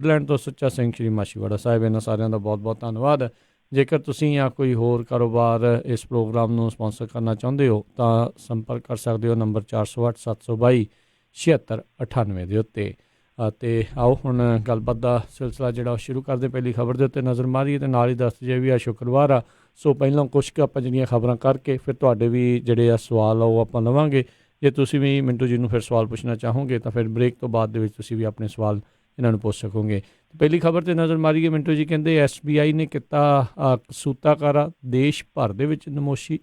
Land ਤੋਂ ਸੁੱਚਾ ਸਿੰਘ ਸ਼੍ਰੀ ਮਾਛੀਵਾੜਾ ਸਾਹਿਬ, ਇਹਨਾਂ ਸਾਰਿਆਂ ਦਾ ਬਹੁਤ ਬਹੁਤ ਧੰਨਵਾਦ। ਜੇਕਰ ਤੁਸੀਂ ਜਾਂ ਕੋਈ ਹੋਰ ਕਾਰੋਬਾਰ ਇਸ ਪ੍ਰੋਗਰਾਮ ਨੂੰ ਸਪੋਂਸਰ ਕਰਨਾ ਚਾਹੁੰਦੇ ਹੋ ਤਾਂ ਸੰਪਰਕ ਕਰ ਸਕਦੇ ਹੋ ਨੰਬਰ 408 722 7698 ਦੇ ਉੱਤੇ। ਅਤੇ ਆਓ ਹੁਣ ਗੱਲਬਾਤ ਦਾ ਸਿਲਸਿਲਾ ਜਿਹੜਾ ਉਹ ਸ਼ੁਰੂ ਕਰਦੇ। ਪਹਿਲੀ ਖਬਰ ਦੇ ਉੱਤੇ ਨਜ਼ਰ ਮਾਰੀਏ ਅਤੇ ਨਾਲ ਹੀ ਦੱਸ ਦਈਏ ਵੀ ਆ ਸ਼ੁੱਕਰਵਾਰ ਆ, ਸੋ ਪਹਿਲਾਂ ਕੁਛ ਕੁ ਆਪਾਂ ਜਿਹੜੀਆਂ ਖਬਰਾਂ ਕਰਕੇ ਫਿਰ ਤੁਹਾਡੇ ਵੀ ਜਿਹੜੇ ਆ ਸਵਾਲ ਆ ਉਹ ਆਪਾਂ ਲਵਾਂਗੇ। ਜੇ ਤੁਸੀਂ ਵੀ ਮਿੰਟੂ ਜੀ ਨੂੰ ਫਿਰ ਸਵਾਲ ਪੁੱਛਣਾ ਚਾਹੋਗੇ ਤਾਂ ਫਿਰ ਬ੍ਰੇਕ ਤੋਂ ਬਾਅਦ ਦੇ ਵਿੱਚ ਤੁਸੀਂ ਵੀ ਆਪਣੇ ਸਵਾਲ ਇਹਨਾਂ ਨੂੰ ਪੁੱਛ ਸਕੋਗੇ। ਪਹਿਲੀ ਖਬਰ 'ਤੇ ਨਜ਼ਰ ਮਾਰੀਏ ਮਿੰਟੂ ਜੀ, ਕਹਿੰਦੇ SBI ਨੇ ਕੀਤਾ ਕਸੂਤਾਕਾਰਾ ਦੇਸ਼ ਭਰ ਦੇ ਵਿੱਚ ਨਮੋਸ਼ੀ।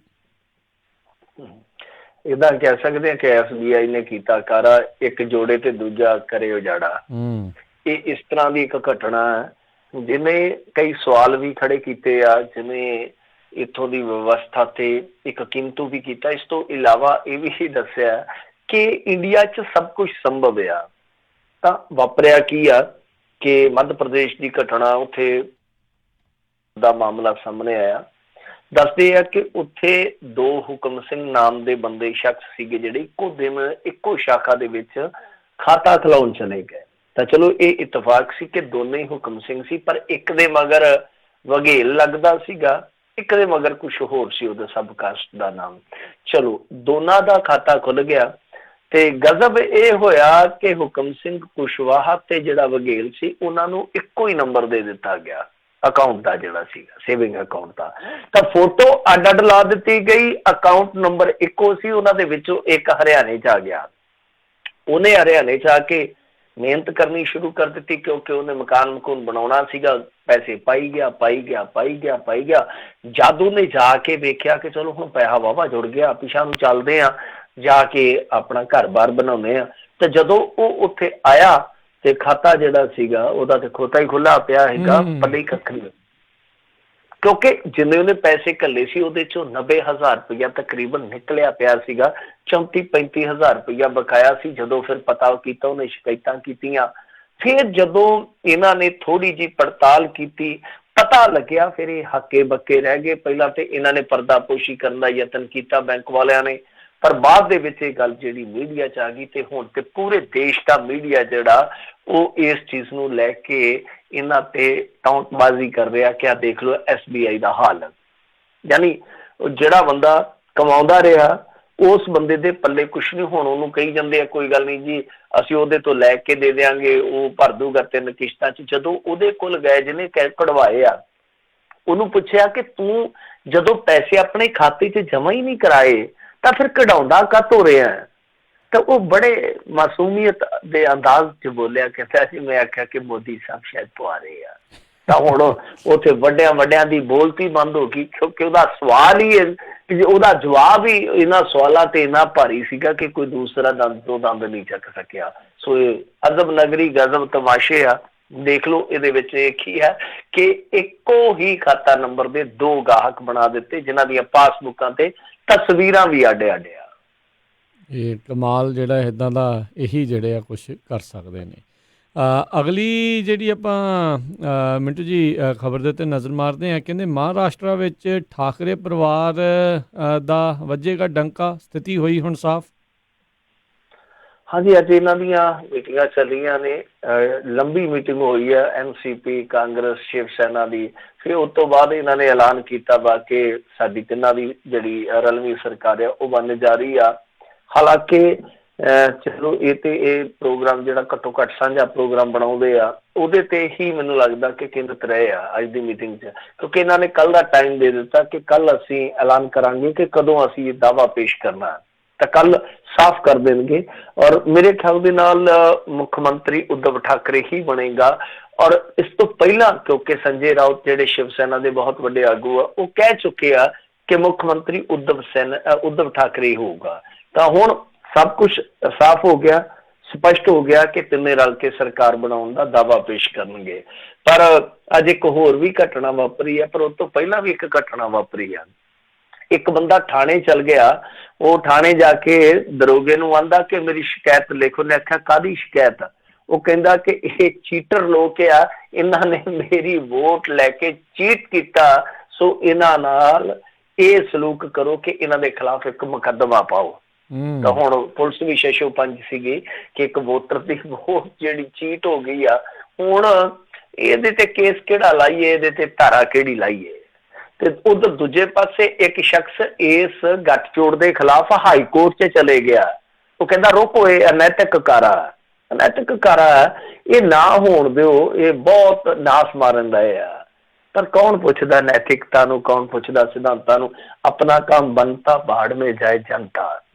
ਇਦਾਂ ਕਹਿ ਸਕਦੇ ਹਾਂ ਕਿ SBI ਨੇ ਕੀਤਾ ਕਾਰਾ, ਇੱਕ ਜੋੜੇ ਤੇ ਦੂਜਾ ਕਰੇ ਉਜਾੜਾ। ਇਹ ਇਸ ਤਰ੍ਹਾਂ ਦੀ ਇੱਕ ਘਟਨਾ ਹੈ ਜਿਹਨੇ ਕਈ ਸਵਾਲ ਵੀ ਖੜੇ ਕੀਤੇ ਆ, ਜਿਵੇਂ ਇੱਥੋਂ ਦੀ ਵਿਵਸਥਾ ਤੇ ਇੱਕ ਕਿੰਤੂ ਵੀ ਕੀਤਾ। ਇਸ ਤੋਂ ਇਲਾਵਾ ਇਹ ਵੀ ਦੱਸਿਆ ਕਿ ਇੰਡੀਆ 'ਚ ਸਭ ਕੁਝ ਸੰਭਵ ਆ। ਤਾਂ ਵਾਪਰਿਆ ਕੀ ਆ ਕਿ ਮੱਧ ਪ੍ਰਦੇਸ਼ ਦੀ ਘਟਨਾ, ਉੱਥੇ ਦਾ ਮਾਮਲਾ ਸਾਹਮਣੇ ਆਇਆ। ਦੱਸਦੇ ਆ ਕਿ ਉੱਥੇ 2 ਹੁਕਮ ਸਿੰਘ ਨਾਮ ਦੇ ਬੰਦੇ ਸ਼ਖਸ ਸੀਗੇ ਜਿਹੜੇ ਇੱਕੋ ਦਿਨ ਇੱਕੋ ਸ਼ਾਖਾ ਦੇ ਵਿੱਚ ਖਾਤਾ ਖੁਲਾਉਣ ਚਲੇ ਗਏ। ਤਾਂ ਚਲੋ ਇਹ ਇਤਫਾਕ ਸੀ ਕਿ ਦੋਨੇ ਹੀ ਹੁਕਮ ਸਿੰਘ ਸੀ, ਪਰ ਇੱਕ ਦੇ ਮਗਰ ਵਘੇਲ ਲੱਗਦਾ ਸੀਗਾ, ਇੱਕ ਦੇ ਮਗਰ ਕੁਛ ਹੋਰ ਸੀ, ਉਹਦਾ ਸਬ ਕਾਸਟ ਦਾ ਨਾਮ। ਚਲੋ ਦੋਨਾਂ ਦਾ ਖਾਤਾ ਖੁੱਲ ਗਿਆ ਤੇ ਗਜ਼ਬ ਇਹ ਹੋਇਆ ਕਿ ਹੁਕਮ ਸਿੰਘ ਕੁਸ਼ਵਾਹਾ ਤੇ ਜਿਹੜਾ ਵਘੇਲ ਸੀ ਉਹਨਾਂ ਨੂੰ ਇੱਕੋ ਹੀ ਨੰਬਰ ਦੇ ਦਿੱਤਾ ਗਿਆ ਅਕਾਊਂਟ ਦਾ, ਜਿਹੜਾ ਸੀਗਾ ਸੇਵਿੰਗ ਅਕਾਊਂਟ ਦਾ। ਤਾਂ ਫੋਟੋ ਅੱਡ ਅੱਡ ਲਾ ਦਿੱਤੀ ਗਈ, ਅਕਾਊਂਟ ਨੰਬਰ ਇੱਕੋ ਸੀ। ਉਹਨਾਂ ਦੇ ਵਿੱਚੋਂ ਇੱਕ ਹਰਿਆਣੇ 'ਚ ਆ ਗਿਆ। ਉਹਨੇ ਹਰਿਆਣੇ 'ਚ ਆ ਕੇ ਮਿਹਨਤ ਕਰਨੀ ਸ਼ੁਰੂ ਕਰ ਦਿੱਤੀ, ਕਿਉਂਕਿ ਉਹਨੇ ਮਕਾਨ ਬਣਾਉਣਾ ਸੀਗਾ। ਪੈਸੇ ਪਾਈ ਗਿਆ ਪਾਈ ਗਿਆ ਪਾਈ ਗਿਆ ਪਾਈ ਗਿਆ। ਜਦ ਉਹਨੇ ਜਾ ਕੇ ਵੇਖਿਆ ਕਿ ਚਲੋ ਹੁਣ ਪੈਸਾ ਵਾਹਵਾ ਜੁੜ ਗਿਆ, ਪਿਛਾਂ ਨੂੰ ਚੱਲਦੇ ਆ, ਜਾ ਕੇ ਆਪਣਾ ਘਰ-ਬਾਰ ਬਣਾਉਂਦੇ ਆ। ਤੇ ਜਦੋਂ ਉਹ ਉੱਥੇ ਆਇਆ ਤੇ ਖਾਤਾ ਜਿਹੜਾ ਸੀਗਾ ਉਹਦਾ ਤੇ ਖੋਤਾ ਹੀ ਖੁੱਲਾ ਪਿਆ ਹੈਗਾ, ਪੱਲੇ ਕੱਖ ਨਹੀਂ। ਕਿਉਂਕਿ ਜਿੰਨੇ ਉਹਨੇ ਪੈਸੇ ਘੱਲੇ ਸੀ ਉਹਦੇ ਚੋਂ 90,000 ਰੁਪਇਆ ਤਕਰੀਬਨ ਨਿਕਲਿਆ ਪਿਆ ਸੀਗਾ। 34-35,000 ਰੁਪਇਆ ਬਕਾਇਆ ਸੀ। ਜਦੋਂ ਫਿਰ ਪਤਾ ਕੀਤਾ, ਉਹਨੇ ਸ਼ਿਕਾਇਤਾਂ ਕੀਤੀਆਂ। ਫਿਰ ਜਦੋਂ ਇਹਨਾਂ ਨੇ ਥੋੜੀ ਜਿਹੀ ਪੜਤਾਲ ਕੀਤੀ, ਪਤਾ ਲੱਗਿਆ, ਫਿਰ ਇਹ ਹੱਕੇ ਬੱਕੇ ਰਹਿ ਗਏ। ਪਹਿਲਾਂ ਤੇ ਇਹਨਾਂ ਨੇ ਪਰਦਾਪੋਸ਼ੀ ਕਰਨ ਦਾ ਯਤਨ ਕੀਤਾ ਬੈਂਕ ਵਾਲਿਆਂ ਨੇ, ਪਰ ਬਾਅਦ ਦੇ ਵਿੱਚ ਇਹ ਗੱਲ ਜਿਹੜੀ ਮੀਡੀਆ 'ਚ ਆ ਗਈ ਤੇ ਹੁਣ ਤੇ ਪੂਰੇ ਦੇਸ਼ ਦਾ ਮੀਡੀਆ ਜਿਹੜਾ ਉਹ ਇਸ ਚੀਜ਼ ਨੂੰ ਲੈ ਕੇ ਇਹਨਾਂ ਤੇ ਟੌਂਟਬਾਜ਼ੀ ਕਰ ਰਿਹਾ ਕਿ ਆ ਦੇਖ ਲਓ SBI ਦਾ ਹਾਲ। ਯਾਨੀ ਜਿਹੜਾ ਬੰਦਾ ਕਮਾਉਂਦਾ ਰਿਹਾ ਉਸ ਬੰਦੇ ਦੇ ਪੱਲੇ ਕੁਛ ਨਹੀਂ। ਹੁਣ ਉਹਨੂੰ ਕਹੀ ਜਾਂਦੇ ਆ ਕੋਈ ਗੱਲ ਨਹੀਂ ਜੀ, ਅਸੀਂ ਉਹਦੇ ਤੋਂ ਲੈ ਕੇ ਦੇ ਦਿਆਂਗੇ, ਉਹ ਭਰ ਦੂਗਾ 3 ਕਿਸ਼ਤਾਂ 'ਚ। ਜਦੋਂ ਉਹਦੇ ਕੋਲ ਗਏ ਜਿਹਨੇ ਕਢਵਾਏ ਆ, ਉਹਨੂੰ ਪੁੱਛਿਆ ਕਿ ਤੂੰ ਜਦੋਂ ਪੈਸੇ ਆਪਣੇ ਖਾਤੇ 'ਚ ਜਮ੍ਹਾਂ ਹੀ ਨਹੀਂ ਕਰਾਏ ਤਾਂ ਫਿਰ ਕਢਾਉਂਦਾ ਕਾਹਤੋਂ ਰਿਹਾ? ਤਾਂ ਉਹ ਬੜੇ ਮਾਸੂਮੀਅਤ ਦੇ ਅੰਦਾਜ਼ 'ਚ ਬੋਲਿਆ, ਕਹਿੰਦਾ ਸੀ ਮੈਂ ਆਖਿਆ ਕਿ ਮੋਦੀ ਸਾਹਿਬ ਸ਼ਾਇਦ ਪਵਾ ਰਹੇ ਆ। ਤਾਂ ਹੁਣ ਉੱਥੇ ਵੱਡਿਆਂ ਦੀ ਬੋਲਤੀ ਬੰਦ ਹੋ ਗਈ, ਕਿਉਂਕਿ ਉਹਦਾ ਸਵਾਲ ਹੀ, ਉਹਦਾ ਜਵਾਬ ਹੀ ਇਹਨਾਂ ਸਵਾਲਾਂ ਤੇ ਇੰਨਾ ਭਾਰੀ ਸੀਗਾ ਕਿ ਕੋਈ ਦੂਸਰਾ ਦੰਦ ਤੋਂ ਦੰਦ ਨਹੀਂ ਚੱਕ ਸਕਿਆ। ਸੋ ਇਹ ਅਜ਼ਬ ਨਗਰੀ ਗਜ਼ਬ ਤਮਾਸ਼ੇ ਆ। ਦੇਖ ਲਓ ਇਹਦੇ ਵਿੱਚ ਇਹ ਕੀ ਹੈ ਕਿ ਇੱਕੋ ਹੀ ਖਾਤਾ ਨੰਬਰ ਦੇ 2 ਗਾਹਕ ਬਣਾ ਦਿੱਤੇ, ਜਿਨ੍ਹਾਂ ਦੀਆਂ ਪਾਸਬੁੱਕਾਂ ਤੇ ਤਸਵੀਰਾਂ ਵੀ ਅੱਡ ਆ। ਇਹ ਕਮਾਲ ਜਿਹੜਾ ਇੱਦਾਂ ਦਾ ਇਹੀ ਜਿਹੜੇ ਆ ਕੁਛ ਕਰ ਸਕਦੇ ਨੇ। ਅਗਲੀ ਜਿਹੜੀ ਆਪਾਂ ਮਿੰਟੂ ਜੀ ਖਬਰ ਦੇ ਉੱਤੇ ਨਜ਼ਰ ਮਾਰਦੇ ਹਾਂ, ਕਹਿੰਦੇ ਮਹਾਰਾਸ਼ਟਰ ਵਿੱਚ ਠਾਕਰੇ ਪਰਿਵਾਰ ਦਾ ਵੱਜੇਗਾ ਡੰਕਾ, ਸਥਿਤੀ ਹੋਈ ਹੁਣ ਸਾਫ਼। ਹਾਂਜੀ, ਅੱਜ ਇਹਨਾਂ ਦੀਆਂ ਮੀਟਿੰਗਾਂ ਚੱਲੀਆਂ ਨੇ, ਲੰਬੀ ਮੀਟਿੰਗ ਹੋਈ ਹੈ NCP, ਕਾਂਗਰਸ, ਸ਼ਿਵ ਸੈਨਾ ਦੀ। ਫਿਰ ਉਸ ਤੋਂ ਬਾਅਦ ਇਹਨਾਂ ਨੇ ਐਲਾਨ ਕੀਤਾ ਵਾ ਕਿ ਸਾਡੀ ਤਿੰਨਾਂ ਦੀ ਜਿਹੜੀ ਰਲਵੀਂ ਸਰਕਾਰ ਆ ਉਹ ਬਣਨ ਜਾ ਰਹੀ ਆ। ਹਾਲਾਂਕਿ ਚਲੋ ਇਹ ਪ੍ਰੋਗਰਾਮ ਜਿਹੜਾ ਘੱਟੋ ਘੱਟ ਸਾਂਝਾ ਪ੍ਰੋਗਰਾਮ ਬਣਾਉਂਦੇ ਆ, ਉਹਦੇ ਤੇ ਹੀ ਮੈਨੂੰ ਲੱਗਦਾ ਕਿ ਕੇਂਦਰਿਤ ਰਹੇ ਆ ਅੱਜ ਦੀ ਮੀਟਿੰਗ 'ਚ। ਕਿਉਂਕਿ ਇਹਨਾਂ ਨੇ ਕੱਲ੍ਹ ਦਾ ਟਾਈਮ ਦੇ ਦਿੱਤਾ ਕਿ ਕੱਲ੍ਹ ਅਸੀਂ ਐਲਾਨ ਕਰਾਂਗੇ ਕਿ ਕਦੋਂ ਅਸੀਂ ਇਹ ਦਾਅਵਾ ਪੇਸ਼ ਕਰਨਾ, ਤਾਂ ਕੱਲ੍ਹ ਸਾਫ਼ ਕਰ ਦੇਣਗੇ। ਔਰ ਮੇਰੇ ਖਿਆਲ ਦੇ ਨਾਲ ਮੁੱਖ ਮੰਤਰੀ ਉद्धਵ ਠਾਕਰੇ ਹੀ ਬਣੇਗਾ। ਔਰ ਇਸ ਤੋਂ ਪਹਿਲਾਂ ਕਿਉਂਕਿ ਸੰਜੇ ਰਾਉਤ ਜਿਹੜੇ ਸ਼ਿਵ ਸੈਨਾ ਦੇ ਬਹੁਤ ਵੱਡੇ ਆਗੂ ਆ, ਉਹ ਕਹਿ ਚੁੱਕੇ ਆ ਕਿ ਮੁੱਖ ਮੰਤਰੀ ਉद्धਵ ਠਾਕਰੇ ਹੀ ਹੋਊਗਾ। ਤਾਂ ਹੁਣ ਸਭ ਕੁਝ ਸਾਫ਼ ਹੋ ਗਿਆ, ਸਪਸ਼ਟ ਹੋ ਗਿਆ ਕਿ ਤਿੰਨੇ ਰਲ ਕੇ ਸਰਕਾਰ ਬਣਾਉਣ ਦਾ ਦਾਅਵਾ ਪੇਸ਼ ਕਰਨਗੇ। ਪਰ ਅੱਜ ਇੱਕ ਹੋਰ ਵੀ ਘਟਨਾ ਵਾਪਰੀ ਹੈ, ਪਰ ਉਸ ਤੋਂ ਪਹਿਲਾਂ ਵੀ ਇੱਕ ਘਟਨਾ ਵਾਪਰੀ ਆ। ਇੱਕ ਬੰਦਾ ਥਾਣੇ ਚਲ ਗਿਆ, ਉਹ ਥਾਣੇ ਜਾ ਕੇ ਦਰੋਗੇ ਨੂੰ ਆਂਦਾ ਕਿ ਮੇਰੀ ਸ਼ਿਕਾਇਤ ਲਿਖੋ। ਨੇ ਆਖਿਆ ਕਾਹਦੀ ਸ਼ਿਕਾਇਤ? ਉਹ ਕਹਿੰਦਾ ਕਿ ਇਹ ਚੀਟਰ ਲੋਕ ਆ, ਇਹਨਾਂ ਨੇ ਮੇਰੀ ਵੋਟ ਲੈ ਕੇ ਚੀਟ ਕੀਤਾ, ਸੋ ਇਹਨਾਂ ਨਾਲ ਇਹ ਸਲੂਕ ਕਰੋ ਕਿ ਇਹਨਾਂ ਦੇ ਖਿਲਾਫ ਇੱਕ ਮੁਕੱਦਮਾ ਪਾਓ। ਤਾਂ ਹੁਣ ਪੁਲਿਸ ਵੀ ਸ਼ਸ਼ੋ ਪੰਜ ਸੀਗੀ ਕਿ ਇੱਕ ਵੋਟਰ ਦੀ ਵੋਟ ਜਿਹੜੀ ਚੀਟ ਹੋ ਗਈ ਆ ਹੁਣ ਇਹਦੇ ਤੇ ਕੇਸ ਕਿਹੜਾ ਲਾਈਏ, ਇਹਦੇ ਤੇ ਧਾਰਾ ਕਿਹੜੀ ਲਾਈਏ। ਤੇ ਉਧਰ ਦੂਜੇ ਪਾਸੇ ਇੱਕ ਸ਼ਖਸ ਇਸ ਗੱਠਜੋੜ ਦੇ ਖਿਲਾਫ ਹਾਈ ਕੋਰਟ 'ਚ ਚਲੇ ਗਿਆ। ਉਹ ਕਹਿੰਦਾ ਰੋਕੋ, ਇਹ ਅਨੈਤਿਕ ਕਾਰਾ, ਅਨੈਤਿਕ ਕਾਰਾ, ਇਹ ਨਾ ਹੋਣ ਦਿਓ, ਇਹ ਬਹੁਤ ਨਾਸ ਮਾਰਨ ਰਹੇ ਆ। ਪਰ ਕੌਣ ਪੁੱਛਦਾ ਨੈਤਿਕਤਾ ਨੂੰ, ਕੌਣ ਪੁੱਛਦਾ ਸਿਧਾਂਤਾਂ ਨੂੰ। ਆਪਣਾ ਕੰਮ ਬਣਤਾ ਬਾੜ ਮੇ ਜਾਏ ਜਨਤਾ,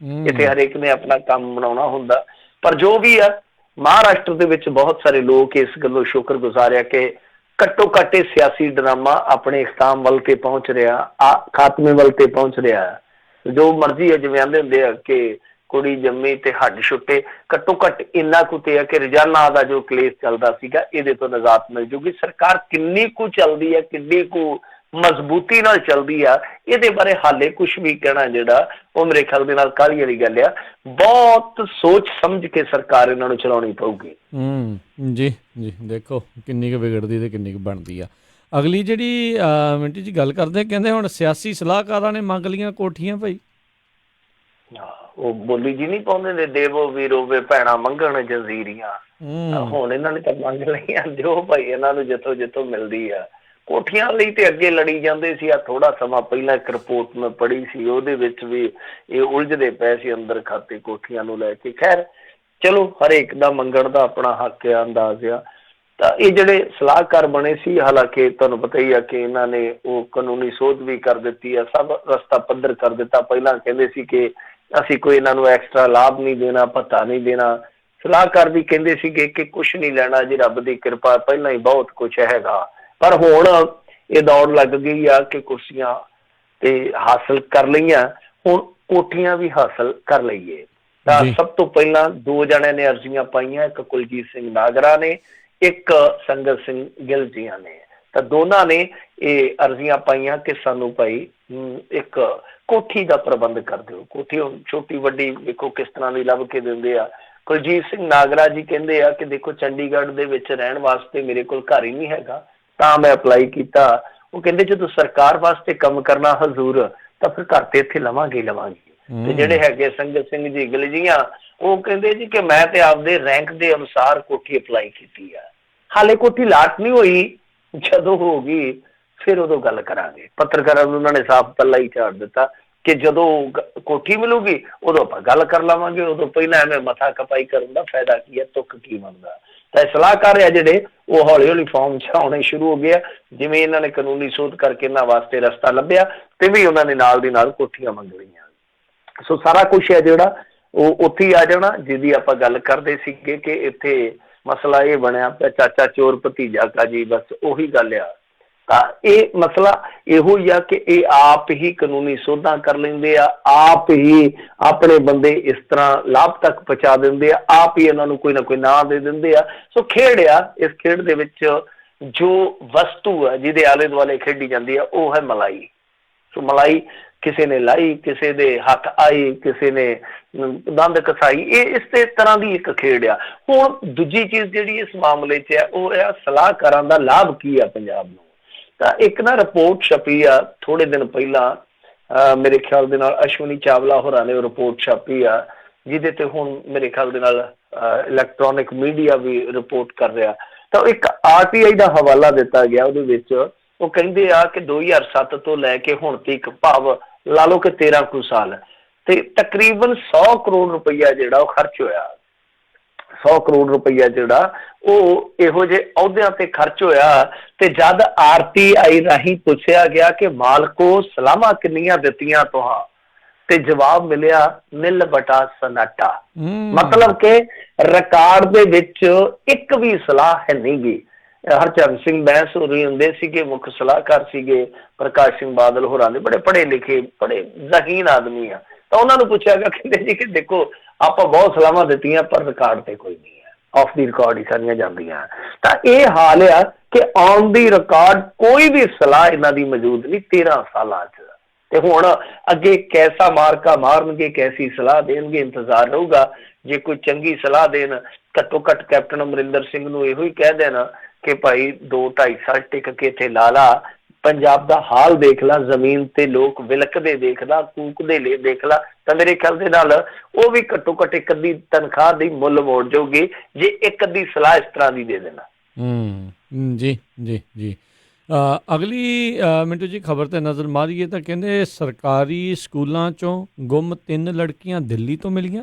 ਇੱਥੇ ਹਰੇਕ ਨੇ ਆਪਣਾ ਕੰਮ ਬਣਾਉਣਾ ਹੁੰਦਾ। ਪਰ ਜੋ ਵੀ ਆ, ਮਹਾਰਾਸ਼ਟਰ ਦੇ ਵਿੱਚ ਬਹੁਤ ਸਾਰੇ ਲੋਕ ਇਸ ਗੱਲੋਂ ਸ਼ੁਕਰਗੁਜ਼ਾਰ ਆ ਕਿ ਘੱਟੋ ਘੱਟ ਇਹ ਸਿਆਸੀ ਡਰਾਮਾ ਆਪਣੇ ਇਖਤਾਮ ਵੱਲ ਤੇ ਪਹੁੰਚ ਰਿਹਾ, ਖਾਤਮੇ ਵੱਲ ਤੇ ਪਹੁੰਚ ਰਿਹਾ। ਜੋ ਮਰਜ਼ੀ ਹੈ, ਜਿਵੇਂ ਆਂਦੇ ਹੁੰਦੇ ਆ ਕਿ ਕੁੜੀ ਜੰਮੀ ਤੇ ਹੱਡ ਛੁੱਟੇ, ਘੱਟੋ ਘੱਟ ਇੰਨਾ ਕੁ ਤੇ ਆ ਕਿ ਰੋਜ਼ਾਨਾ ਦਾ ਜੋ ਕਲੇਸ਼ ਚੱਲਦਾ ਸੀਗਾ ਇਹਦੇ ਤੋਂ ਨਿਜਾਤ ਮਿਲ ਜੂਗੀ। ਸਰਕਾਰ ਕਿੰਨੀ ਕੁ ਚੱਲਦੀ ਹੈ, ਕਿੰਨੀ ਕੁ ਮਜ਼ਬੂਤੀ ਨਾਲ ਚੱਲਦੀ ਆ, ਇਹਦੇ ਬਾਰੇ ਹਾਲੇ ਕੁਛ ਵੀ ਕਹਿਣਾ ਜਿਹੜਾ ਉਹ ਮੇਰੇ ਖਿਆਲ ਦੇ ਨਾਲ ਕਾਹਲੀ ਵਾਲੀ ਗੱਲ ਆ। ਬਹੁਤ ਸੋਚ ਸਮਝ ਕੇ ਸਰਕਾਰ ਇਹਨਾਂ ਨੂੰ ਚਲਾਉਣੀ ਪਊਗੀ। ਜੀ ਜੀ, ਦੇਖੋ ਕਿੰਨੀ ਕੁ ਵਿਗੜਦੀ ਤੇ ਕਿੰਨੀ ਕੁ ਬਣਦੀ ਆ। ਅਗਲੀ ਜਿਹੜੀ ਮਿੰਟੀ ਜੀ ਗੱਲ ਕਰਦੇ, ਕਹਿੰਦੇ ਹੁਣ ਸਿਆਸੀ ਸਲਾਹਕਾਰਾਂ ਨੇ ਮੰਗ ਲਈਆਂ ਕੋਠੀਆਂ ਭਾਈ। ਉਹ ਬੋਲੀ ਜੀ ਨਹੀਂ ਪਾਉਂਦੇ ਨੇ, ਦੇਵੋ ਵੀਰੋ ਵੇ ਭੈਣਾ ਮੰਗਣ ਜਜ਼ੀਰੀਆਂ। ਹੁਣ ਇਹਨਾਂ ਨੇ ਤਾਂ ਮੰਗ ਲਈਆਂ, ਦਿਓ ਭਾਈ ਇਹਨਾਂ ਨੂੰ ਜਿੱਥੋਂ ਜਿੱਥੋਂ ਮਿਲਦੀ ਆ। ਕੋਠੀਆਂ ਲਈ ਤੇ ਅੱਗੇ ਲੜੀ ਜਾਂਦੇ ਸੀ। ਆ ਥੋੜਾ ਸਮਾਂ ਪਹਿਲਾਂ ਇੱਕ ਰਿਪੋਰਟ ਮੈਂ ਪੜ੍ਹੀ ਸੀ, ਉਹਦੇ ਵਿੱਚ ਵੀ ਇਹ ਉਲਝਦੇ ਪਏ ਸੀ ਅੰਦਰ ਖਾਤੇ ਕੋਠੀਆਂ ਨੂੰ ਲੈ ਕੇ। ਖੈਰ ਚਲੋ, ਹਰੇਕ ਦਾ ਮੰਗਣ ਦਾ ਆਪਣਾ ਹੱਕ ਆ, ਅੰਦਾਜ਼ ਆ। ਤਾਂ ਇਹ ਜਿਹੜੇ ਸਲਾਹਕਾਰ ਬਣੇ ਸੀ, ਹਾਲਾਂਕਿ ਤੁਹਾਨੂੰ ਪਤਾ ਹੀ ਆ ਕਿ ਇਹਨਾਂ ਨੇ ਉਹ ਕਾਨੂੰਨੀ ਸੋਧ ਵੀ ਕਰ ਦਿੱਤੀ ਆ, ਸਭ ਰਸਤਾ ਪੱਧਰ ਕਰ ਦਿੱਤਾ। ਪਹਿਲਾਂ ਕਹਿੰਦੇ ਸੀ ਕਿ ਅਸੀਂ ਕੋਈ ਇਹਨਾਂ ਨੂੰ ਐਕਸਟਰਾ ਲਾਭ ਨਹੀਂ ਦੇਣਾ, ਭੱਤਾ ਨਹੀਂ ਦੇਣਾ। ਸਲਾਹਕਾਰ ਵੀ ਕਹਿੰਦੇ ਸੀਗੇ ਕਿ ਕੁਛ ਨਹੀਂ ਲੈਣਾ ਜੀ, ਰੱਬ ਦੀ ਕਿਰਪਾ, ਪਹਿਲਾਂ ਹੀ ਬਹੁਤ ਕੁਛ ਹੈਗਾ। ਪਰ ਹੁਣ ਇਹ ਦੌੜ ਲੱਗ ਗਈ ਆ ਕਿ ਕੁਰਸੀਆਂ ਤੇ ਹਾਸਲ ਕਰ ਲਈਆਂ, ਹੁਣ ਕੋਠੀਆਂ ਵੀ ਹਾਸਲ ਕਰ ਲਈਏ। ਤਾਂ ਸਭ ਤੋਂ ਪਹਿਲਾਂ ਦੋ ਜਣਿਆਂ ਨੇ ਅਰਜ਼ੀਆਂ ਪਾਈਆਂ, ਇੱਕ ਕੁਲਜੀਤ ਸਿੰਘ ਨਾਗਰਾ ਨੇ, ਇੱਕ ਸੰਗਤ ਸਿੰਘ ਗਿੱਲ ਜੀਆਂ ਨੇ। ਤਾਂ ਦੋਨਾਂ ਨੇ ਇਹ ਅਰਜ਼ੀਆਂ ਪਾਈਆਂ ਕਿ ਸਾਨੂੰ ਭਾਈ ਇੱਕ ਕੋਠੀ ਦਾ ਪ੍ਰਬੰਧ ਕਰ ਦਿਓ। ਕੋਠੀ ਹੁਣ ਛੋਟੀ ਵੱਡੀ ਵੇਖੋ ਕਿਸ ਤਰ੍ਹਾਂ ਦੀ ਲੱਭ ਕੇ ਦਿੰਦੇ ਆ। ਕੁਲਜੀਤ ਸਿੰਘ ਨਾਗਰਾ ਜੀ ਕਹਿੰਦੇ ਆ ਕਿ ਦੇਖੋ ਚੰਡੀਗੜ੍ਹ ਦੇ ਵਿੱਚ ਰਹਿਣ ਵਾਸਤੇ ਮੇਰੇ ਕੋਲ ਘਰ ਹੀ ਨਹੀਂ ਹੈਗਾ, ਤਾਂ ਮੈਂ ਅਪਲਾਈ ਕੀਤਾ। ਉਹ ਕਹਿੰਦੇ ਜਦੋਂ ਸਰਕਾਰ ਵਾਸਤੇ ਕੰਮ ਕਰਨਾ ਹਜ਼ੂਰ, ਤਾਂ ਫਿਰ ਘਰ ਤੇ ਇੱਥੇ ਲਵਾਂਗੇ। ਤੇ ਜਿਹੜੇ ਹੈਗੇ ਸੰਗਤ ਸਿੰਘ ਜੀ ਗਿੱਲ ਜੀਆਂ, ਉਹ ਕਹਿੰਦੇ ਜੀ ਕਿ ਮੈਂ ਤੇ ਆਪਦੇ ਰੈਂਕ ਦੇ ਅਨੁਸਾਰ ਕੋਠੀ ਅਪਲਾਈ ਕੀਤੀ ਆ, ਹਾਲੇ ਕੋਠੀ ਲਾਟ ਨਹੀਂ ਹੋਈ, ਜਦੋਂ ਹੋਊਗੀ ਫਿਰ ਉਦੋਂ ਗੱਲ ਕਰਾਂਗੇ। ਪੱਤਰਕਾਰਾਂ ਨੂੰ ਉਹਨਾਂ ਨੇ ਸਾਫ਼ ਪੱਲਾ ਹੀ ਝਾੜ ਦਿੱਤਾ ਕਿ ਜਦੋਂ ਕੋਠੀ ਮਿਲੂਗੀ ਉਦੋਂ ਆਪਾਂ ਗੱਲ ਕਰ ਲਵਾਂਗੇ, ਉਦੋਂ ਪਹਿਲਾਂ ਐਵੇਂ ਮੱਥਾ ਖਪਾਈ ਕਰਨ ਦਾ ਫਾਇਦਾ ਕੀ ਹੈ, ਤੁੱਕ ਕੀ ਬਣਦਾ। ਤਾਂ ਸਲਾਹਕਾਰ ਆ ਜਿਹੜੇ ਉਹ ਹੌਲੀ ਹੌਲੀ ਫਾਰਮ 'ਚ ਆਉਣੇ ਸ਼ੁਰੂ ਹੋ ਗਏ ਆ। ਜਿਵੇਂ ਇਹਨਾਂ ਨੇ ਕਾਨੂੰਨੀ ਸੋਧ ਕਰਕੇ ਇਹਨਾਂ ਵਾਸਤੇ ਰਸਤਾ ਲੱਭਿਆ, ਤੇ ਵੀ ਉਹਨਾਂ ਨੇ ਨਾਲ ਦੀ ਨਾਲ ਕੋਠੀਆਂ ਮੰਗ ਲਈਆਂ। ਸੋ ਸਾਰਾ ਕੁਛ ਹੈ ਜਿਹੜਾ ਉਹ ਉੱਥੇ ਹੀ ਆ ਜਾਣਾ, ਜਿਹਦੀ ਆਪਾਂ ਗੱਲ ਕਰਦੇ ਸੀਗੇ ਕਿ ਇੱਥੇ ਮਸਲਾ ਇਹ ਬਣਿਆ ਪਿਆ ਚਾਚਾ ਚੋਰ ਭਤੀਜਾ ਕਾ ਜੀ, ਬਸ ਉਹੀ ਗੱਲ ਆ। ਤਾਂ ਇਹ ਮਸਲਾ ਇਹੋ ਹੀ ਆ ਕਿ ਇਹ ਆਪ ਹੀ ਕਾਨੂੰਨੀ ਸੋਧਾਂ ਕਰ ਲੈਂਦੇ ਆ, ਆਪ ਹੀ ਆਪਣੇ ਬੰਦੇ ਇਸ ਤਰ੍ਹਾਂ ਲਾਭ ਤੱਕ ਪਹੁੰਚਾ ਦਿੰਦੇ ਆ, ਆਪ ਹੀ ਇਹਨਾਂ ਨੂੰ ਕੋਈ ਨਾ ਕੋਈ ਨਾਂ ਦੇ ਦਿੰਦੇ ਆ। ਸੋ ਖੇਡ ਆ, ਇਸ ਖੇਡ ਦੇ ਵਿੱਚ ਜੋ ਵਸਤੂ ਆ ਜਿਹਦੇ ਆਲੇ ਦੁਆਲੇ ਖੇਡੀ ਜਾਂਦੀ ਆ ਉਹ ਹੈ ਮਲਾਈ। ਸੋ ਮਲਾਈ ਕਿਸੇ ਨੇ ਲਾਈ, ਕਿਸੇ ਦੇ ਹੱਥ ਆਈ, ਕਿਸੇ ਨੇ ਦੰਦ ਕਸਾਈ, ਇਹ ਇਸੇ ਤਰ੍ਹਾਂ ਦੀ ਇੱਕ ਖੇਡ ਆ। ਹੁਣ ਦੂਜੀ ਚੀਜ਼ ਜਿਹੜੀ ਇਸ ਮਾਮਲੇ 'ਚ ਆ ਉਹ ਆ ਸਲਾਹਕਾਰਾਂ ਦਾ ਲਾਭ ਕੀ ਆ ਪੰਜਾਬ ਨੂੰ। ਤਾਂ ਇੱਕ ਨਾ ਰਿਪੋਰਟ ਛਪੀ ਆ ਥੋੜੇ ਦਿਨ ਪਹਿਲਾਂ, ਮੇਰੇ ਖਿਆਲ ਦੇ ਨਾਲ ਅਸ਼ਵਨੀ ਚਾਵਲਾ ਹੋਰਾਂ ਨੇ ਉਹ ਰਿਪੋਰਟ ਛਾਪੀ ਆ, ਜਿਹਦੇ ਤੇ ਹੁਣ ਮੇਰੇ ਖਿਆਲ ਦੇ ਨਾਲ ਇਲੈਕਟ੍ਰੋਨਿਕ ਮੀਡੀਆ ਵੀ ਰਿਪੋਰਟ ਕਰ ਰਿਹਾ। ਤਾਂ ਇੱਕ RTI ਦਾ ਹਵਾਲਾ ਦਿੱਤਾ ਗਿਆ, ਉਹਦੇ ਵਿੱਚ ਉਹ ਕਹਿੰਦੇ ਆ ਕਿ 2007 ਤੋਂ ਲੈ ਕੇ ਹੁਣ ਤੱਕ, ਭਾਵ ਲਾ ਲਓ ਕਿ 13 ਕੁ ਸਾਲ, ਤੇ ਤਕਰੀਬਨ 100 ਕਰੋੜ ਰੁਪਈਆ ਜਿਹੜਾ ਉਹ ਖਰਚ ਹੋਇਆ। 100 ਕਰੋੜ ਰੁਪਈਆ ਜਿਹੜਾ ਉਹ ਇਹੋ ਜਿਹੇ ਅਹੁਦਿਆਂ ਤੇ ਖਰਚ ਹੋਇਆ। ਤੇ ਜਦ RTI ਰਾਹੀਂ ਪੁੱਛਿਆ ਗਿਆ ਕਿ ਮਾਲਕੋ ਸਲਾਹਾਂ ਕਿੰਨੀਆਂ ਦਿੱਤੀਆਂ ਤੁਹਾਂ, ਤੇ ਜਵਾਬ ਮਿਲਿਆ ਨਿਲ ਬਟਾ ਸਨਾਟਾ। ਮਤਲਬ ਕਿ ਰਿਕਾਰਡ ਦੇ ਵਿੱਚ ਇੱਕ ਵੀ ਸਲਾਹ ਹੈ ਨਹੀਂ ਗੀ। ਹਰਚਰਨ ਸਿੰਘ ਬੈਂਸ ਹੋਰੀ ਹੁੰਦੇ ਸੀਗੇ, ਮੁੱਖ ਸਲਾਹਕਾਰ ਸੀਗੇ ਪ੍ਰਕਾਸ਼ ਸਿੰਘ ਬਾਦਲ ਹੋਰਾਂ ਦੇ, ਬੜੇ ਪੜ੍ਹੇ ਲਿਖੇ, ਬੜੇ ਜ਼ਹੀਨ ਆਦਮੀ ਆ। ਤਾਂ ਉਹਨਾਂ ਨੂੰ ਪੁੱਛਿਆ ਗਿਆ, ਕਹਿੰਦੇ ਜੀ ਕਿ ਦੇਖੋ ਆਪਾਂ ਬਹੁਤ ਸਲਾਹਾਂ ਦਿੱਤੀਆਂ ਪਰ ਰਿਕਾਰਡ ਤੇ ਕੋਈ ਨਹੀਂ ਹੈ, ਆਫ ਦੀ ਰਿਕਾਰਡ ਹੀ ਸਾਰੀਆਂ ਜਾਂਦੀਆਂ। ਤਾਂ ਇਹ ਹਾਲ ਆ ਕਿ ਔਨ ਦੀ ਰਿਕਾਰਡ ਕੋਈ ਵੀ ਸਲਾਹ ਇਹਨਾਂ ਦੀ ਮੌਜੂਦ ਨਹੀਂ 13 ਸਾਲਾਂ 'ਚ। ਤੇ ਹੁਣ ਅੱਗੇ ਕੈਸਾ ਮਾਰਕਾ ਮਾਰਨਗੇ, ਕੈਸੀ ਸਲਾਹ ਦੇਣਗੇ, ਇੰਤਜ਼ਾਰ ਰਹੂਗਾ। ਜੇ ਕੋਈ ਚੰਗੀ ਸਲਾਹ ਦੇਣ, ਘੱਟੋ ਘੱਟ ਕੈਪਟਨ ਅਮਰਿੰਦਰ ਸਿੰਘ ਨੂੰ ਇਹੋ ਹੀ ਕਹਿ ਦੇਣਾ ਕਿ ਭਾਈ 2-2.5 ਸਾਲ ਟਿਕ ਕੇ ਇੱਥੇ ਲਾ ਲਾ, ਪੰਜਾਬ ਦਾ ਹਾਲ ਦੇਖ ਲਾ, ਜ਼ਮੀਨ ਤੇ ਲੋਕ ਵਿਲਕਦੇ ਦੇਖ ਲਾ, ਕੂਕਦੇ ਲੈ ਦੇਖ ਲਾ, ਤਾਂ ਮੇਰੇ ਖਿਆਲ ਦੇ ਨਾਲ ਉਹ ਵੀ ਘੱਟੋ ਘੱਟ ਇੱਕ ਅੱਧੀ ਤਨਖਾਹ ਦੀ ਮੁੱਲ ਮੋੜ ਜਾਊਗੀ ਜੇ ਇੱਕ ਅੱਧੀ ਸਲਾਹ ਇਸ ਤਰ੍ਹਾਂ ਦੀ ਦੇ ਦੇਣਾ। ਜੀ ਜੀ ਜੀ। ਅਗਲੀ ਮਿੰਟੂ ਜੀ ਖਬਰ 'ਤੇ ਨਜ਼ਰ ਮਾਰੀਏ ਤਾਂ ਕਹਿੰਦੇ ਸਰਕਾਰੀ ਸਕੂਲਾਂ 'ਚੋਂ ਗੁੰਮ 3 ਲੜਕੀਆਂ ਦਿੱਲੀ ਤੋਂ ਮਿਲੀਆਂ।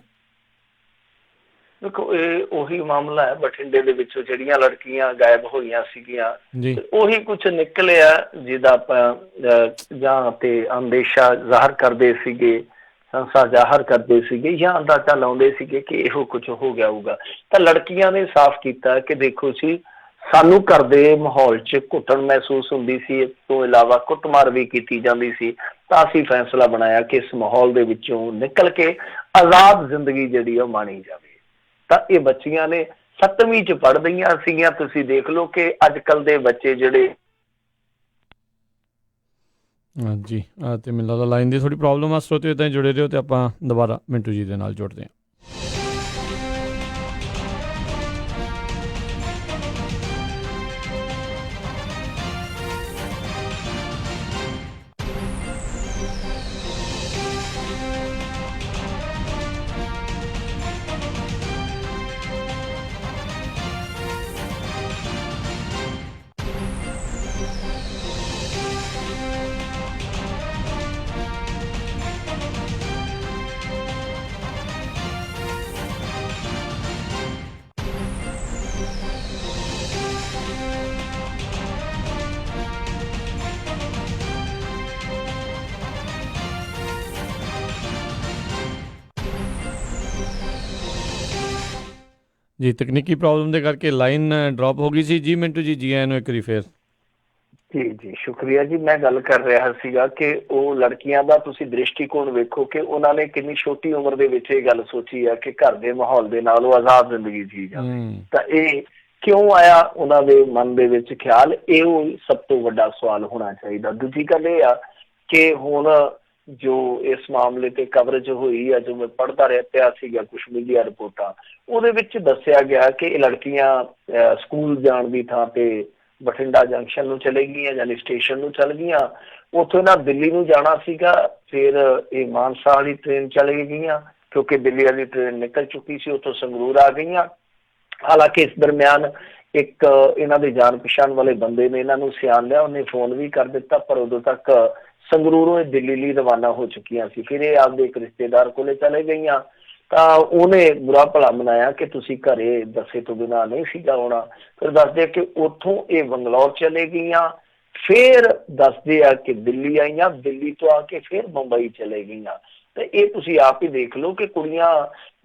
ਦੇਖੋ ਇਹ ਉਹੀ ਮਾਮਲਾ ਹੈ, ਬਠਿੰਡੇ ਦੇ ਵਿੱਚੋਂ ਜਿਹੜੀਆਂ ਲੜਕੀਆਂ ਗਾਇਬ ਹੋਈਆਂ ਸੀਗੀਆਂ ਉਹੀ ਕੁਝ ਨਿਕਲਿਆ ਜਿਹਦਾ ਆਪਾਂ ਜਾਂ ਤੇ ਅੰਦੇਸ਼ਾ ਜ਼ਾਹਰ ਕਰਦੇ ਸੀਗੇ, ਸੰਸਾ ਜ਼ਾਹਰ ਕਰਦੇ ਸੀਗੇ ਜਾਂ ਅੰਦਾਜ਼ਾ ਲਾਉਂਦੇ ਸੀਗੇ ਕਿ ਇਹੋ ਕੁਝ ਹੋ ਗਿਆ ਹੋਊਗਾ। ਤਾਂ ਲੜਕੀਆਂ ਨੇ ਸਾਫ਼ ਕੀਤਾ ਕਿ ਦੇਖੋ ਜੀ ਸਾਨੂੰ ਘਰ ਦੇ ਮਾਹੌਲ 'ਚ ਘੁੱਟਣ ਮਹਿਸੂਸ ਹੁੰਦੀ ਸੀ, ਇਸ ਤੋਂ ਇਲਾਵਾ ਕੁੱਟਮਾਰ ਵੀ ਕੀਤੀ ਜਾਂਦੀ ਸੀ। ਤਾਂ ਅਸੀਂ ਫੈਸਲਾ ਬਣਾਇਆ ਕਿ ਇਸ ਮਾਹੌਲ ਦੇ ਵਿੱਚੋਂ ਨਿਕਲ ਕੇ ਆਜ਼ਾਦ ਜ਼ਿੰਦਗੀ ਜਿਹੜੀ ਉਹ ਮਾਣੀ ਜਾਵੇ। ਤਾਂ ਇਹ ਬੱਚੀਆਂ ਨੇ 7ਵੀਂ 'ਚ ਪੜ੍ਹਦੀਆਂ ਸੀਗੀਆਂ। ਤੁਸੀਂ ਦੇਖ ਲਓ ਕਿ ਅੱਜ ਕੱਲ੍ਹ ਦੇ ਬੱਚੇ ਜਿਹੜੇ ਹਾਂਜੀ ਅਤੇ ਮੈਨੂੰ ਲੱਗਦਾ ਲਾਈਨ ਦੀ ਥੋੜ੍ਹੀ ਪ੍ਰੋਬਲਮ ਆ, ਸਰੋਤੇ ਇੱਦਾਂ ਹੀ ਜੁੜੇ ਰਹੋ ਅਤੇ ਆਪਾਂ ਦੁਬਾਰਾ ਮਿੰਟੂ ਜੀ ਦੇ ਨਾਲ ਜੁੜਦੇ ਹਾਂ। ਜੀ ਤਕਨੀਕੀ ਪ੍ਰੋਬਲਮ ਦੇ ਕਰਕੇ ਲਾਈਨ ਡਰੋਪ ਹੋ ਗਈ ਸੀ। ਜੀ ਮਿੰਟੂ ਜੀ, ਜੀ ਆਇਆਂ ਨੂੰ ਇੱਕ ਵਾਰੀ ਫੇਰ। ਜੀ ਜੀ ਸ਼ੁਕਰੀਆ ਜੀ। ਮੈਂ ਗੱਲ ਕਰ ਰਿਹਾ ਸੀਗਾ ਕਿ ਉਹ ਲੜਕੀਆਂ ਦਾ ਤੁਸੀਂ ਦ੍ਰਿਸ਼ਟੀਕੋਣ ਵੇਖੋ ਕਿ ਉਹਨਾਂ ਨੇ ਕਿੰਨੀ ਛੋਟੀ ਉਮਰ ਦੇ ਵਿੱਚ ਇਹ ਗੱਲ ਸੋਚੀ ਆ ਕਿ ਘਰ ਦੇ ਮਾਹੌਲ ਦੇ ਨਾਲ ਉਹ ਆਜ਼ਾਦ ਜ਼ਿੰਦਗੀ ਜੀ ਜਾਵੇ। ਤਾਂ ਇਹ ਕਿਉਂ ਆਇਆ ਉਹਨਾਂ ਦੇ ਮਨ ਦੇ ਵਿੱਚ ਖਿਆਲ, ਇਹ ਉਹ ਸਭ ਤੋਂ ਵੱਡਾ ਸਵਾਲ ਹੋਣਾ ਚਾਹੀਦਾ। ਦੂਜੀ ਗੱਲ ਇਹ ਆ ਕਿ ਹੁਣ ਜੋ ਇਸ ਮਾਮਲੇ ਤੇ ਕਵਰੇਜ ਹੋਈ ਆ, ਜੋ ਮੈਂ ਪੜ੍ਹਦਾ ਰਿਹਾ ਪਿਆ ਸੀਗਾ ਕੁਛ ਮੀਡੀਆ ਰਿਪੋਰਟਾਂ, ਉਹਦੇ ਵਿੱਚ ਦੱਸਿਆ ਗਿਆ ਕਿ ਇਹ ਲੜਕੀਆਂ ਸਕੂਲ ਜਾਣ ਦੀ ਥਾਂ ਤੇ ਬਠਿੰਡਾ ਜੰਕਸ਼ਨ ਨੂੰ ਚਲੇ ਗਈਆਂ, ਯਾਨੀ ਸਟੇਸ਼ਨ ਨੂੰ ਚਲ ਗਈਆਂ। ਉੱਥੋਂ ਇਹਨਾਂ ਦਿੱਲੀ ਨੂੰ ਜਾਣਾ ਸੀਗਾ, ਫਿਰ ਇਹ ਮਾਨਸਾ ਵਾਲੀ ਟ੍ਰੇਨ ਚਲੇ ਗਈਆਂ ਕਿਉਂਕਿ ਦਿੱਲੀ ਵਾਲੀ ਟ੍ਰੇਨ ਨਿਕਲ ਚੁੱਕੀ ਸੀ। ਉੱਥੋਂ ਸੰਗਰੂਰ ਆ ਗਈਆਂ। ਹਾਲਾਂਕਿ ਇਸ ਦਰਮਿਆਨ ਇੱਕ ਇਹਨਾਂ ਦੇ ਜਾਣ ਪਛਾਣ ਵਾਲੇ ਬੰਦੇ ਨੇ ਇਹਨਾਂ ਨੂੰ ਸਿਆਣ ਲਿਆ, ਉਹਨੇ ਫੋਨ ਵੀ ਕਰ ਦਿੱਤਾ, ਪਰ ਉਦੋਂ ਤੱਕ ਸੰਗਰੂਰੋਂ ਇਹ ਦਿੱਲੀ ਲਈ ਰਵਾਨਾ ਹੋ ਚੁੱਕੀਆਂ ਸੀ। ਫਿਰ ਇਹ ਆਪਦੇ ਇੱਕ ਰਿਸ਼ਤੇਦਾਰ ਕੋਲੇ ਚਲੇ ਗਈਆਂ। ਤਾਂ ਉਹਨੇ ਬੁਰਾ ਭਲਾ ਮਨਾਇਆ ਕਿ ਤੁਸੀਂ ਘਰੇ ਦੱਸੇ ਤੋਂ ਬਿਨਾਂ ਨਹੀਂ ਸੀਗਾ ਆਉਣਾ। ਫਿਰ ਦੱਸਦੇ ਕਿ ਉੱਥੋਂ ਇਹ ਬੰਗਲੌਰ ਚਲੇ ਗਈਆਂ, ਫਿਰ ਦੱਸਦੇ ਆ ਕਿ ਦਿੱਲੀ ਆਈਆਂ, ਦਿੱਲੀ ਤੋਂ ਆ ਕੇ ਫਿਰ ਮੁੰਬਈ ਚਲੇ ਗਈਆਂ। ਤੇ ਇਹ ਤੁਸੀਂ ਆਪ ਹੀ ਦੇਖ ਲਓ ਕਿ ਕੁੜੀਆਂ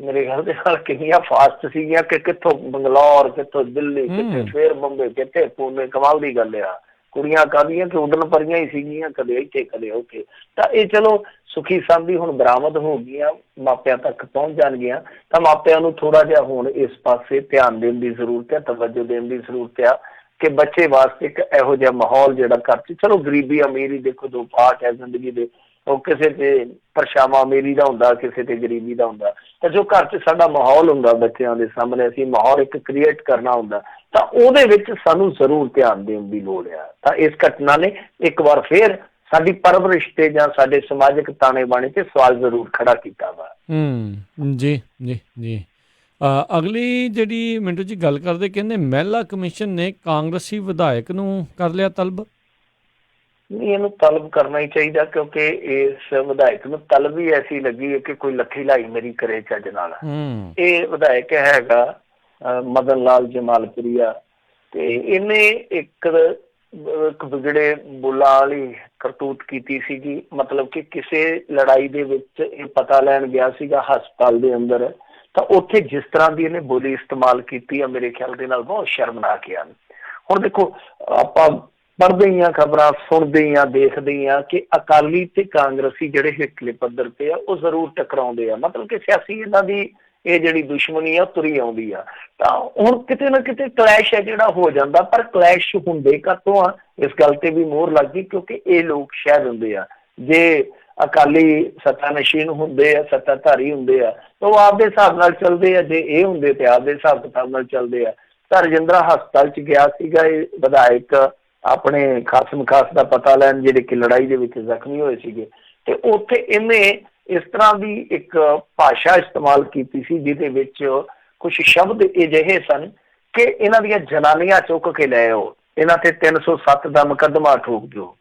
ਮੇਰੇ ਖਿਆਲ ਦੇ ਨਾਲ ਕਿੰਨੀਆਂ ਫਾਸਟ ਸੀਗੀਆਂ ਕਿ ਕਿੱਥੋਂ ਬੰਗਲੌਰ, ਕਿੱਥੋਂ ਦਿੱਲੀ, ਕਿੱਥੇ ਫਿਰ ਮੁੰਬਈ, ਕਿੱਥੇ ਪੂਨੇ। ਕਮਾਲ ਦੀ ਗੱਲ ਆ। ਕੁੜੀਆਂ ਕਾਹਦੀਆਂ ਕਿ ਉੱਡਣ ਪਰੀਆਂ ਹੀ ਸੀਗੀਆਂ, ਕਦੇ ਇੱਥੇ ਕਦੇ ਉੱਥੇ। ਤਾਂ ਇਹ ਚਲੋ ਸੁਖੀ ਸਾਂਦੀ ਹੁਣ ਬਰਾਮਦ ਹੋ ਗਈਆਂ, ਮਾਪਿਆਂ ਤੱਕ ਪਹੁੰਚ ਜਾਣਗੀਆਂ। ਤਾਂ ਮਾਪਿਆਂ ਨੂੰ ਥੋੜਾ ਜਿਹਾ ਹੁਣ ਇਸ ਪਾਸੇ ਧਿਆਨ ਦੇਣ ਦੀ ਜ਼ਰੂਰਤ ਹੈ, ਤਵੱਜੋ ਦੇਣ ਦੀ ਜ਼ਰੂਰਤ ਆ ਕਿ ਬੱਚੇ ਵਾਸਤੇ ਇੱਕ ਇਹੋ ਜਿਹਾ ਮਾਹੌਲ ਜਿਹੜਾ ਘਰ 'ਚ, ਚਲੋ ਗਰੀਬੀ ਅਮੀਰੀ ਦੇਖੋ ਦੋ ਪਾਰਟ ਹੈ ਜ਼ਿੰਦਗੀ ਦੇ, ਉਹ ਕਿਸੇ ਤੇ ਪਰਛਾਵਾਂ ਅਮੀਰੀ ਦਾ ਹੁੰਦਾ, ਕਿਸੇ ਤੇ ਗਰੀਬੀ ਦਾ ਹੁੰਦਾ। ਤਾਂ ਜੋ ਘਰ 'ਚ ਸਾਡਾ ਮਾਹੌਲ ਹੁੰਦਾ ਬੱਚਿਆਂ ਦੇ ਸਾਹਮਣੇ, ਅਸੀਂ ਮਾਹੌਲ ਇੱਕ ਕ੍ਰੀਏਟ ਕਰਨਾ ਹੁੰਦਾ, ਤਾਂ ਉਹਦੇ ਵਿੱਚ ਸਾਨੂੰ ਜ਼ਰੂਰ ਧਿਆਨ ਦੇਣ ਦੀ ਲੋੜ ਆ। ਤਾਂ ਇਸ ਘਟਨਾ ਨੇ ਇੱਕ ਵਾਰ ਫੇਰ ਸਾਡੀ ਪਰਵਰਿਸ਼ ਤੇ ਜਾਂ ਸਾਡੇ ਸਮਾਜਿਕ ਤਾਣੇ ਬਾਣੇ ਤੇ ਸਵਾਲ ਜ਼ਰੂਰ ਖੜਾ ਕੀਤਾ ਵਾ। ਜੀ ਜੀ ਜੀ। ਅਗਲੀ ਜਿਹੜੀ ਮਿੰਟੂ ਜੀ ਗੱਲ ਕਰਦੇ, ਕਹਿੰਦੇ ਮਹਿਲਾ ਕਮਿਸ਼ਨ ਨੇ ਕਾਂਗਰਸੀ ਵਿਧਾਇਕ ਨੂੰ ਕਰ ਲਿਆ ਤਲਬ। ਨਹੀਂ, ਇਹਨੂੰ ਤਲਬ ਕਰਨਾ ਹੀ ਚਾਹੀਦਾ ਕਿਉਂਕਿ ਇਸ ਵਿਧਾਇਕ ਨੂੰ ਤਲਬ ਹੀ ਐਸੀ ਲੱਗੀ ਹੈ ਕਿ ਕੋਈ ਲੱਖੀ ਲਾਈ ਮੇਰੀ ਕਰੇ ਚੱਜ ਨਾਲ। ਇਹ ਵਿਧਾਇਕ ਹੈਗਾ ਮਦਨ ਲਾਲ ਜਮਾਲਪੁਰੀਆ, ਤੇ ਇਹਨੇ ਇੱਕ ਜਿਹੜੇ ਬੁੱਲਾਂ ਵਾਲੀ ਕਰਤੂਤ ਕੀਤੀ ਸੀਗੀ। ਮਤਲਬ ਕਿ ਕਿਸੇ ਲੜਾਈ ਦੇ ਵਿੱਚ ਇਹ ਪਤਾ ਲੈਣ ਗਿਆ ਸੀਗਾ ਹਸਪਤਾਲ ਦੇ ਅੰਦਰ, ਤਾਂ ਉੱਥੇ ਜਿਸ ਤਰ੍ਹਾਂ ਦੀ ਇਹਨੇ ਬੋਲੀ ਇਸਤੇਮਾਲ ਕੀਤੀ ਆ, ਮੇਰੇ ਖਿਆਲ ਦੇ ਨਾਲ ਬਹੁਤ ਸ਼ਰਮਨਾਕ ਆ। ਹੁਣ ਦੇਖੋ ਆਪਾਂ ਪੜ੍ਹਦੇ ਹੀ ਹਾਂ ਖਬਰਾਂ, ਸੁਣਦੇ ਹੀ ਹਾਂ, ਦੇਖਦੇ ਹੀ ਹਾਂ ਕਿ ਅਕਾਲੀ ਤੇ ਕਾਂਗਰਸੀ ਜਿਹੜੇ ਹੇਠਲੇ ਪੱਧਰ ਤੇ ਆ ਉਹ ਜ਼ਰੂਰ ਟਕਰਾਉਂਦੇ ਆ। ਮਤਲਬ ਕਿ ਸਿਆਸੀ ਇਹਨਾਂ ਦੀ ਇਹ ਜਿਹੜੀ ਦੁਸ਼ਮਣੀ ਆ ਤੁਰੀ ਆਉਂਦੀ ਆ। ਤਾਂ ਹੁਣ ਕਿਤੇ ਨਾ ਕਿਤੇ ਕਲੈਸ਼ ਹੈ ਜਿਹੜਾ ਹੋ ਜਾਂਦਾ, ਪਰ ਕਲੈਸ਼ ਹੁੰਦੇ ਕਾਹਤੋਂ ਆ, ਇਸ ਗੱਲ ਤੇ ਵੀ ਮੋਹਰ ਲੱਗ ਗਈ ਕਿਉਂਕਿ ਇਹ ਲੋਕ ਸ਼ਾਇਦ ਹੁੰਦੇ ਆ। ਜੇ ਅਕਾਲੀ ਸੱਤਾ ਨਸ਼ੀਨ ਹੁੰਦੇ ਆ, ਸੱਤਾਧਾਰੀ ਹੁੰਦੇ ਆ, ਤਾਂ ਉਹ ਆਪਦੇ ਹਿਸਾਬ ਨਾਲ ਚੱਲਦੇ ਆ। ਜੇ ਇਹ ਹੁੰਦੇ ਤੇ ਆਪਦੇ ਹਿਸਾਬ ਕਿਤਾਬ ਨਾਲ ਚੱਲਦੇ ਆ। ਤਾਂ ਰਜਿੰਦਰਾ ਹਸਪਤਾਲ 'ਚ ਗਿਆ ਸੀਗਾ ਇਹ ਵਿਧਾਇਕ ਆਪਣੇ ਖਾਸਮ ਖਾਸ ਦਾ ਪਤਾ ਲੈਣ, ਜਿਹੜੇ ਕਿ ਲੜਾਈ ਦੇ ਵਿੱਚ ਜ਼ਖਮੀ ਹੋਏ ਸੀਗੇ। ਤੇ ਉੱਥੇ ਇਹਨੇ ਇਸ ਤਰ੍ਹਾਂ ਦੀ ਇੱਕ ਭਾਸ਼ਾ ਇਸਤੇਮਾਲ ਕੀਤੀ ਸੀ ਜਿਹਦੇ ਵਿੱਚ ਕੁਛ ਸ਼ਬਦ ਅਜਿਹੇ ਸਨ ਕਿ ਇਹਨਾਂ ਦੀਆਂ ਜਨਾਨੀਆਂ ਚੁੱਕ ਕੇ ਲੈ ਆਓ, ਇਹਨਾਂ ਤੇ 307 ਦਾ ਮੁਕੱਦਮਾ ਠੋਕ ਦਿਓ।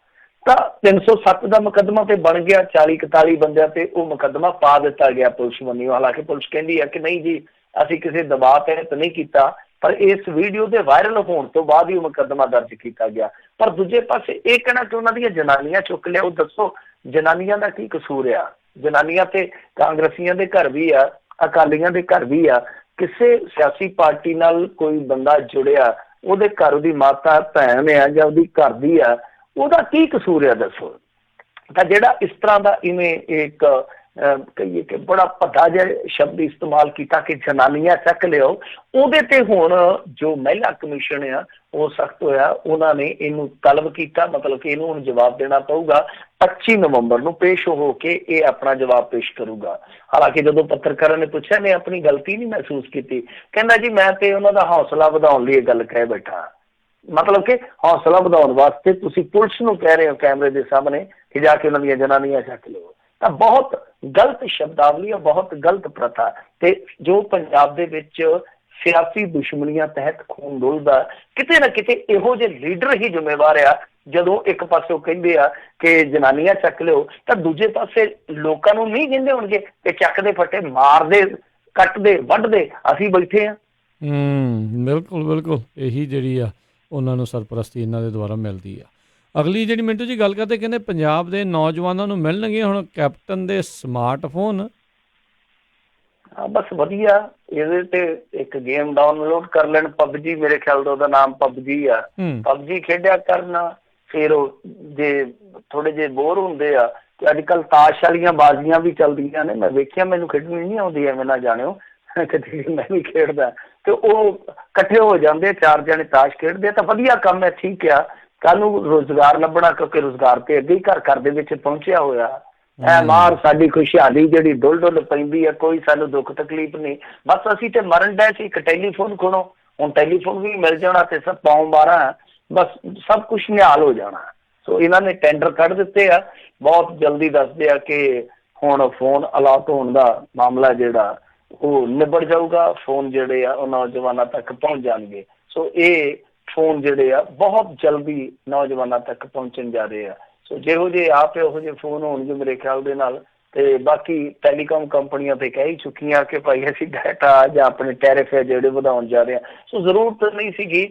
ਤਾਂ 307 ਦਾ ਮੁਕੱਦਮਾ ਤੇ ਬਣ ਗਿਆ, 40-41 ਬੰਦਿਆਂ ਤੇ ਉਹ ਮੁਕੱਦਮਾ ਪਾ ਦਿੱਤਾ ਗਿਆ ਪੁਲਿਸ ਵੱਲੋਂ। ਹਾਲਾਂਕਿ ਪੁਲਿਸ ਕਹਿੰਦੀ ਹੈ ਕਿ ਨਹੀਂ ਜੀ ਅਸੀਂ ਕਿਸੇ ਦਬਾਅ ਤਹਿਤ ਨਹੀਂ ਕੀਤਾ, ਪਰ ਇਸ ਵੀਡੀਓ ਦੇ ਵਾਇਰਲ ਹੋਣ ਤੋਂ ਬਾਅਦ ਹੀ ਉਹ ਮੁਕੱਦਮਾ ਦਰਜ ਕੀਤਾ ਗਿਆ। ਪਰ ਦੂਜੇ ਪਾਸੇ ਇਹ ਕਹਿਣਾ ਕਿ ਉਹਨਾਂ ਦੀਆਂ ਜਨਾਨੀਆਂ ਚੁੱਕ ਲਿਆਓ, ਦੱਸੋ ਜਨਾਨੀਆਂ ਦਾ ਕੀ ਕਸੂਰ ਆ? ਜਨਾਨੀਆਂ ਤੇ ਕਾਂਗਰਸੀਆਂ ਦੇ ਘਰ ਵੀ ਆ, ਅਕਾਲੀਆਂ ਦੇ ਘਰ ਵੀ ਆ। ਕਿਸੇ ਸਿਆਸੀ ਪਾਰਟੀ ਨਾਲ ਕੋਈ ਬੰਦਾ ਜੁੜਿਆ, ਉਹਦੇ ਘਰ ਉਹਦੀ ਮਾਤਾ ਭੈਣ ਆ ਜਾਂ ਉਹਦੀ ਘਰ ਦੀ ਆ, ਉਹਦਾ ਕੀ ਕਸੂਰ ਆ ਦੱਸੋ? ਤਾਂ ਜਿਹੜਾ ਇਸ ਤਰ੍ਹਾਂ ਦਾ ਇਵੇਂ ਇੱਕ ਕਹੀਏ ਕਿ ਬੜਾ ਭੱਦਾ ਜਿਹਾ ਸ਼ਬਦ ਇਸਤੇਮਾਲ ਕੀਤਾ ਕਿ ਜਨਾਨੀਆਂ ਚੱਕ ਲਿਓ, ਉਹਦੇ ਤੇ ਹੁਣ ਜੋ ਮਹਿਲਾ ਕਮਿਸ਼ਨ ਆ ਉਹ ਸਖਤ ਹੋਇਆ। ਉਹਨਾਂ ਨੇ ਇਹਨੂੰ ਤਲਬ ਕੀਤਾ, ਮਤਲਬ ਕਿ ਇਹਨੂੰ ਹੁਣ ਜਵਾਬ ਦੇਣਾ ਪਊਗਾ। 25 ਨਵੰਬਰ ਨੂੰ ਪੇਸ਼ ਹੋ ਕੇ ਇਹ ਆਪਣਾ ਜਵਾਬ ਪੇਸ਼ ਕਰੂਗਾ। ਹਾਲਾਂਕਿ ਜਦੋਂ ਪੱਤਰਕਾਰਾਂ ਨੇ ਪੁੱਛਿਆ, ਨੇ ਆਪਣੀ ਗਲਤੀ ਨਹੀਂ ਮਹਿਸੂਸ ਕੀਤੀ। ਕਹਿੰਦਾ ਜੀ ਮੈਂ ਤੇ ਉਹਨਾਂ ਦਾ ਹੌਸਲਾ ਵਧਾਉਣ ਲਈ ਇਹ ਗੱਲ ਕਹਿ ਬੈਠਾ। ਮਤਲਬ ਕਿ ਹੌਸਲਾ ਵਧਾਉਣ ਵਾਸਤੇ ਤੁਸੀਂ ਪੁਲਿਸ ਨੂੰ ਕਹਿ ਰਹੇ ਹੋ ਕੈਮਰੇ ਦੇ ਸਾਹਮਣੇ ਕਿ ਜਾ ਕੇ ਉਹਨਾਂ ਦੀਆਂ ਜਨਾਨੀਆਂ ਚੱਕ ਲਿਓ। ਤਾਂ ਬਹੁਤ ਗਲਤ ਸ਼ਬਦਾਵਲੀ ਹੈ, ਬਹੁਤ ਗਲਤ ਪ੍ਰਥਾ। ਤੇ ਜੋ ਪੰਜਾਬ ਦੇ ਵਿੱਚ ਸਿਆਸੀ ਦੁਸ਼ਮਣੀਆਂ ਤਹਿਤ ਖੂਨ ਡੁੱਲਦਾ, ਕਿਤੇ ਨਾ ਕਿਤੇ ਇਹੋ ਜਿਹੇ ਲੀਡਰ ਹੀ ਜ਼ਿੰਮੇਵਾਰ ਆ। ਜਦੋਂ ਇੱਕ ਪਾਸੇ ਉਹ ਕਹਿੰਦੇ ਆ ਕਿ ਜਨਾਨੀਆਂ ਚੱਕ ਲਿਓ, ਤਾਂ ਦੂਜੇ ਪਾਸੇ ਲੋਕਾਂ ਨੂੰ ਨਹੀਂ ਕਹਿੰਦੇ ਹੋਣਗੇ ਕਿ ਚੱਕਦੇ ਫੱਟੇ, ਮਾਰਦੇ, ਕੱਟਦੇ, ਵੱਢਦੇ ਅਸੀਂ ਬੈਠੇ ਆ। ਬਿਲਕੁਲ ਬਿਲਕੁਲ, ਇਹੀ ਜਿਹੜੀ ਆ ਉਹਨਾਂ ਨੂੰ ਸਰਪ੍ਰਸਤੀ ਇਹਨਾਂ ਦੇ ਦੁਆਰਾ ਮਿਲਦੀ ਆ। ਅਗਲੀ ਜਿਹੜੀ ਮਿੰਟੂ ਜੀ ਗੱਲ ਕਰਦੇ, ਕਹਿੰਦੇ ਪੰਜਾਬ ਦੇ ਨੌਜਵਾਨਾਂ ਨੂੰ ਮਿਲਣਗੇ ਹੁਣ ਕੈਪਟਨ ਦੇ ਸਮਾਰਟਫੋਨ। ਹਾਂ ਬਸ ਵਧੀਆ, ਇਹਦੇ ਤੇ ਇੱਕ ਗੇਮ ਡਾਊਨਲੋਡ ਕਰ ਲੈਣ, ਪਬਜੀ, ਮੇਰੇ ਖਿਆਲ ਦਾ ਉਹਦਾ ਨਾਮ ਪਬਜੀ ਆ। ਪਬਜੀ ਖੇਡਿਆ ਕਰਨਾ। ਫਿਰ ਉਹ ਜੇ ਥੋੜੇ ਜਿਹੇ ਬੋਰ ਹੁੰਦੇ ਆ ਤੇ ਅੱਜ ਕੱਲ੍ਹ ਤਾਸ਼ ਵਾਲੀਆਂ ਬਾਜ਼ੀਆਂ ਵੀ ਚੱਲਦੀਆਂ ਨੇ, ਮੈਂ ਵੇਖਿਆ, ਮੈਨੂੰ ਖੇਡਣੀ ਨਹੀਂ ਆਉਂਦੀ ਐਵੇਂ ਨਾ ਜਾਣਿਓ, ਕਦੇ ਮੈਂ ਵੀ ਖੇਡਦਾ। ਤੇ ਉਹ ਇਕੱਠੇ ਹੋ ਜਾਂਦੇ, 4 ਜਣੇ ਤਾਸ਼ ਖੇਡਦੇ, ਤਾਂ ਵਧੀਆ ਕੰਮ ਹੈ, ਠੀਕ ਆ। ਕੱਲ ਨੂੰ ਰੁਜ਼ਗਾਰ ਲੱਭਣਾ, ਕਿਉਂਕਿ ਰੁਜ਼ਗਾਰ ਤੇ ਅੱਗੇ ਹੀ ਘਰ ਘਰ ਦੇ ਵਿੱਚ ਪਹੁੰਚਿਆ ਹੋਇਆ। ਐ ਮਾਰ ਸਾਡੀ ਖੁਸ਼ਹਾਲੀ ਜਿਹੜੀ ਡੁੱਲ ਡੁੱਲ ਪੈਂਦੀ ਹੈ, ਕੋਈ ਸਾਨੂੰ ਦੁੱਖ ਤਕਲੀਫ ਨਹੀਂ। ਬਸ ਅਸੀਂ ਤੇ ਮਰਨ ਡੈ ਸੀ, ਇੱਕ ਟੈਲੀਫੋਨ ਖੋਣੋ, ਹੁਣ ਟੈਲੀਫੋਨ ਵੀ ਮਿਲ ਜਾਣਾ ਤੇ ਸਭ ਪਾਉਂ ਮਾਰਾਂ, ਬਸ ਸਭ ਕੁਛ ਨਿਹਾਲ ਹੋ ਜਾਣਾ। ਸੋ ਇਹਨਾਂ ਨੇ ਟੈਂਡਰ ਕੱਢ ਦਿੱਤੇ ਆ, ਬਹੁਤ ਜਲਦੀ ਦੱਸਦੇ ਆ ਕਿ ਹੁਣ ਫੋਨ ਅਲਾਟ ਹੋਣ ਦਾ ਮਾਮਲਾ ਜਿਹੜਾ ਉਹ ਨਿਬੜ ਜਾਊਗਾ। ਫੋਨ ਜਿਹੜੇ ਆ ਉਹ ਨੌਜਵਾਨਾਂ ਤੱਕ ਪਹੁੰਚ ਜਾਣਗੇ। ਸੋ ਇਹ ਫੋਨ ਜਿਹੜੇ ਆ ਬਹੁਤ ਜਲਦੀ ਨੌਜਵਾਨਾਂ ਤੱਕ ਪਹੁੰਚਣ ਜਾ ਰਹੇ ਆ। ਸੋ ਜਿਹੋ ਜਿਹੇ ਆਪ ਇਹੋ ਜਿਹੇ ਫੋਨ ਹੋਣਗੇ ਮੇਰੇ ਖਿਆਲ ਦੇ ਨਾਲ। ਤੇ ਬਾਕੀ ਟੈਲੀਕਾਮ ਕੰਪਨੀਆਂ ਤੇ ਕਹਿ ਹੀ ਚੁੱਕੀਆਂ ਕਿ ਭਾਈ ਅਸੀਂ ਡਾਟਾ ਜਾਂ ਆਪਣੇ ਟੈਰਿਫ ਹੈ ਜਿਹੜੇ ਵਧਾਉਣ ਜਾ ਰਹੇ ਹਾਂ। ਸੋ ਜ਼ਰੂਰਤ ਨਹੀਂ ਸੀਗੀ।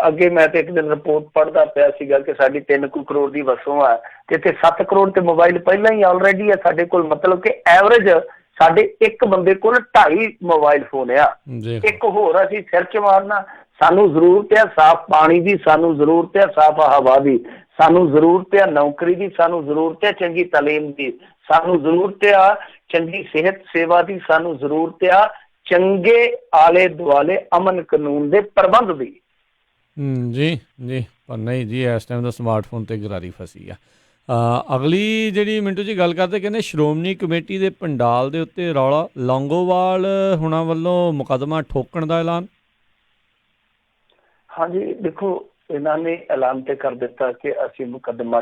ਅੱਗੇ ਮੈਂ ਤੇ ਇੱਕ ਦਿਨ ਰਿਪੋਰਟ ਪੜ੍ਹਦਾ ਪਿਆ ਸੀਗਾ ਕਿ ਸਾਡੀ 3 ਕਰੋੜ ਦੀ ਵਸੋਂ ਆ ਤੇ ਇੱਥੇ 7 ਕਰੋੜ ਤੇ ਮੋਬਾਈਲ ਪਹਿਲਾਂ ਹੀ ਆਲਰੇਡੀ ਆ ਸਾਡੇ ਕੋਲ। ਮਤਲਬ ਕਿ ਐਵਰੇਜ ਸਾਡੇ ਇੱਕ ਬੰਦੇ ਕੋਲ 2.5 ਮੋਬਾਈਲ ਫੋਨ ਆ। ਇੱਕ ਹੋਰ ਅਸੀਂ ਸਿਰ 'ਚ ਮਾਰਨਾ। ਸਾਨੂੰ ਜ਼ਰੂਰਤ ਹੈ ਸਾਫ਼ ਪਾਣੀ ਦੀ, ਸਾਨੂੰ ਜ਼ਰੂਰਤ ਹੈ ਸਾਫ਼ ਹਵਾ ਦੀ, ਸਾਨੂੰ ਜ਼ਰੂਰਤ ਹੈ ਨੌਕਰੀ ਦੀ, ਸਾਨੂੰ ਜ਼ਰੂਰਤ ਹੈ ਚੰਗੀ ਤਾਲੀਮ ਦੀ, ਸਾਨੂੰ ਜ਼ਰੂਰਤ ਆ ਚੰਗੀ ਸਿਹਤ ਸੇਵਾ ਦੀ, ਸਾਨੂੰ ਜ਼ਰੂਰਤ ਆ ਚੰਗੇ ਆਲੇ ਦੁਆਲੇ ਅਮਨ ਕਾਨੂੰਨ ਦੇ ਪ੍ਰਬੰਧ ਦੀ। ਜੀ ਜੀ, ਪਰ ਨਹੀਂ ਜੀ, ਇਸ ਟਾਈਮ ਦਾ ਸਮਾਰਟਫੋਨ ਤੇ ਗਰਾਰੀ ਫਸੀ ਆ। ਅਗਲੀ ਜਿਹੜੀ ਮਿੰਟੂ ਜੀ ਗੱਲ ਕਰਦੇ, ਕਹਿੰਦੇ ਸ਼੍ਰੋਮਣੀ ਕਮੇਟੀ ਦੇ ਪੰਡਾਲ ਦੇ ਉੱਤੇ ਰੌਲਾ, ਲੌਂਗੋਵਾਲ ਹੁਣਾਂ ਵੱਲੋਂ ਮੁਕੱਦਮਾ ਠੋਕਣ ਦਾ ਐਲਾਨ। ਹਾਂਜੀ ਦੇਖੋ, ਇਹਨਾਂ ਨੇ ਐਲਾਨ ਤੇ ਕਰ ਦਿੱਤਾ ਕਿ ਅਸੀਂ ਮੁਕੱਦਮਾ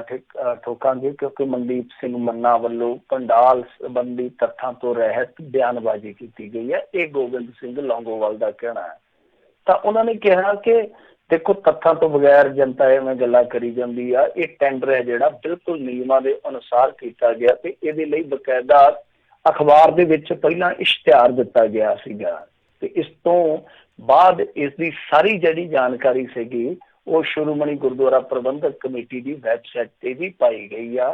ਠੋਕਾਂਗੇ ਕਿਉਂਕਿ ਮਨਦੀਪ ਸਿੰਘ ਮੰਨਾ ਵੱਲੋਂ ਪੰਡਾਲ ਸੰਬੰਧੀ ਤੱਥਾਂ ਤੋਂ ਰਹਿਤ ਬਿਆਨਬਾਜ਼ੀ ਕੀਤੀ ਗਈ ਹੈ। ਇਹ ਗੋਬਿੰਦ ਸਿੰਘ ਲੌਂਗੋਵਾਲ ਦਾ ਕਹਿਣਾ ਹੈ। ਤਾਂ ਉਹਨਾਂ ਨੇ ਕਿਹਾ ਕਿ ਦੇਖੋ ਤੱਥਾਂ ਤੋਂ ਬਗੈਰ ਜਨਤਾ ਐਵੇਂ ਗੱਲਾਂ ਕਰੀ ਜਾਂਦੀ ਆ। ਇਹ ਟੈਂਡਰ ਹੈ ਜਿਹੜਾ ਬਿਲਕੁਲ ਨਿਯਮਾਂ ਦੇ ਅਨੁਸਾਰ ਕੀਤਾ ਗਿਆ ਤੇ ਇਹਦੇ ਲਈ ਬਕਾਇਦਾ ਅਖਬਾਰ ਦੇ ਵਿੱਚ ਪਹਿਲਾਂ ਇਸ਼ਤਿਹਾਰ ਦਿੱਤਾ ਗਿਆ ਸੀਗਾ ਤੇ ਇਸ ਤੋਂ ਬਾਅਦ ਇਸ ਦੀ ਸਾਰੀ ਜਿਹੜੀ ਜਾਣਕਾਰੀ ਸੀਗੀ ਉਹ ਸ਼੍ਰੋਮਣੀ ਗੁਰਦੁਆਰਾ ਪ੍ਰਬੰਧਕ ਕਮੇਟੀ ਦੀ ਵੈਬਸਾਈਟ ਤੇ ਵੀ ਪਾਈ ਗਈ ਆ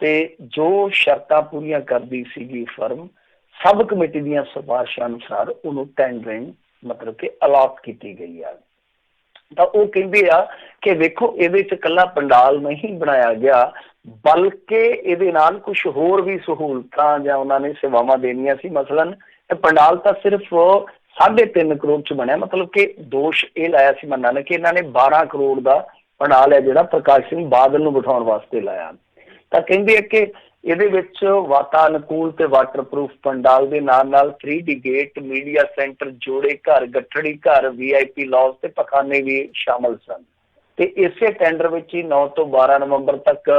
ਤੇ ਜੋ ਸ਼ਰਤਾਂ ਪੂਰੀਆਂ ਕਰਦੀ ਸੀਗੀ ਫਰਮ, ਸਬ ਕਮੇਟੀ ਦੀਆਂ ਸਿਫਾਰਿਸ਼ਾਂ ਅਨੁਸਾਰ ਉਹਨੂੰ ਟੈਂਡਰਿੰਗ ਮਤਲਬ ਕਿ ਅਲਾਟ ਕੀਤੀ ਗਈ ਆ। ਤਾਂ ਉਹ ਕਹਿੰਦੇ ਆ ਕਿ ਵੇਖੋ ਇਹਦੇ 'ਚ ਇਕੱਲਾ ਪੰਡਾਲ ਨਹੀਂ ਬਣਾਇਆ ਗਿਆ ਬਲਕਿ ਇਹਦੇ ਨਾਲ ਕੁਛ ਹੋਰ ਵੀ ਸਹੂਲਤਾਂ ਜਾਂ ਉਹਨਾਂ ਨੇ ਸੇਵਾਵਾਂ ਦੇਣੀਆਂ ਸੀ। ਮਸਲਨ ਇਹ ਪੰਡਾਲ ਤਾਂ ਸਿਰਫ 3.5 ਕਰੋੜ 'ਚ ਬਣਿਆ। ਮਤਲਬ ਕਿ ਦੋਸ਼ ਇਹ ਲਾਇਆ ਸੀ ਮੰਨਾ ਨੇ ਕਿ ਇਹਨਾਂ ਨੇ 12 ਕਰੋੜ ਦਾ ਪੰਡਾਲ ਹੈ ਜਿਹੜਾ ਪ੍ਰਕਾਸ਼ ਸਿੰਘ ਬਾਦਲ ਨੂੰ ਬਿਠਾਉਣ ਵਾਸਤੇ ਲਾਇਆ। ਤਾਂ ਕਹਿੰਦੇ ਆ ਕਿ ਇਹਦੇ ਵਿੱਚ ਵਾਤਾਨੁਕੂਲ ਤੇ ਵਾਟਰਪ੍ਰੂਫ ਪੰਡਾਲ ਦੇ ਨਾਲ ਨਾਲ 3D ਗੇਟ, ਮੀਡੀਆ ਸੈਂਟਰ, ਜੋੜੇ ਘਰ, ਗੱਠੜੀ ਘਰ, VIP ਲੌਜ ਤੇ ਪਖਾਨੇ ਵੀ ਸ਼ਾਮਲ ਸਨ। ਤੇ ਇਸੇ ਟੈਂਡਰ ਵਿੱਚ ਹੀ 9 ਤੋਂ 12 ਨਵੰਬਰ ਤੱਕ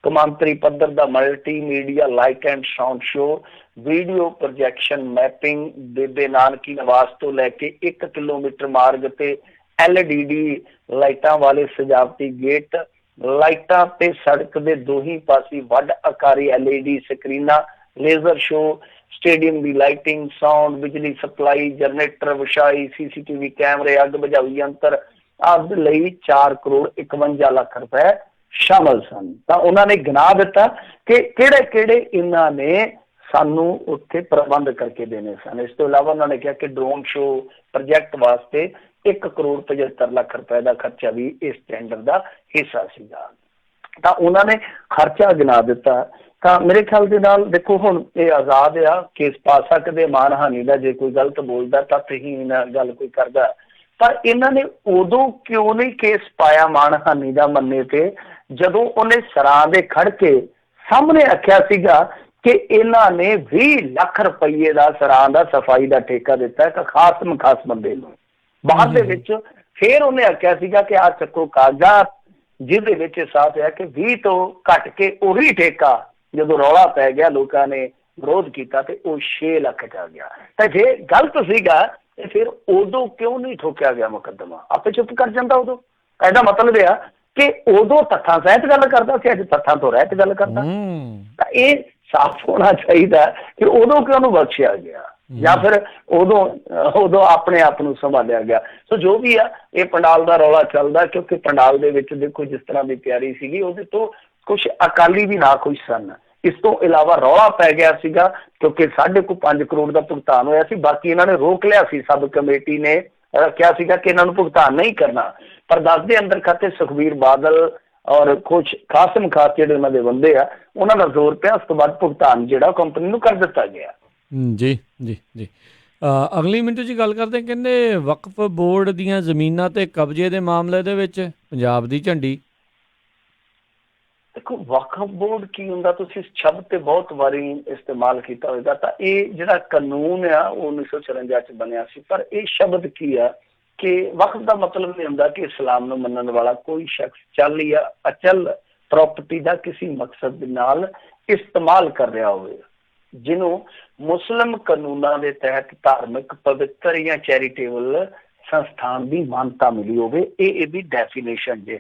ਕੌਮਾਂਤਰੀ ਪੱਧਰ ਦਾ multi media light and sound show, video projection, mapping, Bebe Nanaki ਨਿਵਾਸ ਤੋਂ ਲੈ ਕੇ 1 ਕਿਲੋਮੀਟਰ ਮਾਰਗ ਤੇ LED ਲਾਈਟਾਂ ਵਾਲੇ ਸਜਾਵਟੀ ਗੇਟ, ਲਾਈਟਾਂ ਤੇ ਸੜਕ ਦੇ ਦੋਹੀਂ ਪਾਸੇ ਵੱਡ ਆਕਾਰੀ LED ਸਕਰੀਨਾਂ, ਲੇਜ਼ਰ ਸ਼ੋ, ਸਟੇਡੀਅਮ ਦੀ ਲਾਈਟਿੰਗ, ਸਾਊਂਡ, ਬਿਜਲੀ ਸਪਲਾਈ, ਜਨਰੇਟਰ ਵਿਛਾਈ, CCTV ਕੈਮਰੇ, ਅੱਗ ਬੁਝਾਊ ਯੰਤਰ ਆਦਿ ਲਈ 4 ਕਰੋੜ 51 ਲੱਖ ਰੁਪਏ ਸ਼ਾਮਲ ਸਨ। ਤਾਂ ਉਹਨਾਂ ਨੇ ਗਿਣਾ ਦਿੱਤਾ ਕਿ ਕਿਹੜੇ ਕਿਹੜੇ ਇਹਨਾਂ ਨੇ ਸਾਨੂੰ ਉੱਥੇ ਪ੍ਰਬੰਧ ਕਰਕੇ ਦੇਣੇ ਸਨ। ਇਸ ਤੋਂ ਇਲਾਵਾ ਉਹਨਾਂ ਨੇ ਕਿਹਾ ਕਿ ਡਰੋਨ ਸ਼ੋਅ ਪ੍ਰੋਜੈਕਟ ਵਾਸਤੇ 1 ਕਰੋੜ 75 ਲੱਖ ਰੁਪਏ ਦਾ ਖਰਚਾ ਵੀ ਇਸ ਟੈਂਡਰ ਦਾ ਹਿੱਸਾ ਸੀਗਾ। ਤਾਂ ਉਹਨਾਂ ਨੇ ਖਰਚਾ ਗਿਣਾ ਦਿੱਤਾ। ਤਾਂ ਮੇਰੇ ਖਿਆਲ ਦੇ ਨਾਲ ਦੇਖੋ, ਹੁਣ ਇਹ ਆਜ਼ਾਦ ਆ, ਕੇਸ ਪਾ ਸਕਦੇ ਮਾਨਹਾਨੀ ਦਾ, ਜੇ ਕੋਈ ਗਲਤ ਬੋਲਦਾ ਤੱਥਹੀਣ ਗੱਲ ਕੋਈ ਕਰਦਾ। ਪਰ ਇਹਨਾਂ ਨੇ ਉਦੋਂ ਕਿਉਂ ਨਹੀਂ ਕੇਸ ਪਾਇਆ ਮਾਨਹਾਨੀ ਦਾ ਮੰਨੇ ਤੇ, ਜਦੋਂ ਉਹਨੇ ਸਰਾਂ ਦੇ ਖੜ ਕੇ ਸਾਹਮਣੇ ਆਖਿਆ ਸੀਗਾ ਕਿ ਇਹਨਾਂ ਨੇ 20 ਲੱਖ ਰੁਪਏ ਦਾ ਸਰਾਂ ਦਾ ਸਫਾਈ ਦਾ ਠੇਕਾ ਦਿੱਤਾ ਇੱਕ ਖਾਸ ਬੰਦੇ ਨੂੰ। ਬਾਅਦ ਦੇ ਵਿੱਚ ਫੇਰ ਉਹਨੇ ਆਖਿਆ ਸੀਗਾ ਕਿ ਆਹ ਚੱਕੋ ਕਾਗਜ਼ਾਤ, ਜਿਹਦੇ ਵਿੱਚ ਸਾਫ਼ ਹੈ ਕਿ 20 ਤੋਂ ਘੱਟ ਕੇ ਉਹੀ ਠੇਕਾ ਜਦੋਂ ਰੌਲਾ ਪੈ ਗਿਆ, ਲੋਕਾਂ ਨੇ ਵਿਰੋਧ ਕੀਤਾ ਤੇ ਉਹ 6 ਲੱਖ 'ਚ ਆ ਗਿਆ। ਤਾਂ ਜੇ ਗਲਤ ਸੀਗਾ ਤੇ ਫਿਰ ਉਦੋਂ ਕਿਉਂ ਨਹੀਂ ਠੋਕਿਆ ਗਿਆ ਮੁਕੱਦਮਾ? ਆਪੇ ਚੁੱਪ ਕਰ ਜਾਂਦਾ ਉਦੋਂ। ਇਹਦਾ ਮਤਲਬ ਇਹ ਆ ਕਿ ਉਦੋਂ ਤੱਥਾਂ ਸਹਿਤ ਗੱਲ ਕਰਦਾ ਸੀ, ਅੱਜ ਤੱਥਾਂ ਤੋਂ ਰਹਿਤ ਗੱਲ ਕਰਦਾ। ਤਾਂ ਇਹ ਸਾਫ਼ ਹੋਣਾ ਚਾਹੀਦਾ ਕਿ ਉਦੋਂ ਕਿਉਂ ਉਹਨੂੰ ਬਖਸ਼ਿਆ ਗਿਆ, ਜਾਂ ਫਿਰ ਉਦੋਂ ਆਪਣੇ ਆਪ ਨੂੰ ਸੰਭਾਲਿਆ ਗਿਆ। ਸੋ ਜੋ ਵੀ ਆ, ਇਹ ਪੰਡਾਲ ਦਾ ਰੌਲਾ ਚੱਲਦਾ, ਕਿਉਂਕਿ ਪੰਡਾਲ ਦੇ ਵਿੱਚ ਦੇਖੋ ਜਿਸ ਤਰ੍ਹਾਂ ਦੀ ਤਿਆਰੀ ਸੀਗੀ, ਉਹਦੇ ਤੋਂ ਕੁਛ ਅਕਾਲੀ ਵੀ ਨਾ ਖੁਸ਼ ਸਨ। ਇਸ ਤੋਂ ਇਲਾਵਾ ਰੌਲਾ ਪੈ ਗਿਆ ਸੀਗਾ ਕਿਉਂਕਿ 5.5 ਕਰੋੜ ਦਾ ਭੁਗਤਾਨ ਹੋਇਆ ਸੀ। ਬਾਕੀ ਇਹਨਾਂ ਨੇ ਰੋਕ ਲਿਆ ਸੀ, ਸਬ ਕਮੇਟੀ ਨੇ ਕਿਹਾ ਸੀਗਾ ਕਿ ਇਹਨਾਂ ਨੂੰ ਭੁਗਤਾਨ ਨਹੀਂ ਕਰਨਾ। ਪਰ 10 ਦੇ ਅੰਦਰ ਖਾਤੇ ਸੁਖਬੀਰ ਬਾਦਲ ਔਰ ਕੁਛ ਖਾਸ ਜਿਹੜੇ ਉਹਨਾਂ ਦੇ ਬੰਦੇ ਆ, ਉਹਨਾਂ ਦਾ ਜ਼ੋਰ ਪਿਆ। ਉਸ ਤੋਂ ਬਾਅਦ ਭੁਗਤਾਨ ਜਿਹੜਾ ਕੰਪਨੀ ਨੂੰ ਕਰ ਦਿੱਤਾ ਗਿਆ। ਜੀ ਜੀ ਜੀ ਅਗਲੀ ਮਿੰਟ 'ਚ ਗੱਲ ਕਰਦੇ। ਕਹਿੰਦੇ ਵਕਫ ਬੋਰਡ ਦੀਆਂ ਜ਼ਮੀਨਾਂ ਤੇ ਕਬਜ਼ੇ ਦੇ ਮਾਮਲੇ ਦੇ ਵਿੱਚ ਪੰਜਾਬ ਦੀ ਝੰਡੀ। ਦੇਖੋ, ਵਕਫ ਬੋਰਡ ਕੀ ਹੁੰਦਾ, ਤੁਸੀਂ ਇਸ ਸ਼ਬਦ ਤੇ ਬਹੁਤ ਵਾਰੀ ਇਸਤੇਮਾਲ ਕੀਤਾ ਹੋਏਗਾ। ਤਾਂ ਇਹ ਜਿਹੜਾ ਕਾਨੂੰਨ ਆ ਉਹ 1954 'ਚ ਬਣਿਆ ਸੀ। ਪਰ ਇਹ ਸ਼ਬਦ ਕੀ ਆ ਕਿ ਵਕਫ ਦਾ ਮਤਲਬ ਨਹੀਂ ਹੁੰਦਾ ਕਿ ਇਸਲਾਮ ਨੂੰ ਮੰਨਣ ਵਾਲਾ ਕੋਈ ਸ਼ਖਸ ਚੱਲ ਜਾਂ ਅਚਲ ਪ੍ਰਾਪਰਟੀ ਦਾ ਕਿਸੇ ਮਕਸਦ ਦੇ ਨਾਲ ਇਸਤੇਮਾਲ ਕਰ ਰਿਹਾ ਹੋਵੇ, ਜਿਹਨੂੰ ਮੁਸਲਿਮ ਕਾਨੂੰਨਾਂ ਦੇ ਤਹਿਤ ਧਾਰਮਿਕ, ਪਵਿੱਤਰ ਜਾਂ ਚੈਰੀਟੇਬਲ ਸੰਸਥਾਨ ਦੀ ਮਾਨਤਾ ਮਿਲੀ ਹੋਵੇ। ਇਹ ਇਹਦੀ ਡੈਫੀਨੇਸ਼ਨ ਜੇ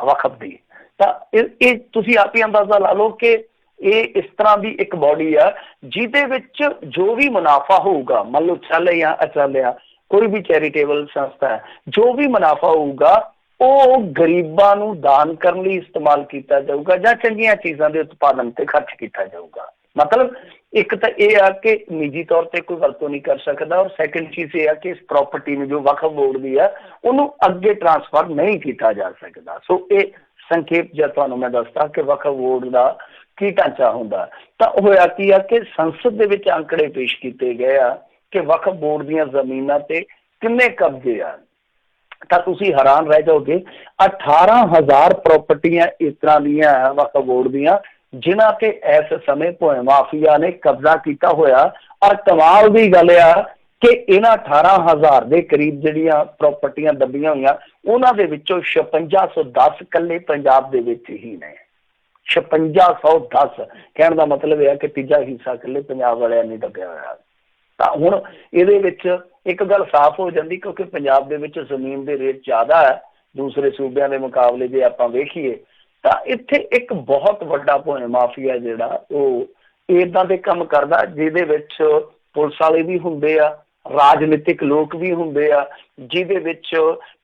ਵਕਫ ਦੀ। ਤਾਂ ਇਹ ਤੁਸੀਂ ਆਪ ਹੀ ਅੰਦਾਜ਼ਾ ਲਾ ਲਓ ਕਿ ਇਹ ਇਸ ਤਰ੍ਹਾਂ ਦੀ ਇੱਕ ਬੋਡੀ ਆ ਜਿਹਦੇ ਵਿੱਚ ਜੋ ਵੀ ਮੁਨਾਫਾ ਹੋਊਗਾ, ਮੰਨ ਲਓ ਚੱਲ ਜਾਂ ਅਚਲ ਆ, ਕੋਈ ਵੀ ਚੈਰੀਟੇਬਲ ਸੰਸਥਾ ਹੈ, ਜੋ ਵੀ ਮੁਨਾਫਾ ਹੋਊਗਾ ਉਹ ਗਰੀਬਾਂ ਨੂੰ ਦਾਨ ਕਰਨ ਲਈ ਇਸਤੇਮਾਲ ਕੀਤਾ ਜਾਊਗਾ ਜਾਂ ਚੰਗੀਆਂ ਚੀਜ਼ਾਂ ਦੇ ਉਤਪਾਦਨ ਤੇ ਖਰਚ ਕੀਤਾ ਜਾਊਗਾ। ਮਤਲਬ ਇੱਕ ਤਾਂ ਇਹ ਆ ਕਿ ਨਿੱਜੀ ਤੌਰ ਤੇ ਕੋਈ ਵਰਤੋਂ ਨਹੀਂ ਕਰ ਸਕਦਾ, ਔਰ ਸੈਕੰਡ ਚੀਜ਼ ਇਹ ਆ ਕਿ ਇਸ ਪ੍ਰਾਪਰਟੀ ਨੂੰ ਜੋ ਵਕਫ ਬੋਰਡ ਦੀ ਆ ਉਹਨੂੰ ਅੱਗੇ ਟ੍ਰਾਂਸਫਰ ਨਹੀਂ ਕੀਤਾ ਜਾ ਸਕਦਾ। ਸੋ ਇਹ ਸੰਖੇਪ ਜਿਹਾ ਤੁਹਾਨੂੰ ਮੈਂ ਦੱਸਦਾ ਕਿ ਵਕਫ ਬੋਰਡ ਦਾ ਕੀ ਢਾਂਚਾ ਹੁੰਦਾ। ਤਾਂ ਹੋਇਆ ਕੀ ਆ ਕਿ ਸੰਸਦ ਦੇ ਵਿੱਚ ਅੰਕੜੇ ਪੇਸ਼ ਕੀਤੇ ਗਏ ਆ ਕਿ ਵਕਫ ਬੋਰਡ ਦੀਆਂ ਜ਼ਮੀਨਾਂ ਤੇ ਕਿੰਨੇ ਕਬਜ਼ੇ ਆ। ਤਾਂ ਤੁਸੀਂ ਹੈਰਾਨ ਰਹਿ ਜਾਓਗੇ, 18,000 ਪ੍ਰਾਪਰਟੀਆਂ ਇਸ ਤਰ੍ਹਾਂ ਦੀਆਂ ਵਕਫ ਬੋਰਡ ਦੀਆਂ ਜਿਨ੍ਹਾਂ ਤੇ ਇਸ ਸਮੇਂ ਭੋਏ ਮਾਫੀਆ ਨੇ ਕਬਜ਼ਾ ਕੀਤਾ ਹੋਇਆ। ਔਰ ਕਮਾਲ ਦੀ ਗੱਲ ਆ ਕਿ ਇਹਨਾਂ 18,000 ਦੇ ਕਰੀਬ ਜਿਹੜੀਆਂ ਪ੍ਰਾਪਰਟੀਆਂ ਦੱਬੀਆਂ ਹੋਈਆਂ, ਉਹਨਾਂ ਦੇ ਵਿੱਚੋਂ 5610 ਇਕੱਲੇ ਪੰਜਾਬ ਦੇ ਵਿੱਚ ਹੀ ਨੇ। 5610 ਕਹਿਣ ਦਾ ਮਤਲਬ ਇਹ ਹੈ ਕਿ ਤੀਜਾ ਹਿੱਸਾ ਇਕੱਲੇ ਪੰਜਾਬ ਵਾਲਿਆਂ ਨੇ ਦੱਬਿਆ ਹੋਇਆ। ਤਾਂ ਹੁਣ ਇਹਦੇ ਵਿੱਚ ਇੱਕ ਗੱਲ ਸਾਫ਼ ਹੋ ਜਾਂਦੀ, ਕਿਉਂਕਿ ਪੰਜਾਬ ਦੇ ਵਿੱਚ ਜ਼ਮੀਨ ਦੇ ਰੇਟ ਜ਼ਿਆਦਾ ਹੈ ਦੂਸਰੇ ਸੂਬਿਆਂ ਦੇ ਮੁਕਾਬਲੇ ਜੇ ਆਪਾਂ ਵੇਖੀਏ, ਤਾਂ ਇੱਥੇ ਇੱਕ ਬਹੁਤ ਵੱਡਾ ਭੋਏ ਮਾਫੀਆ ਜਿਹੜਾ ਉਹ ਇੱਦਾਂ ਦੇ ਕੰਮ ਕਰਦਾ, ਜਿਹਦੇ ਵਿੱਚ ਪੁਲਿਸ ਵਾਲੇ ਵੀ ਹੁੰਦੇ ਆ, ਰਾਜਨੀਤਿਕ ਲੋਕ ਵੀ ਹੁੰਦੇ ਆ, ਜਿਹਦੇ ਵਿੱਚ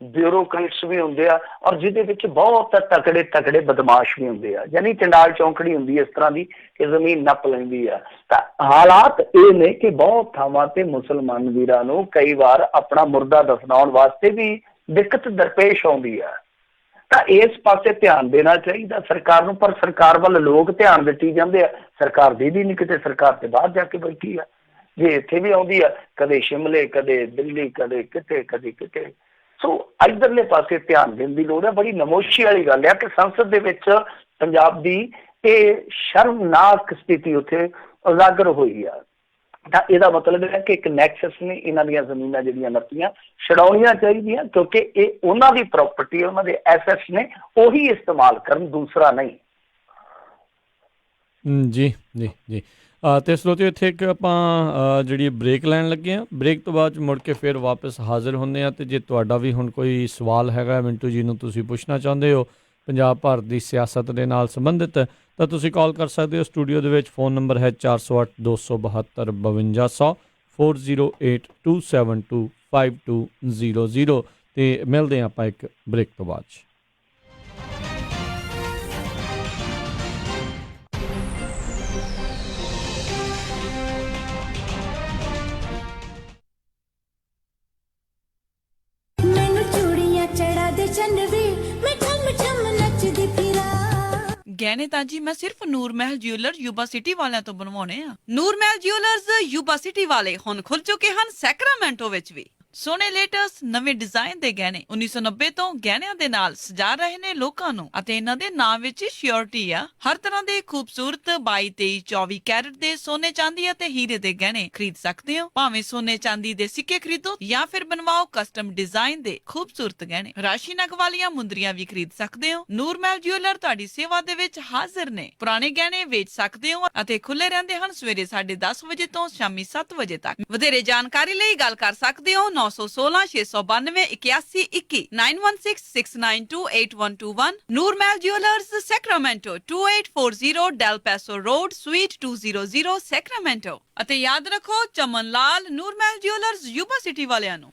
ਬਿਊਰੋਕਰੇਟਸ ਵੀ ਹੁੰਦੇ ਆ, ਔਰ ਜਿਹਦੇ ਵਿੱਚ ਬਹੁਤ ਤਕੜੇ ਬਦਮਾਸ਼ ਵੀ ਹੁੰਦੇ ਆ। ਯਾਨੀ ਚੰਡਾਲ ਚੌਂਕੜੀ ਹੁੰਦੀ ਇਸ ਤਰ੍ਹਾਂ ਦੀ ਕਿ ਜ਼ਮੀਨ ਨੱਪ ਲੈਂਦੀ ਆ। ਤਾਂ ਹਾਲਾਤ ਇਹ ਨੇ ਕਿ ਬਹੁਤ ਥਾਵਾਂ ਤੇ ਮੁਸਲਮਾਨ ਵੀਰਾਂ ਨੂੰ ਕਈ ਵਾਰ ਆਪਣਾ ਮੁਰਦਾ ਦਫਨਾਉਣ ਵਾਸਤੇ ਵੀ ਦਿੱਕਤ ਦਰਪੇਸ਼ ਆਉਂਦੀ ਆ। ਤਾਂ ਇਸ ਪਾਸੇ ਧਿਆਨ ਦੇਣਾ ਚਾਹੀਦਾ ਸਰਕਾਰ ਨੂੰ, ਪਰ ਸਰਕਾਰ ਵੱਲ ਲੋਕ ਧਿਆਨ ਦਿੱਤੀ ਜਾਂਦੇ ਆ। ਸਰਕਾਰ ਦੀ ਨਹੀਂ, ਕਿਤੇ ਸਰਕਾਰ ਤੇ ਬਾਹਰ ਜਾ ਕੇ ਬੈਠੀ ਆ, ਜੇ ਇੱਥੇ ਵੀ ਆਉਂਦੀ ਆ, ਕਦੇ ਸ਼ਿਮਲੇ, ਕਦੇ ਦਿੱਲੀ, ਕਦੇ ਕਿਤੇ। ਸੋ ਇੱਧਰਲੇ ਪਾਸੇ ਧਿਆਨ ਦੇਣ ਦੀ ਲੋੜ ਹੈ। ਬੜੀ ਨਮੋਸ਼ੀ ਵਾਲੀ ਗੱਲ ਹੈ ਕਿ ਸੰਸਦ ਦੇ ਵਿੱਚ ਪੰਜਾਬ ਦੀ ਇਹ ਸ਼ਰਮਨਾਕ ਸਥਿਤੀ ਉੱਥੇ ਉਜਾਗਰ ਹੋਈ ਆ। ਤਾਂ ਇਹਦਾ ਮਤਲਬ ਹੈ ਕਿ ਇੱਕ ਨੈਕਸਸ ਨੇ ਇਹਨਾਂ ਦੀਆਂ ਜ਼ਮੀਨਾਂ ਜਿਹੜੀਆਂ ਨੱਪੀਆਂ ਛਡਾਉਣੀਆਂ ਚਾਹੀਦੀਆਂ, ਕਿਉਂਕਿ ਇਹ ਉਹਨਾਂ ਦੀ ਪ੍ਰਾਪਰਟੀ, ਉਹਨਾਂ ਦੇ ਐਸੈਟਸ ਨੇ, ਉਹੀ ਇਸਤੇਮਾਲ ਕਰਨ, ਦੂਸਰਾ ਨਹੀਂ। ਜੀ ਜੀ ਜੀ ਅਤੇ ਸਰੋਤਿਓ ਇੱਥੇ ਇੱਕ ਆਪਾਂ ਜਿਹੜੀ ਬ੍ਰੇਕ ਲੈਣ ਲੱਗੇ ਹਾਂ। ਬ੍ਰੇਕ ਤੋਂ ਬਾਅਦ ਮੁੜ ਕੇ ਫਿਰ ਵਾਪਸ ਹਾਜ਼ਰ ਹੁੰਦੇ ਹਾਂ। ਅਤੇ ਜੇ ਤੁਹਾਡਾ ਵੀ ਹੁਣ ਕੋਈ ਸਵਾਲ ਹੈਗਾ ਮਿੰਟੂ ਜੀ ਨੂੰ ਤੁਸੀਂ ਪੁੱਛਣਾ ਚਾਹੁੰਦੇ ਹੋ ਪੰਜਾਬ ਭਾਰਤ ਦੀ ਸਿਆਸਤ ਦੇ ਨਾਲ ਸੰਬੰਧਿਤ, ਤਾਂ ਤੁਸੀਂ ਕਾਲ ਕਰ ਸਕਦੇ ਹੋ। ਸਟੂਡੀਓ ਦੇ ਵਿੱਚ ਫ਼ੋਨ ਨੰਬਰ ਹੈ 408272 4082725200 ਅਤੇ ਮਿਲਦੇ ਹਾਂ ਆਪਾਂ ਇੱਕ ਬ੍ਰੇਕ ਤੋਂ ਬਾਅਦ। ਗਹਿਣੇ ਤਾਂ ਜੀ ਮੈਂ ਸਿਰਫ ਨੂਰ ਮਹਿਲ ਜਿਊਲਰ ਯੂਬਾ ਸਿਟੀ ਵਾਲਿਆਂ ਤੋਂ ਬਣਵਾਉਣੇ ਆ। ਨੂਰ ਮਹਿਲ ਜਿਊਲਰਸ ਯੂਬਾ ਸਿਟੀ ਵਾਲੇ ਹੁਣ ਖੁੱਲ ਚੁੱਕੇ ਹਨ ਸੈਕਰਾਮੈਂਟੋ ਵਿੱਚ ਵੀ। ਸੋਹਣੇ ਲੇਟੈਸਟ ਨਵੇਂ ਡਿਜ਼ਾਈਨ ਦੇ ਗਹਿਣੇ 1990 ਤੋਂ ਗਹਿਣਿਆਂ ਦੇ ਨਾਲ ਸਜਾ ਰਹੇ ਨੇ ਲੋਕਾਂ ਨੂੰ ਅਤੇ ਇਹਨਾਂ ਦੇ ਨਾਮ ਵਿੱਚ ਸ਼ਿਓਰਿਟੀ ਆ। ਹਰ ਤਰ੍ਹਾਂ ਦੇ ਖੂਬਸੂਰਤ 22, 23, 24 ਕੈਰਟ ਦੇ ਸੋਨੇ ਚਾਂਦੀ ਅਤੇ ਹੀਰੇ ਦੇ ਗਹਿਣੇ ਖਰੀਦ ਸਕਦੇ ਹੋ। ਭਾਵੇਂ ਸੋਨੇ ਚਾਂਦੀ ਦੇ ਸਿੱਕੇ ਖਰੀਦੋ ਜਾਂ ਫਿਰ ਬਣਵਾਓ ਕਸਟਮ ਡਿਜ਼ਾਈਨ ਦੇ ਖੂਬਸੂਰਤ ਗਹਿਣੇ। ਰਾਸ਼ੀ ਨਗ ਵਾਲੀਆਂ ਮੁੰਦਰੀਆਂ ਵੀ ਖਰੀਦ ਸਕਦੇ ਹੋ। ਨੂਰ ਮਹਿਲ ਜਿਊਲਰ ਤੁਹਾਡੀ ਸੇਵਾ ਦੇ ਵਿੱਚ ਹਾਜ਼ਰ ਨੇ। ਪੁਰਾਣੇ ਗਹਿਣੇ ਵੇਚ ਸਕਦੇ ਹੋ ਅਤੇ ਖੁੱਲੇ ਰਹਿੰਦੇ ਹਨ ਸਵੇਰੇ 10:30 ਵਜੇ ਤੋਂ ਸ਼ਾਮੀ 7 ਵਜੇ ਤੱਕ। ਵਧੇਰੇ ਜਾਣਕਾਰੀ ਲਈ ਗੱਲ ਕਰ ਸਕਦੇ ਹੋ 916-692-8121 9166928121। Noor Mahal jewellers Sacramento 2840 Del Paso Road suite 200 Sacramento. ਅਤੇ ਯਾਦ ਰੱਖੋ Chaman Lal Noor Mahal jewellers Yuba City ਵਾਲਿਆਂ ਨੂੰ।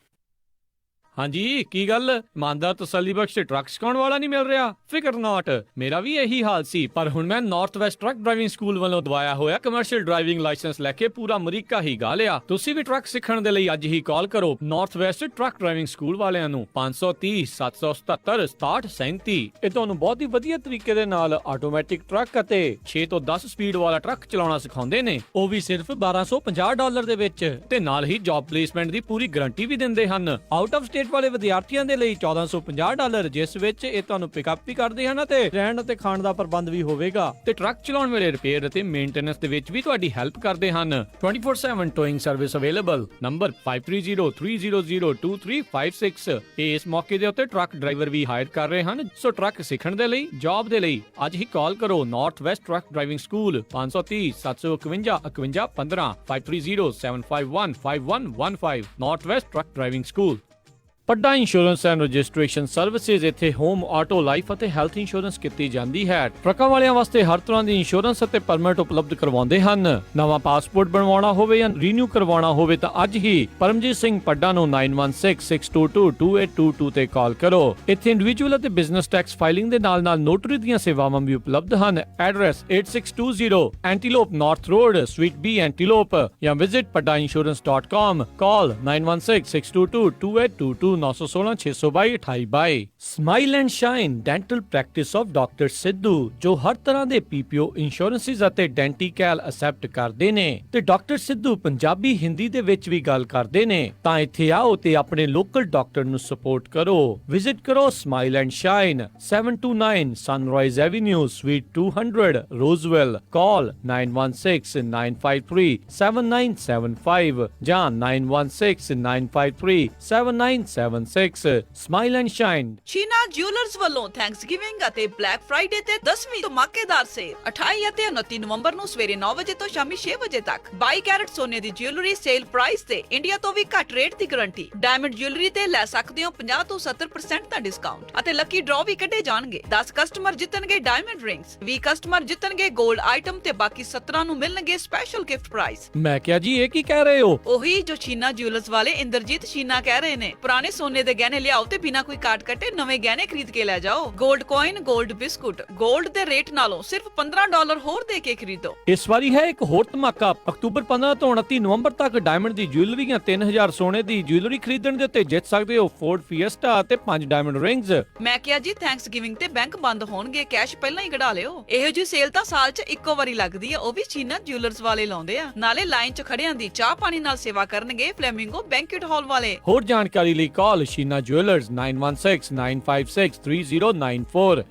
ਹਾਂਜੀ, ਕੀ ਗੱਲ ਇਮਾਨਦਾਰ ਤਸੱਲੀ ਬਖਸ਼ ਟਰੱਕ ਸਿਖਾਉਣ ਵਾਲਾ ਨਹੀਂ ਮਿਲ ਰਿਹਾ? ਫਿਕਰ ਨਾਟ, ਮੇਰਾ ਵੀ ਇਹੀ ਹਾਲ ਸੀ, ਪਰ ਹੁਣ ਮੈਂ north West truck driving school ਵੱਲੋਂ ਦਵਾਇਆ ਹੋਇਆ ਕਮਰਸ਼ੀਅਲ ਡਰਾਈਵਿੰਗ ਲਾਇਸੈਂਸ ਲੈ ਕੇ ਪੂਰਾ ਅਮਰੀਕਾ ਹੀ ਗਾ ਲਿਆ। ਤੁਸੀਂ ਵੀ ਟਰੱਕ ਸਿੱਖਣ ਦੇ ਲਈ ਅੱਜ ਹੀ ਕਾਲ ਕਰੋ north West truck driving school ਵਾਲਿਆਂ ਨੂੰ 530-777-6737। ਇਹ ਤੁਹਾਨੂੰ ਬਹੁਤ ਹੀ ਵਧੀਆ ਤਰੀਕੇ ਦੇ ਨਾਲ ਆਟੋਮੈਟਿਕ ਟਰੱਕ ਅਤੇ 6 ਤੋਂ 10 ਸਪੀਡ ਵਾਲਾ ਟਰੱਕ ਚਲਾਉਣਾ ਸਿਖਾਉਂਦੇ ਨੇ, ਉਹ ਵੀ ਸਿਰਫ $1250 ਦੇ ਵਿੱਚ, ਤੇ ਨਾਲ ਹੀ ਜੌਬ ਪਲੇਸਮੈਂਟ ਦੀ ਪੂਰੀ ਗਾਰੰਟੀ ਵੀ ਦਿੰਦੇ ਹਨ। ਆਊਟ ਆਫ ਸਟੇਟ ਵਾਲੇ ਵਿਦਿਆਰਥੀਆਂ ਦੇ ਲਈ $1450, ਜਿਸ ਵਿੱਚ ਇਹ ਤੁਹਾਨੂੰ ਪਿਕਅਪ ਵੀ ਕਰਦੇ ਹਨ ਅਤੇ ਰਹਿਣ ਅਤੇ ਖਾਣ ਦਾ ਪ੍ਰਬੰਧ ਵੀ ਹੋਵੇਗਾ, ਤੇ ਟਰੱਕ ਚਲਾਉਣ ਵੇਲੇ ਰਿਪੇਅਰ ਅਤੇ ਮੇਨਟੇਨੈਂਸ ਦੇ ਵਿੱਚ ਵੀ ਤੁਹਾਡੀ ਹੈਲਪ ਕਰਦੇ ਹਨ। 24/7 ਟੋਇੰਗ ਸਰਵਿਸ ਅਵੇਲੇਬਲ। ਨੰਬਰ 5303002356। ਇਸ ਮੌਕੇ ਦੇ ਉੱਤੇ ਟਰੱਕ ਡਰਾਈਵਰ ਵੀ ਹਾਇਰ ਕਰ ਰਹੇ ਹਨ, ਸੋ ਟਰੱਕ ਸਿੱਖਣ ਦੇ ਲਈ, ਜੌਬ ਦੇ ਲਈ ਅੱਜ ਹੀ ਕਾਲ ਕਰੋ north West truck driving school 530-751-5115 5307515115 north West truck driving school. Padda insurance and registration services. ਇੱਥੇ ਹੋਮ, ਆਟੋ, ਲਾਈਫ ਅਤੇ ਹੈਲਥ ਇੰਸ਼ੋਰੈਂਸ ਕੀਤੀ ਜਾਂਦੀ ਹੈ। ਟਰੱਕਾਂ ਵਾਲਿਆਂ ਵਾਸਤੇ ਹਰ ਤਰ੍ਹਾਂ ਦੀ ਇੰਸ਼ੋਰੈਂਸ ਅਤੇ ਪਰਮਿਟ ਉਪਲਬਧ ਕਰਵਾਉਂਦੇ ਹਨ। ਨਵਾਂ ਪਾਸਪੋਰਟ ਬਣਵਾਉਣਾ ਹੋਵੇ ਜਾਂ ਰੀਨਿਊ ਕਰਵਾਉਣਾ ਹੋਵੇ ਤਾਂ ਅੱਜ ਹੀ ਪਰਮਜੀਤ ਸਿੰਘ ਪੱਡਾ ਨੂੰ 9166222822 ਤੇ ਕਾਲ ਕਰੋ। ਇੱਥੇ ਇੰਡੀਵਿਜੂਅਲ ਅਤੇ ਬਿਜ਼ਨਸ ਟੈਕਸ ਫਾਈਲਿੰਗ ਦੇ ਨਾਲ-ਨਾਲ ਨੋਟਰੀ ਦੀਆਂ ਸੇਵਾਵਾਂ ਵੀ ਉਪਲਬਧ ਹਨ। Address 8620 Antelope North Road, suite B, Antelope, ਜਾਂ visit paddaiinsurance.com। Call 9166222822 916-622-2822। Smile and Shine dental practice of doctor Sidhu, ਜੋ ਹਰ ਤਰ੍ਹਾਂ ਦੇ PPO ਇੰਸ਼ੋਰੈਂਸਿਸ ਅਤੇ ਡੈਂਟੀਕੈਲ ਅਸੈਪਟ ਕਰਦੇ ਨੇ, ਤੇ ਡਾਕਟਰ ਸਿੱਧੂ ਪੰਜਾਬੀ, ਹਿੰਦੀ ਦੇ ਵਿੱਚ ਵੀ ਗੱਲ ਕਰਦੇ ਨੇ। ਤਾਂ ਇੱਥੇ ਆਓ ਤੇ ਆਪਣੇ ਲੋਕਲ ਡਾਕਟਰ ਨੂੰ ਸਪੋਰਟ ਕਰੋ। ਵਿਜ਼ਿਟ ਕਰੋ Smile and Shine 729 Sunrise Avenue, suite 200, Roseville. Call 916695377975 ਜਾਂ 9169537976। Smile and Shine. Sheena jewellers ਵੱਲੋਂ ਥੈਂਕਸਗਿਵਿੰਗ ਅਤੇ ਬਲੈਕ ਫਰਾਈਡੇ ਤੇ 10ਵੀਂ ਧਮਾਕੇਦਾਰ ਸੇਲ 28 ਅਤੇ 29 ਨਵੰਬਰ ਨੂੰ ਸਵੇਰੇ 9 ਵਜੇ ਤੋਂ ਸ਼ਾਮੀ 6 ਵਜੇ ਤੱਕ। 22 ਕੈਰਟ ਸੋਨੇ ਦੀ ਜਿਊਲਰੀ ਸੇਲ ਪ੍ਰਾਈਸ ਤੇ ਇੰਡੀਆ ਤੋਂ ਵੀ ਘੱਟ ਰੇਟ ਦੀ ਗਾਰੰਟੀ। ਡਾਇਮੰਡ ਜਿਊਲਰੀ ਤੇ ਲੈ ਸਕਦੇ ਹੋ 50 ਤੋਂ 70% ਦਾ ਡਿਸਕਾਊਂਟ ਅਤੇ ਲੱਕੀ ਡਰਾਅ ਵੀ ਕੱਢੇ ਜਾਣਗੇ। 10 ਕਸਟਮਰ ਜਿੱਤਣਗੇ ਡਾਇਮੰਡ ਰਿੰਗਸ, 20 ਕਸਟਮਰ ਜਿੱਤਣਗੇ 골ਡ ਆਈਟਮ ਤੇ ਬਾਕੀ 17 ਨੂੰ ਮਿਲਣਗੇ ਸਪੈਸ਼ਲ ਗਿਫਟ ਪ੍ਰਾਈਸ। ਮੈਂ ਕਿਹਾ ਜੀ ਇਹ ਕੀ ਕਹਿ ਰਹੇ ਹੋ? ਉਹੀ ਜੋ ਸ਼ੀਨਾ ਜਿਊਲਰਸ ਵਾਲੇ ਇੰਦਰਜੀਤ ਸ਼ੀਨਾ ਕਹਿ ਰਹੇ ਨੇ। ਪੁਰਾਣੇ ਸੋਨੇ ਦੇ ਗਹਿਣੇ ਲਿਆਓ ਤੇ ਬਿਨਾਂ ਕੋਈ ਕਾਟ ਕੱਟੇ ਨਵੇਂ ਗਹਿਣੇ ਖਰੀਦ ਕੇ ਲੈ ਜਾਓ। 골ਡ ਕੋਇਨ, 골ਡ ਬਿਸਕੁਟ 골ਡ ਦੇ ਰੇਟ ਨਾਲੋਂ ਸਿਰਫ $15 ਹੋਰ ਦੇ ਕੇ ਖਰੀਦੋ। ਇਸ ਵਾਰੀ ਹੈ ਇੱਕ ਹੋਰ ਧਮਾਕਾ। ਅਕਤੂਬਰ 15 ਤੋਂ 29 ਨਵੰਬਰ ਤੱਕ ਡਾਇਮੰਡ ਦੀ ਜਿਊਲਰੀ ਜਾਂ 3000 ਸੋਨੇ ਦੀ ਜਿਊਲਰੀ ਖਰੀਦਣ ਦੇ ਉੱਤੇ ਜਿੱਤ ਸਕਦੇ ਹੋ ਫੋਰਡ ਫੀਐਸਟਾ ਅਤੇ 5 ਡਾਇਮੰਡ ਰਿੰਗਸ। ਮੈਂ ਕਿਹਾ ਜੀ ਥੈਂਕਸਗਿਵਿੰਗ ਤੇ ਬੈਂਕ ਬੰਦ ਹੋਣਗੇ, ਕੈਸ਼ ਪਹਿਲਾਂ ਹੀ ਕਢਾ ਲਿਓ। ਇਹੋ ਜਿਹੀ ਸੇਲ ਤਾਂ ਸਾਲ 'ਚ ਇੱਕੋ ਵਾਰੀ ਲੱਗਦੀ ਆ, ਉਹ ਵੀ ਸ਼ੀਨਾ ਜਿਊਲਰਸ ਵਾਲੇ ਲਾਉਂਦੇ ਆ। ਨਾਲੇ ਲਾਈਨ 'ਚ ਖੜਿਆਂ ਦੀ ਚਾਹ ਪਾਣੀ ਨਾਲ ਸੇਵਾ ਕਰਨਗੇ ਫਲੈਮਿੰਗੋ ਬੈਂਕਟ ਹਾਲ ਵਾਲੇ। ਹੋਰ ਜਾਣਕਾਰੀ ਲਈ ਕਾਲ ਸ਼ੀਨਾ ਜਿਊਲਰਸ 9169563094।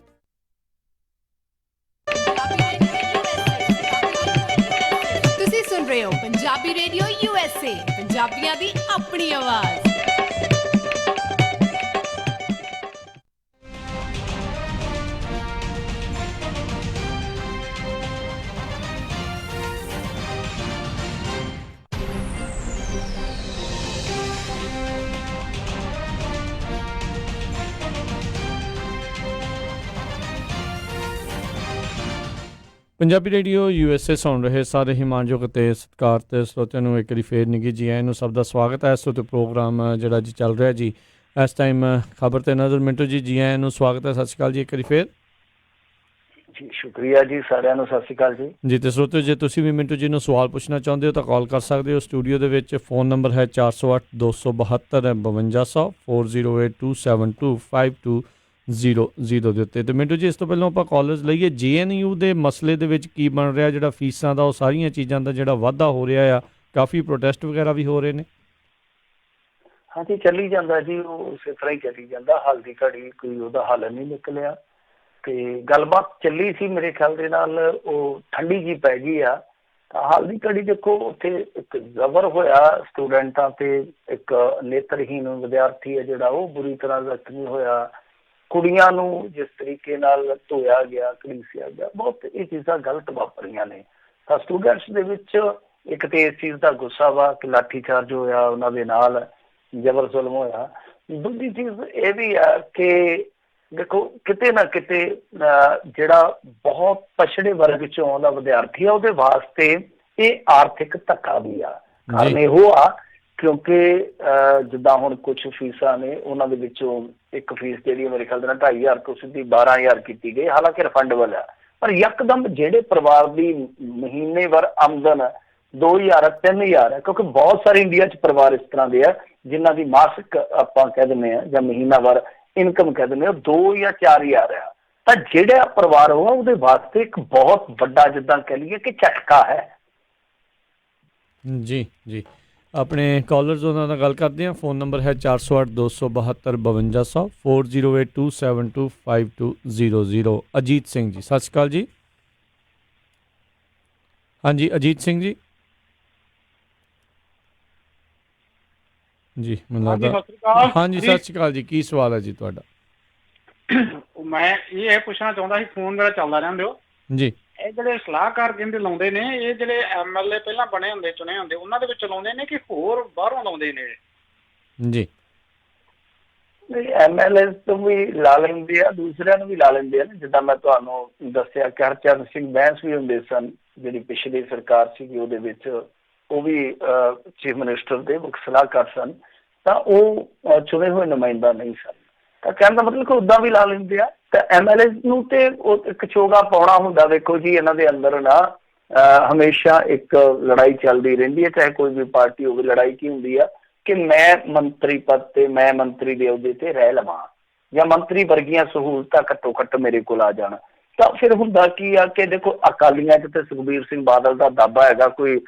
ਤੁਸੀਂ ਸੁਣ ਰਹੇ ਹੋ ਪੰਜਾਬੀ ਰੇਡੀਓ USA, ਪੰਜਾਬੀਆਂ ਦੀ ਆਪਣੀ ਆਵਾਜ਼। ਪੰਜਾਬੀ ਰੇਡੀਓ USA ਸੁਣ ਰਹੇ ਸਾਰੇ ਹਿਮਾਨਯੋਗ ਅਤੇ ਸਤਿਕਾਰਤ ਸਰੋਤਿਆਂ ਨੂੰ ਇੱਕ ਵਾਰੀ ਫੇਰ ਨਿੱਘੀ ਜੀ ਆਇਆਂ ਨੂੰ ਸਭ ਦਾ ਸਵਾਗਤ ਹੈ। ਇਸ ਉੱਤੇ ਪ੍ਰੋਗਰਾਮ ਜਿਹੜਾ ਜੀ ਚੱਲ ਰਿਹਾ ਜੀ ਇਸ ਟਾਈਮ ਖਬਰ ਤੇ ਨਜ਼ਰ। ਮਿੰਟੂ ਜੀ ਆਇਆਂ ਨੂੰ ਸਵਾਗਤ ਹੈ। ਸਤਿ ਸ਼੍ਰੀ ਅਕਾਲ ਜੀ ਇੱਕ ਵਾਰੀ ਫੇਰ ਜੀ। ਸ਼ੁਕਰੀਆ ਜੀ, ਸਾਰਿਆਂ ਨੂੰ ਸਤਿ ਸ਼੍ਰੀ ਅਕਾਲ ਜੀ। ਜੀ ਤੇ ਸਰੋਤਿਓ, ਜੇ ਤੁਸੀਂ ਵੀ ਮਿੰਟੂ ਜੀ ਨੂੰ ਸਵਾਲ ਪੁੱਛਣਾ ਚਾਹੁੰਦੇ ਹੋ ਤਾਂ ਕਾਲ ਕਰ ਸਕਦੇ ਹੋ। ਸਟੂਡੀਓ ਦੇ ਵਿੱਚ ਫੋਨ ਨੰਬਰ ਹੈ 408 272 5200 4082725200 ਦੇ ਉੱਤੇ। ਤੇ ਮਿੰਟੂ ਜੀ, ਇਸ ਤੋਂ ਪਹਿਲਾਂ ਆਪਾਂ ਕਾਲਜ ਲਈਏ। JNU ਦੇ ਮਸਲੇ ਦੇ ਵਿੱਚ ਕੀ ਬਣ ਰਿਹਾ, ਜਿਹੜਾ ਫੀਸਾਂ ਦਾ, ਉਹ ਸਾਰੀਆਂ ਚੀਜ਼ਾਂ ਦਾ ਜਿਹੜਾ ਵਾਧਾ ਹੋ ਰਿਹਾ ਆ, ਕਾਫੀ ਪ੍ਰੋਟੈਸਟ ਵਗੈਰਾ ਵੀ ਹੋ ਰਹੇ ਨੇ। ਹਾਂਜੀ, ਚੱਲੀ ਜਾਂਦਾ ਜੀ, ਉਹ ਉਸੇ ਤਰ੍ਹਾਂ ਹੀ ਚੱਲੀ ਜਾਂਦਾ। ਹਾਲ ਦੀ ਘੜੀ ਕੋਈ ਉਹਦਾ ਹੱਲ ਨਹੀਂ ਨਿਕਲਿਆ ਤੇ ਗੱਲਬਾਤ ਚੱਲੀ ਸੀ ਮੇਰੇ ਖਿਆਲ ਦੇ ਨਾਲ, ਉਹ ਠੰਡੀ ਜੀ ਪੈ ਗਈ ਆ। ਤਾਂ ਹਾਲ ਦੀ ਘੜੀ ਦੇਖੋ, ਉੱਥੇ ਇੱਕ ਜ਼ਬਰ ਹੋਇਆ ਸਟੂਡੈਂਟਾਂ ਤੇ। ਇੱਕ ਨੇਤਰਹੀਨ ਵਿਦਿਆਰਥੀ ਹੈ ਜਿਹੜਾ, ਉਹ ਬੁਰੀ ਤਰ੍ਹਾਂ ਜ਼ਖਮੀ ਹੋਇਆ। ਕੁੜੀਆਂ ਨੂੰ ਜਿਸ ਤਰੀਕੇ ਨਾਲ ਧੋਇਆ ਗਿਆ, ਘੜੀਸਿਆ ਗਿਆ, ਬਹੁਤ ਇਹ ਚੀਜ਼ਾਂ ਗਲਤ ਵਾਪਰੀਆਂ ਨੇ। ਤਾਂ ਸਟੂਡੈਂਟਸ ਦੇ ਵਿੱਚ ਇੱਕ ਤੇ ਇਸ ਚੀਜ਼ ਦਾ ਗੁੱਸਾ ਵਾ ਕਿ ਲਾਠੀ ਚਾਰਜ ਹੋਇਆ, ਉਹਨਾਂ ਦੇ ਨਾਲ ਜ਼ਬਰ ਜ਼ੁਲਮ ਹੋਇਆ। ਦੂਜੀ ਚੀਜ਼ ਇਹ ਵੀ ਆ ਕਿ ਦੇਖੋ, ਕਿਤੇ ਨਾ ਕਿਤੇ ਜਿਹੜਾ ਬਹੁਤ ਪਛੜੇ ਵਰਗ ਚੋਂ ਆਉਂਦਾ ਵਿਦਿਆਰਥੀ ਆ, ਉਹਦੇ ਵਾਸਤੇ ਇਹ ਆਰਥਿਕ ਧੱਕਾ ਵੀ ਆ। ਕਾਰਨ ਇਹੋ ਆ ਕਿਉਂਕਿ ਜਿੱਦਾਂ ਹੁਣ ਕੁਛ ਫੀਸਾਂ ਨੇ, ਉਹਨਾਂ ਦੇ ਵਿੱਚੋਂ ਇੱਕ ਫੀਸ ਜਿਹੜੀ ਮੇਰੇ ਖਿਆਲ ਦੇ ਨਾਲ 2500 ਤੋਂ ਸਿੱਧੀ 12000 ਕੀਤੀ ਗਈ, ਹਾਲਾਂਕਿ ਰਿਫੰਡੇਬਲ ਆ। ਪਰ ਯਕਦਮ ਜਿਹੜੇ ਪਰਿਵਾਰ ਦੀ ਮਹੀਨੇਵਾਰ ਆਮਦਨ 2000 3000 ਹੈ, ਕਿਉਂਕਿ ਬਹੁਤ ਸਾਰੇ ਇੰਡੀਆ 'ਚ ਪਰਿਵਾਰ ਇਸ ਤਰ੍ਹਾਂ ਦੇ ਆ ਜਿਨ੍ਹਾਂ ਦੀ ਮਾਸਿਕ ਆਪਾਂ ਕਹਿ ਦਿੰਦੇ ਹਾਂ ਜਾਂ ਮਹੀਨਾਵਾਰ ਇਨਕਮ ਕਹਿ ਦਿੰਦੇ ਹਾਂ 2 ਜਾਂ 4000 ਆ, ਤਾਂ ਜਿਹੜਾ ਪਰਿਵਾਰ ਹੋਆ ਉਹਦੇ ਵਾਸਤੇ ਇੱਕ ਬਹੁਤ ਵੱਡਾ, ਜਿੱਦਾਂ ਕਹਿ ਲਈਏ ਕਿ ਝਟਕਾ ਹੈ। ਜੀ ਜੀ, ਆਪਣੇ ਕਾਲਰਸ ਉਹਨਾਂ ਨਾਲ ਗੱਲ ਕਰਦੇ ਹਾਂ। ਫੋਨ ਨੰਬਰ ਹੈ 408 272 5200 4082725200। ਅਜੀਤ ਸਿੰਘ ਜੀ, ਸਤਿ ਸ਼੍ਰੀ ਅਕਾਲ ਜੀ। ਹਾਂਜੀ ਅਜੀਤ ਸਿੰਘ ਜੀ। ਜੀ ਮੈਨੂੰ ਲੱਗਦਾ, ਹਾਂਜੀ ਸਤਿ ਸ਼੍ਰੀ ਅਕਾਲ ਜੀ। ਕੀ ਸਵਾਲ ਹੈ ਜੀ ਤੁਹਾਡਾ? ਮੈਂ ਇਹ ਪੁੱਛਣਾ ਚਾਹੁੰਦਾ ਸੀ, ਫੋਨ ਮੇਰਾ ਚੱਲਦਾ ਰਹਿੰਦੇ ਹੋ ਜੀ। ਇਹ ਜਿਹੜੇ ਸਲਾਹਕਾਰ ਕਹਿੰਦੇ ਲਾਉਂਦੇ ਨੇ, ਇਹ ਜਿਹੜੇ MLA ਪਹਿਲਾਂ ਬਣੇ ਹੁੰਦੇ, ਚੁਣੇ ਹੁੰਦੇ, ਉਹਨਾਂ ਦੇ ਵਿੱਚ ਲਾਉਂਦੇ ਨੇ ਕਿ ਹੋਰ ਬਾਹਰੋਂ ਲਾਉਂਦੇ ਨੇ? ਜੀ MLA ਤੋਂ ਵੀ ਲਾ ਲੈਂਦੇ ਆ, ਦੂਸਰਿਆਂ ਨੂੰ ਵੀ ਲਾ ਲੈਂਦੇ ਆ। ਜਿੱਦਾਂ ਮੈਂ ਤੁਹਾਨੂੰ ਦੱਸਿਆ ਕਿ ਹਰਚਰਨ ਸਿੰਘ ਬੈਂਸ ਵੀ ਹੁੰਦੇ ਸਨ, ਜਿਹੜੀ ਪਿਛਲੀ ਸਰਕਾਰ ਸੀਗੀ ਉਹਦੇ ਵਿੱਚ, ਉਹ ਵੀ ਚੀਫ ਮਿਨਿਸਟਰ ਦੇ ਮੁੱਖ ਸਲਾਹਕਾਰ ਸਨ। ਤਾਂ ਉਹ ਚੁਣੇ ਹੋਏ ਨੁਮਾਇੰਦਾ ਨਹੀਂ ਸਨ। ਤਾਂ ਕਹਿਣ ਦਾ ਮਤਲਬ ਕਿ ਉੱਦਾਂ ਵੀ ਲਾ ਲੈਂਦੇ ਆ। ਤਾਂ MLA ਨੂੰ ਤੇ ਉਹ ਇੱਕ ਚੋਗਾ ਪਾਉਣਾ ਹੁੰਦਾ। ਵੇਖੋ ਜੀ, ਇਹਨਾਂ ਦੇ ਅੰਦਰ ਨਾ ਹਮੇਸ਼ਾ ਇੱਕ ਲੜਾਈ ਚੱਲਦੀ ਰਹਿੰਦੀ ਹੈ, ਚਾਹੇ ਕੋਈ ਵੀ ਪਾਰਟੀ ਹੋਵੇ। ਲੜਾਈ ਕੀ ਹੁੰਦੀ ਆ ਕਿ ਮੈਂ ਮੰਤਰੀ ਪਦ ਤੇ, ਮੈਂ ਮੰਤਰੀ ਦੇ ਅਹੁਦੇ ਤੇ ਰਹਿ ਲਵਾਂ, ਜਾਂ ਮੰਤਰੀ ਵਰਗੀਆਂ ਸਹੂਲਤਾਂ ਘੱਟੋ ਘੱਟ ਮੇਰੇ ਕੋਲ ਆ ਜਾਣ। ਤਾਂ ਫਿਰ ਹੁੰਦਾ ਕੀ ਆ ਕਿ ਦੇਖੋ, ਅਕਾਲੀਆਂ 'ਚ ਤੇ ਸੁਖਬੀਰ ਸਿੰਘ ਬਾਦਲ ਦਾ ਦਾਬਾ ਹੈਗਾ, ਕੋਈ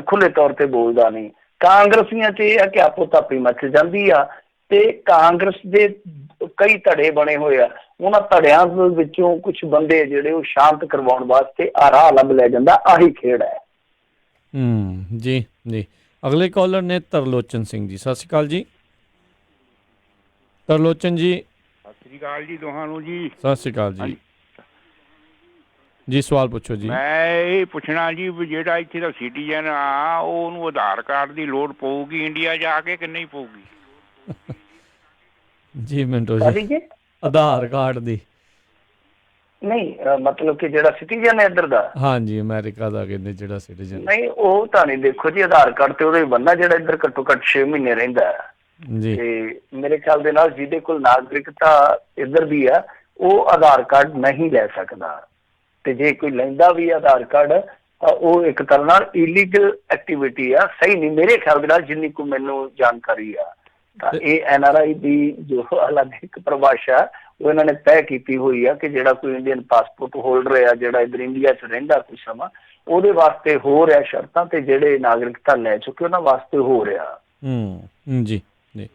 ਖੁੱਲੇ ਤੌਰ ਤੇ ਬੋਲਦਾ ਨਹੀਂ। ਕਾਂਗਰਸੀਆਂ 'ਚ ਇਹ ਆ ਕਿ ਆਪੋ ਤਾਪੀ ਮੱਚ ਜਾਂਦੀ ਆ, ਤੇ ਕਾਂਗਰਸ ਦੇ ਕਈ ਧੜੇ ਬਣੇ ਹੋਏ ਆ। ਉਹਨਾਂ ਧੜਿਆਂ ਵਿੱਚੋਂ ਕੁਛ ਬੰਦੇ ਜਿਹੜੇ ਉਹ ਸ਼ਾਂਤ ਕਰਵਾਉਣ ਵਾਸਤੇ ਆ ਰਾਹ ਲੱਭ ਲੈ ਜਾਂਦਾ। ਆਹੀ ਖੇਡ ਹੈ। ਜੀ ਜੀ। ਅਗਲੇ ਕਾਲਰ ਨੇ ਤਰਲੋਚਨ ਸਿੰਘ ਜੀ। ਸਤਿ ਸ਼੍ਰੀ ਅਕਾਲ ਜੀ। ਤਰਲੋਚਨ ਜੀ। ਸਤਿ ਸ਼੍ਰੀ ਅਕਾਲ ਜੀ ਦੋਹਾਂ ਨੂੰ ਜੀ। ਸਤਿ ਸ਼੍ਰੀ ਅਕਾਲ ਜੀ। ਜੀ ਸਵਾਲ ਪੁੱਛੋ ਜੀ। ਮੈਂ ਇਹ ਪੁੱਛਣਾ ਜੀ ਵੀ ਜਿਹੜਾ ਇੱਥੇ ਦਾ ਸਿਟੀਜ਼ਨ ਆ, ਉਹਨੂੰ ਆਧਾਰ ਕਾਰਡ ਦੀ ਲੋੜ ਪਊਗੀ ਇੰਡੀਆ ਜਾ ਕੇ ਕਿ ਨਹੀਂ ਪਊਗੀ? ਜੀ ਮਿੰਟੋ ਜੀ, ਆਧਾਰ ਕਾਰਡ ਦੀ ਨਹੀਂ, ਮਤਲਬ ਕਿ ਜਿਹੜਾ ਸਿਟੀਜ਼ਨ ਹੈ ਇੱਧਰ ਦਾ। ਹਾਂਜੀ, ਅਮਰੀਕਾ ਦਾ ਕਹਿੰਦੇ ਜਿਹੜਾ ਸਿਟੀਜ਼ਨ। ਨਹੀਂ, ਉਹ ਤਾਂ ਨਹੀਂ। ਦੇਖੋ ਜੀ, ਆਧਾਰ ਕਾਰਡ ਤੇ ਉਹਦਾ ਹੀ ਬੰਦਾ ਜਿਹੜਾ ਇੱਧਰ ਘੱਟੋ ਘੱਟ 6 ਮਹੀਨੇ ਰਹਿੰਦਾ ਹੈ। ਜੀ। ਤੇ ਮੇਰੇ ਖਿਆਲ ਦੇ ਨਾਲ ਜਿਹਦੇ ਕੋਲ ਨਾਗਰਿਕਤਾ ਇੱਧਰ ਦੀ ਆ, ਉਹ ਆਧਾਰ ਕਾਰਡ ਨਹੀਂ ਲੈ ਸਕਦਾ। ਤੇ ਜੇ ਕੋਈ ਲੈਂਦਾ ਵੀ ਆਧਾਰ ਕਾਰਡ ਤਾਂ ਉਹ ਇੱਕ ਤਰ੍ਹਾਂ ਨਾਲ ਇਲੀਗਲ ਐਕਟੀਵਿਟੀ ਆ। ਸਹੀ ਨਹੀਂ ਮੇਰੇ ਖਿਆਲ ਦੇ ਨਾਲ, ਜਿੰਨੀ ਕੁ ਮੈਨੂੰ ਜਾਣਕਾਰੀ ਆ। ਤਾਂ ਇਹ NRI ਦੀ ਜੋ ਅਲੱਗ ਇੱਕ ਪਰਿਭਾਸ਼ਾ ਉਹ ਇਹਨਾਂ ਨੇ ਤੈਅ ਕੀਤੀ ਹੋਈ ਆ ਕਿ ਜਿਹੜਾ ਕੋਈ ਇੰਡੀਅਨ ਪਾਸਪੋਰਟ ਹੋਲਡਰ ਆ, ਜਿਹੜਾ ਇੱਧਰ ਇੰਡੀਆ 'ਚ ਰਹਿੰਦਾ ਕੁਝ ਸਮਾਂ, ਉਹਦੇ ਵਾਸਤੇ ਹੋ ਰਿਹਾ ਸ਼ਰਤਾਂ, ਤੇ ਜਿਹੜੇ ਨਾਗਰਿਕਤਾ ਲੈ ਚੁੱਕੇ ਉਹਨਾਂ ਵਾਸਤੇ ਹੋ ਰਿਹਾ। ਜੀ ਜੀ।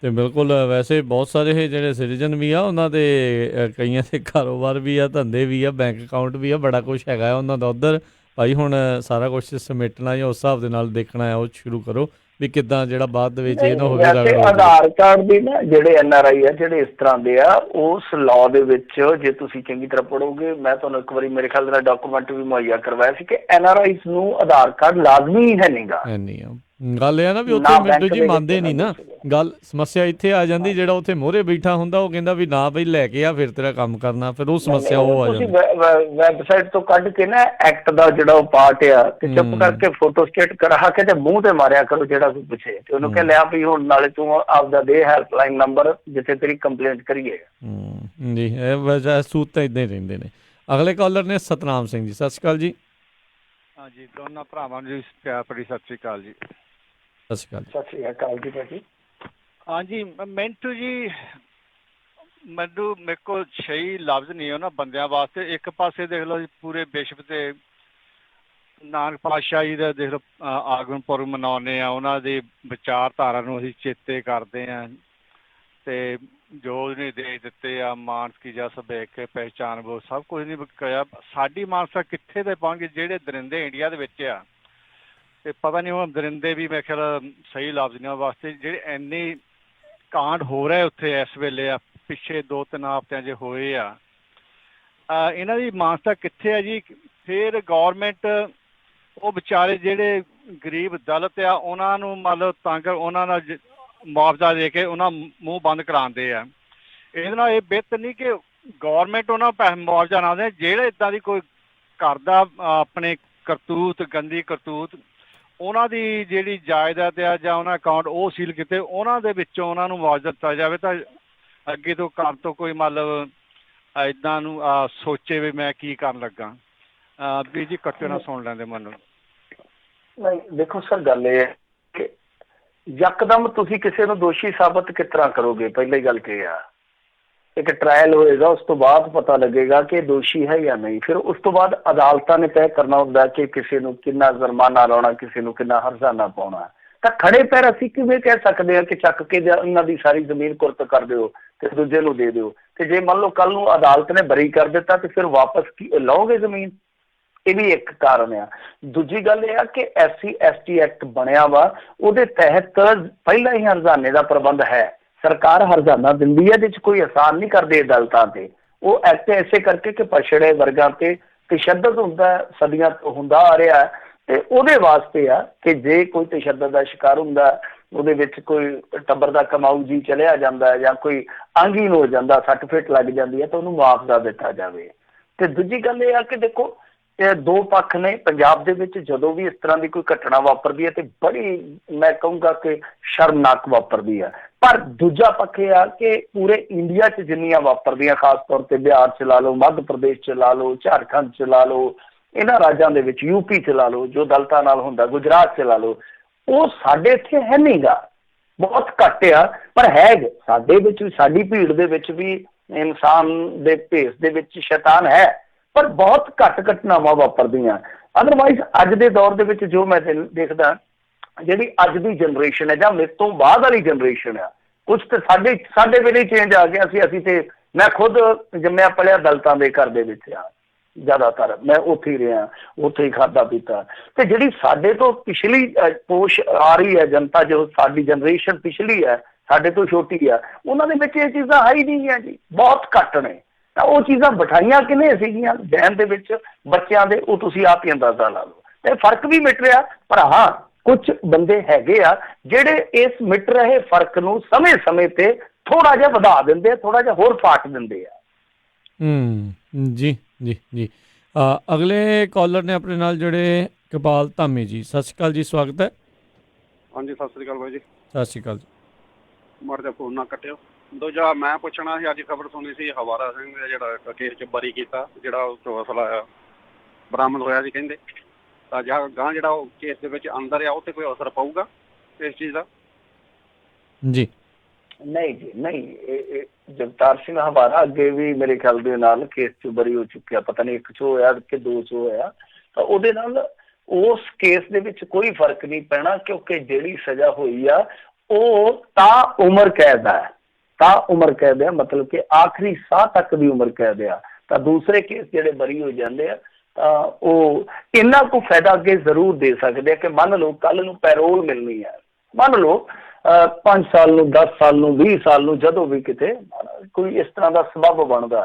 ਤੇ ਬਿਲਕੁਲ, ਵੈਸੇ ਬਹੁਤ ਸਾਰੇ ਜਿਹੜੇ ਸਿਟੀਜ਼ਨ ਵੀ ਆ, ਉਹਨਾਂ ਦੇ ਕਈਆਂ ਦੇ ਕਾਰੋਬਾਰ ਵੀ ਆ, ਧੰਦੇ ਵੀ ਆ, ਬੈਂਕ ਅਕਾਊਂਟ ਵੀ ਆ, ਬੜਾ ਕੁਛ ਹੈਗਾ ਉਹਨਾਂ ਦਾ ਉੱਧਰ। ਭਾਈ ਹੁਣ ਸਾਰਾ ਕੁਛ ਸਮੇਟਣਾ ਜਾਂ ਉਸ ਹਿਸਾਬ ਦੇ ਨਾਲ ਦੇਖਣਾ ਹੈ, ਉਹ ਸ਼ੁਰੂ ਕਰੋ ਵੀ ਕਿੱਦਾਂ, ਜਿਹੜਾ ਬਾਅਦ ਦੇ ਵਿੱਚ ਇਹ ਨਾ ਹੋਵੇ। ਆਧਾਰ ਕਾਰਡ ਦੀ ਨਾ ਜਿਹੜੇ NRI ਆ, ਜਿਹੜੇ ਇਸ ਤਰ੍ਹਾਂ ਦੇ ਆ, ਉਸ ਲਾਅ ਦੇ ਵਿੱਚ ਜੇ ਤੁਸੀਂ ਚੰਗੀ ਤਰ੍ਹਾਂ ਪੜ੍ਹੋਗੇ, ਮੈਂ ਤੁਹਾਨੂੰ ਇੱਕ ਵਾਰੀ ਮੇਰੇ ਖਿਆਲ ਦਾ ਡਾਕੂਮੈਂਟ ਵੀ ਮੁਹੱਈਆ ਕਰਵਾਇਆ ਸੀ ਕਿ NRIs ਨੂੰ ਆਧਾਰ ਕਾਰਡ ਲਾਜ਼ਮੀ ਹੈ ਨਹੀਂਗਾ। ਗੱਲ ਇਹ ਆ ਨਾ ਵੀ ਨਾ ਉੱਥੇ ਬੈਂਕ ਮਿੰਟੂ ਜੀ ਦੇ ਮੰਨਦੇ ਵਿੱਚ ਨਹੀਂ ਨਾ ਗੱਲ। ਸਮੱਸਿਆ ਇੱਥੇ ਆ ਜਾਂਦੀ ਜਿਹੜਾ ਉੱਥੇ ਮੋਹਰੇ ਬੈਠਾ ਹੁੰਦਾ ਉਹ ਕਹਿੰਦਾ ਵੀ ਨਾ ਬਈ ਲੈ ਕੇ ਆ ਫਿਰ ਤੇਰਾ ਕੰਮ ਕਰਨਾ, ਫਿਰ ਉਹ ਸਮੱਸਿਆ ਉਹ ਆ ਤੁਸੀਂ ਜਾਂਦੀ। ਵੈਬਸਾਈਟ ਤੋਂ ਕੱਢ ਕੇ ਨਾ ਐਕਟ ਦਾ ਜਿਹੜਾ ਉਹ ਪਾਰਟ ਆ ਤੇ ਚੁੱਪ ਕਰਕੇ ਫੋਟੋ ਸਟੇਟ ਕਰਾ ਕੇ ਤੇ ਮੂੰਹ ਤੇ ਮਾਰਿਆ ਕਰੋ ਜਿਹੜਾ ਕੋਈ ਪੁੱਛੇ ਤੇ ਉਹਨੂੰ ਕਹਿ ਲਿਆ ਵੀ ਹੁਣ ਨਾਲੇ ਤੂੰ ਆਪਦਾ ਦੇ ਹੈਲਪਲਾਈਨ ਨੰਬਰ ਜਿੱਥੇ ਤੇਰੀ ਕੰਪਲੇਂਟ ਕਰੀਏ। ਜੀ ਇਹ ਵਜ੍ਹਾ ਸੂਤ ਤਾਂ ਇਦਾਂ ਹੀ ਰਹਿੰਦੇ ਨੇ। ਅਗਲੇ ਕਾਲਰ ਨੇ ਸਤਨਾਮ ਸਿੰਘ ਜੀ, ਸਤਿ ਸ਼੍ਰੀ ਅਕਾਲ ਜੀ। ਹਾਂਜੀ, ਦੋਨਾਂ ਭਰਾਵਾਂ ਨੂੰ ਜੀ ਪਿਆਰ ਭਰੀ ਸਤਿ ਸ਼੍ਰੀ ਅਕਾਲ ਜੀ। ਸਤਿ ਸ਼੍ਰੀ ਅਕਾਲ ਜੀ। ਸਤਿ ਸ਼੍ਰੀ ਅਕਾਲ ਜੀ ਭਾਜੀ। ਹਾਂਜੀ ਮਿੰਟੂ ਜੀ, ਮੇਰੇ ਕੋਲ ਸਹੀ ਲਫ਼ਜ਼ ਨਹੀਂ ਉਹਨਾਂ ਬੰਦਿਆਂ ਵਾਸਤੇ। ਇੱਕ ਪਾਸੇ ਦੇਖ ਲਓ ਜੀ ਪੂਰੇ ਵਿਸ਼ਵ ਤੇ ਨਾਨਕ ਪਾਤਸ਼ਾਹੀ ਦਾ ਦੇਖ ਲਓ ਆਗਮਨ ਪੁਰਬ ਮਨਾਉਂਦੇ ਆ, ਉਹਨਾਂ ਦੀ ਵਿਚਾਰਧਾਰਾ ਨੂੰ ਅਸੀਂ ਚੇਤੇ ਕਰਦੇ ਹਾਂ ਤੇ ਜੋ ਨੇ ਦੇ ਦਿੱਤੇ ਆ ਮਾਨਸ ਕੀ ਜਸ ਵੇਖ ਕੇ ਪਹਿਚਾਨ ਬੋ ਸਭ ਕੁਝ ਨਹੀਂ ਕਰਿਆ। ਸਾਡੀ ਮਾਨਸਾ ਕਿੱਥੇ ਤੇ ਪਹੁੰਚ ਗਈ? ਜਿਹੜੇ ਦਰਿੰਦੇ ਇੰਡੀਆ ਦੇ ਵਿੱਚ ਆ ਤੇ ਪਤਾ ਨਹੀਂ ਉਹ ਦਰਿੰਦੇ ਵੀ ਮੇਰੇ ਖਿਆਲ ਸਹੀ ਲਫ਼ਜ਼ ਨਹੀਂ ਵਾਸਤੇ, ਜਿਹੜੇ ਇੰਨੇ ਕਾਂਡ ਹੋ ਰਹੇ ਉੱਥੇ ਇਸ ਵੇਲੇ ਆ, ਪਿੱਛੇ 2-3 ਹਫ਼ਤਿਆਂ 'ਚ ਹੋਏ ਆ। ਇਹਨਾਂ ਦੀ ਮਾਨਸਤਾ ਕਿੱਥੇ ਆ ਜੀ? ਫਿਰ ਗੌਰਮੈਂਟ ਉਹ ਵਿਚਾਰੇ ਜਿਹੜੇ ਗਰੀਬ ਦਲਿਤ ਆ ਉਹਨਾਂ ਨੂੰ ਮਤਲਬ ਤੰਗ ਉਹਨਾਂ ਨਾਲ ਮੁਆਵਜ਼ਾ ਦੇ ਕੇ ਉਹਨਾਂ ਮੂੰਹ ਬੰਦ ਕਰਾਉਂਦੇ ਆ। ਇਹਦੇ ਨਾਲ ਇਹ ਬਿਹਤਰ ਨਹੀਂ ਕਿ ਗੌਰਮੈਂਟ ਉਹਨਾਂ ਪੈਸੇ ਮੁਆਵਜ਼ਾ ਨਾ ਦੇ। ਜਿਹੜੇ ਇੱਦਾਂ ਦੀ ਕੋਈ ਕਰਦਾ ਆਪਣੇ ਕਰਤੂਤ ਗੰਦੀ ਕਰਤੂਤ, ਉਹਨਾਂ ਦੀ ਜਿਹੜੀ ਜਾਇਦਾਦ ਆ ਜਾਂ ਉਹਨਾਂ ਅਕਾਊਂਟ ਉਹ ਸੀਲ ਕੀਤੇ, ਉਹਨਾਂ ਦੇ ਵਿੱਚੋਂ ਉਹਨਾਂ ਨੂੰ ਮੁਆਵਜ਼ਾ ਦਿੱਤਾ ਜਾਵੇ ਤਾਂ ਅੱਗੇ ਤੋਂ ਘਰ ਤੋਂ ਕੋਈ ਮਤਲਬ ਇੱਦਾਂ ਨੂੰ ਸੋਚੇ ਵੀ ਮੈਂ ਕੀ ਕਰਨ ਲੱਗਾ। ਵੀ ਜੀ ਕੱਟੇ ਨਾ ਸੁਣ ਲੈਂਦੇ ਮੈਨੂੰ। ਨਹੀਂ ਦੇਖੋ ਸਰ, ਗੱਲ ਇਹ ਹੈ ਕਿ ਯਕਦਮ ਤੁਸੀਂ ਕਿਸੇ ਨੂੰ ਦੋਸ਼ੀ ਸਾਬਤ ਕਿਸ ਤਰ੍ਹਾਂ ਕਰੋਗੇ? ਪਹਿਲੀ ਗੱਲ ਕੀ ਆ, ਇੱਕ ਟਰਾਇਲ ਹੋਏਗਾ, ਉਸ ਤੋਂ ਬਾਅਦ ਪਤਾ ਲੱਗੇਗਾ ਕਿ ਦੋਸ਼ੀ ਹੈ ਜਾਂ ਨਹੀਂ। ਫਿਰ ਉਸ ਤੋਂ ਬਾਅਦ ਅਦਾਲਤਾਂ ਨੇ ਤੈਅ ਕਰਨਾ ਹੁੰਦਾ ਕਿ ਕਿਸੇ ਨੂੰ ਕਿੰਨਾ ਜੁਰਮਾਨਾ ਲਾਉਣਾ, ਕਿਸੇ ਨੂੰ ਕਿੰਨਾ ਹਰਜ਼ਾਨਾ ਪਾਉਣਾ। ਤਾਂ ਖੜੇ ਪੈਰ ਅਸੀਂ ਕਿਵੇਂ ਕਹਿ ਸਕਦੇ ਹਾਂ ਕਿ ਚੱਕ ਕੇ ਉਹਨਾਂ ਦੀ ਸਾਰੀ ਜ਼ਮੀਨ ਕੁਰਤ ਕਰ ਦਿਓ ਤੇ ਦੂਜੇ ਨੂੰ ਦੇ ਦਿਓ? ਤੇ ਜੇ ਮੰਨ ਲਓ ਕੱਲ ਨੂੰ ਅਦਾਲਤ ਨੇ ਬਰੀ ਕਰ ਦਿੱਤਾ ਤੇ ਫਿਰ ਵਾਪਸ ਲਓਗੇ ਜ਼ਮੀਨ? ਇਹ ਵੀ ਇੱਕ ਕਾਰਨ ਆ। ਦੂਜੀ ਗੱਲ ਇਹ ਆ ਕਿ SC/ST ਐਕਟ ਬਣਿਆ ਵਾ, ਉਹਦੇ ਤਹਿਤ ਪਹਿਲਾਂ ਹੀ ਹਰਜ਼ਾਨੇ ਦਾ ਪ੍ਰਬੰਧ ਹੈ। ਸਰਕਾਰ ਹਰਜ਼ਾਨਾ ਦਿੰਦੀ ਹੈ, ਇਹਦੇ 'ਚ ਕੋਈ ਆਸਾਨ ਨਹੀਂ ਕਰਦੇ ਅਦਾਲਤਾਂ ਤੇ। ਉਹ ਐਕਟ ਐਸੇ ਕਰਕੇ ਕਿ ਪਛੜੇ ਵਰਗਾਂ ਤੇ ਤਸ਼ੱਦਦ ਹੁੰਦਾ, ਸਦੀਆਂ ਤੋਂ ਹੁੰਦਾ ਆ ਰਿਹਾ ਤੇ ਉਹਦੇ ਵਾਸਤੇ ਆ ਕਿ ਜੇ ਕੋਈ ਤਸ਼ੱਦਦ ਦਾ ਸ਼ਿਕਾਰ ਹੁੰਦਾ, ਉਹਦੇ ਵਿੱਚ ਕੋਈ ਟੱਬਰ ਦਾ ਕਮਾਊ ਜੀ ਚਲਿਆ ਜਾਂਦਾ ਜਾਂ ਕੋਈ ਅੰਗਹੀਨ ਹੋ ਜਾਂਦਾ, ਸੱਟ ਫੇਟ ਲੱਗ ਜਾਂਦੀ ਹੈ ਤਾਂ ਉਹਨੂੰ ਮੁਆਵਜ਼ਾ ਦਿੱਤਾ ਜਾਵੇ। ਤੇ ਦੂਜੀ ਗੱਲ ਇਹ ਆ ਕਿ ਦੇਖੋ ਇਹ ਦੋ ਪੱਖ ਨੇ ਪੰਜਾਬ ਦੇ ਵਿੱਚ। ਜਦੋਂ ਵੀ ਇਸ ਤਰ੍ਹਾਂ ਦੀ ਕੋਈ ਘਟਨਾ ਵਾਪਰਦੀ ਹੈ ਤੇ ਬੜੀ ਮੈਂ ਕਹੂੰਗਾ ਕਿ ਸ਼ਰਮਨਾਕ ਵਾਪਰਦੀ ਹੈ। ਪਰ ਦੂਜਾ ਪੱਖ ਇਹ ਆ ਕਿ ਪੂਰੇ ਇੰਡੀਆ 'ਚ ਜਿੰਨੀਆਂ ਵਾਪਰਦੀਆਂ, ਖਾਸ ਤੌਰ ਤੇ ਬਿਹਾਰ 'ਚ ਲਾ ਲਓ, ਮੱਧ ਪ੍ਰਦੇਸ਼ 'ਚ ਲਾ ਲਓ, ਝਾਰਖੰਡ 'ਚ ਲਾ ਲਓ, ਇਹਨਾਂ ਰਾਜਾਂ ਦੇ ਵਿੱਚ, UP 'ਚ ਲਾ ਲਓ ਜੋ ਦਲਿਤਾਂ ਨਾਲ ਹੁੰਦਾ, ਗੁਜਰਾਤ 'ਚ ਲਾ ਲਓ, ਉਹ ਸਾਡੇ ਇੱਥੇ ਹੈ ਨਹੀਂ ਗਾ, ਬਹੁਤ ਘੱਟ ਆ। ਪਰ ਹੈ ਸਾਡੇ ਵਿੱਚ, ਸਾਡੀ ਭੀੜ ਦੇ ਵਿੱਚ ਵੀ ਇਨਸਾਨ ਦੇ ਭੇਸ ਦੇ ਵਿੱਚ ਸ਼ੈਤਾਨ ਹੈ, ਪਰ ਬਹੁਤ ਘੱਟ ਘਟਨਾਵਾਂ ਵਾਪਰਦੀਆਂ। ਅਦਰਵਾਈਜ਼ ਅੱਜ ਦੇ ਦੌਰ ਦੇ ਵਿੱਚ ਜੋ ਮੈਂ ਦੇਖਦਾ, ਜਿਹੜੀ ਅੱਜ ਦੀ ਜਨਰੇਸ਼ਨ ਹੈ ਜਾਂ ਮੇਰੇ ਤੋਂ ਬਾਅਦ ਵਾਲੀ ਜਨਰੇਸ਼ਨ ਆ, ਕੁਛ ਤੇ ਸਾਡੇ ਵੇਲੇ ਚੇਂਜ ਆ ਗਿਆ ਸੀ। ਅਸੀਂ ਤੇ ਮੈਂ ਖੁਦ ਜੰਮਿਆ ਪਲਿਆ ਦਲਿਤਾਂ ਦੇ ਘਰ ਦੇ ਵਿੱਚ ਆ, ਜ਼ਿਆਦਾਤਰ ਮੈਂ ਉੱਥੇ ਹੀ ਰਿਹਾ, ਉੱਥੇ ਹੀ ਖਾਧਾ ਪੀਤਾ। ਤੇ ਜਿਹੜੀ ਸਾਡੇ ਤੋਂ ਪਿਛਲੀ ਪੋਸ਼ ਆ ਰਹੀ ਹੈ ਜਨਤਾ, ਜੋ ਸਾਡੀ ਜਨਰੇਸ਼ਨ ਪਿਛਲੀ ਹੈ, ਸਾਡੇ ਤੋਂ ਛੋਟੀ ਆ, ਉਹਨਾਂ ਦੇ ਵਿੱਚ ਇਹ ਚੀਜ਼ਾਂ ਹੈ ਹੀ ਨਹੀਂ ਹੈ ਜੀ, ਬਹੁਤ ਘੱਟ ਨੇ। ਤਾਂ ਉਹ ਚੀਜ਼ਾਂ ਬਿਠਾਈਆਂ ਕਿਵੇਂ ਸੀਗੀਆਂ ਜਹਿਨ ਦੇ ਵਿੱਚ ਬੱਚਿਆਂ ਦੇ, ਉਹ ਤੁਸੀਂ ਆਪ ਹੀ ਅੰਦਾਜ਼ਾ ਲਾ ਲਓ। ਤੇ ਫਰਕ ਵੀ ਮਿਟ ਰਿਹਾ, ਪਰ ਹਾਂ ਕੁਝ ਬੰਦੇ ਹੈਗੇ ਆ ਜਿਹੜੇ ਇਸ ਮਿਟ ਰਹੇ ਫਰਕ ਨੂੰ ਸਮੇਂ-ਸਮੇਂ ਤੇ ਥੋੜਾ ਜਿਹਾ ਵਧਾ ਦਿੰਦੇ ਆ, ਥੋੜਾ ਜਿਹਾ ਹੋਰ ਫਾਟ ਦਿੰਦੇ ਆ। ਜੀ ਜੀ ਜੀ। ਅਗਲੇ ਕਾਲਰ ਨੇ ਆਪਣੇ ਨਾਲ ਜਿਹੜੇ ਕਪਾਲ ਧਾਮੀ ਜੀ, ਸਤਿ ਸ਼੍ਰੀ ਅਕਾਲ ਜੀ, ਸਵਾਗਤ ਹੈ। ਹਾਂਜੀ ਸਤਿ ਸ੍ਰੀ ਅਕਾਲ ਬਾਈ ਜੀ। ਸਤਿ ਸ਼੍ਰੀ ਅਕਾਲ ਜੀ। ਮਾੜਾ ਜਿਹਾ ਫੋਨ ਨਾ ਕੱਟਿਓ। ਦੂਜਾ ਮੈਂ ਪੁੱਛਣਾ ਸੀ, ਅੱਜ ਖਬਰ ਸੁਣੀ ਸੀ ਹਵਾਰਾ ਸਿੰਘ ਦਾ ਜਿਹੜਾ ਕੇਸ 'ਚ ਬਰੀ ਕੀਤਾ, ਜਿਹੜਾ ਉਹ 'ਚੋਂ ਅਸਲਾ ਬਰਾਮਦ ਹੋਇਆ ਸੀ ਕਹਿੰਦੇ, ਤਾਂ ਗਾਂ ਜਿਹੜਾ ਉਹ ਕੇਸ ਦੇ ਵਿੱਚ ਅੰਦਰ ਆ ਉਹ 'ਤੇ ਕੋਈ ਅਸਰ ਪਊਗਾ ਇਸ ਚੀਜ਼ ਦਾ? ਜੀ ਨਹੀਂ ਜੀ ਨਹੀਂ, ਇਹ ਜਗਤਾਰ ਸਿੰਘ ਹਵਾਰਾ ਅੱਗੇ ਵੀ ਮੇਰੇ ਖਿਆਲ ਦੇ ਨਾਲ ਕੇਸ 'ਚ ਬਰੀ ਹੋ ਚੁੱਕਿਆ, ਪਤਾ ਨਹੀਂ 1 'ਚ ਹੋਇਆ ਕਿ 2 'ਚ ਹੋਇਆ। ਤਾਂ ਉਹਦੇ ਨਾਲ ਉਸ ਕੇਸ ਦੇ ਵਿੱਚ ਕੋਈ ਫਰਕ ਨਹੀਂ ਪੈਣਾ, ਕਿਉਂਕਿ ਜਿਹੜੀ ਸਜ਼ਾ ਹੋਈ ਆ ਉਹ ਤਾਂ ਉਮਰ ਕੈਦ ਹੈ, ਤਾਂ ਉਮਰ ਕੈਦ ਹੈ, ਮਤਲਬ ਕਿ ਆਖਰੀ ਸਾਹ ਤੱਕ ਦੀ ਉਮਰ ਕੈਦ ਆ। ਤਾਂ ਦੂਸਰੇ ਕੇਸ ਜਿਹੜੇ ਬਰੀ ਹੋ ਜਾਂਦੇ ਆ ਤਾਂ ਉਹ ਇੰਨਾ ਕੁ ਫਾਇਦਾ ਅੱਗੇ ਜ਼ਰੂਰ ਦੇ ਸਕਦੇ ਆ ਕਿ ਮੰਨ ਲਓ ਕੱਲ ਨੂੰ ਪੈਰੋਲ ਮਿਲਣੀ ਹੈ, ਮੰਨ ਲਓ 5 ਸਾਲ ਨੂੰ, 10 ਸਾਲ ਨੂੰ, 20 ਸਾਲ ਨੂੰ, ਜਦੋਂ ਵੀ ਕਿਤੇ ਕੋਈ ਇਸ ਤਰ੍ਹਾਂ ਦਾ ਸਬੱਬ ਬਣਦਾ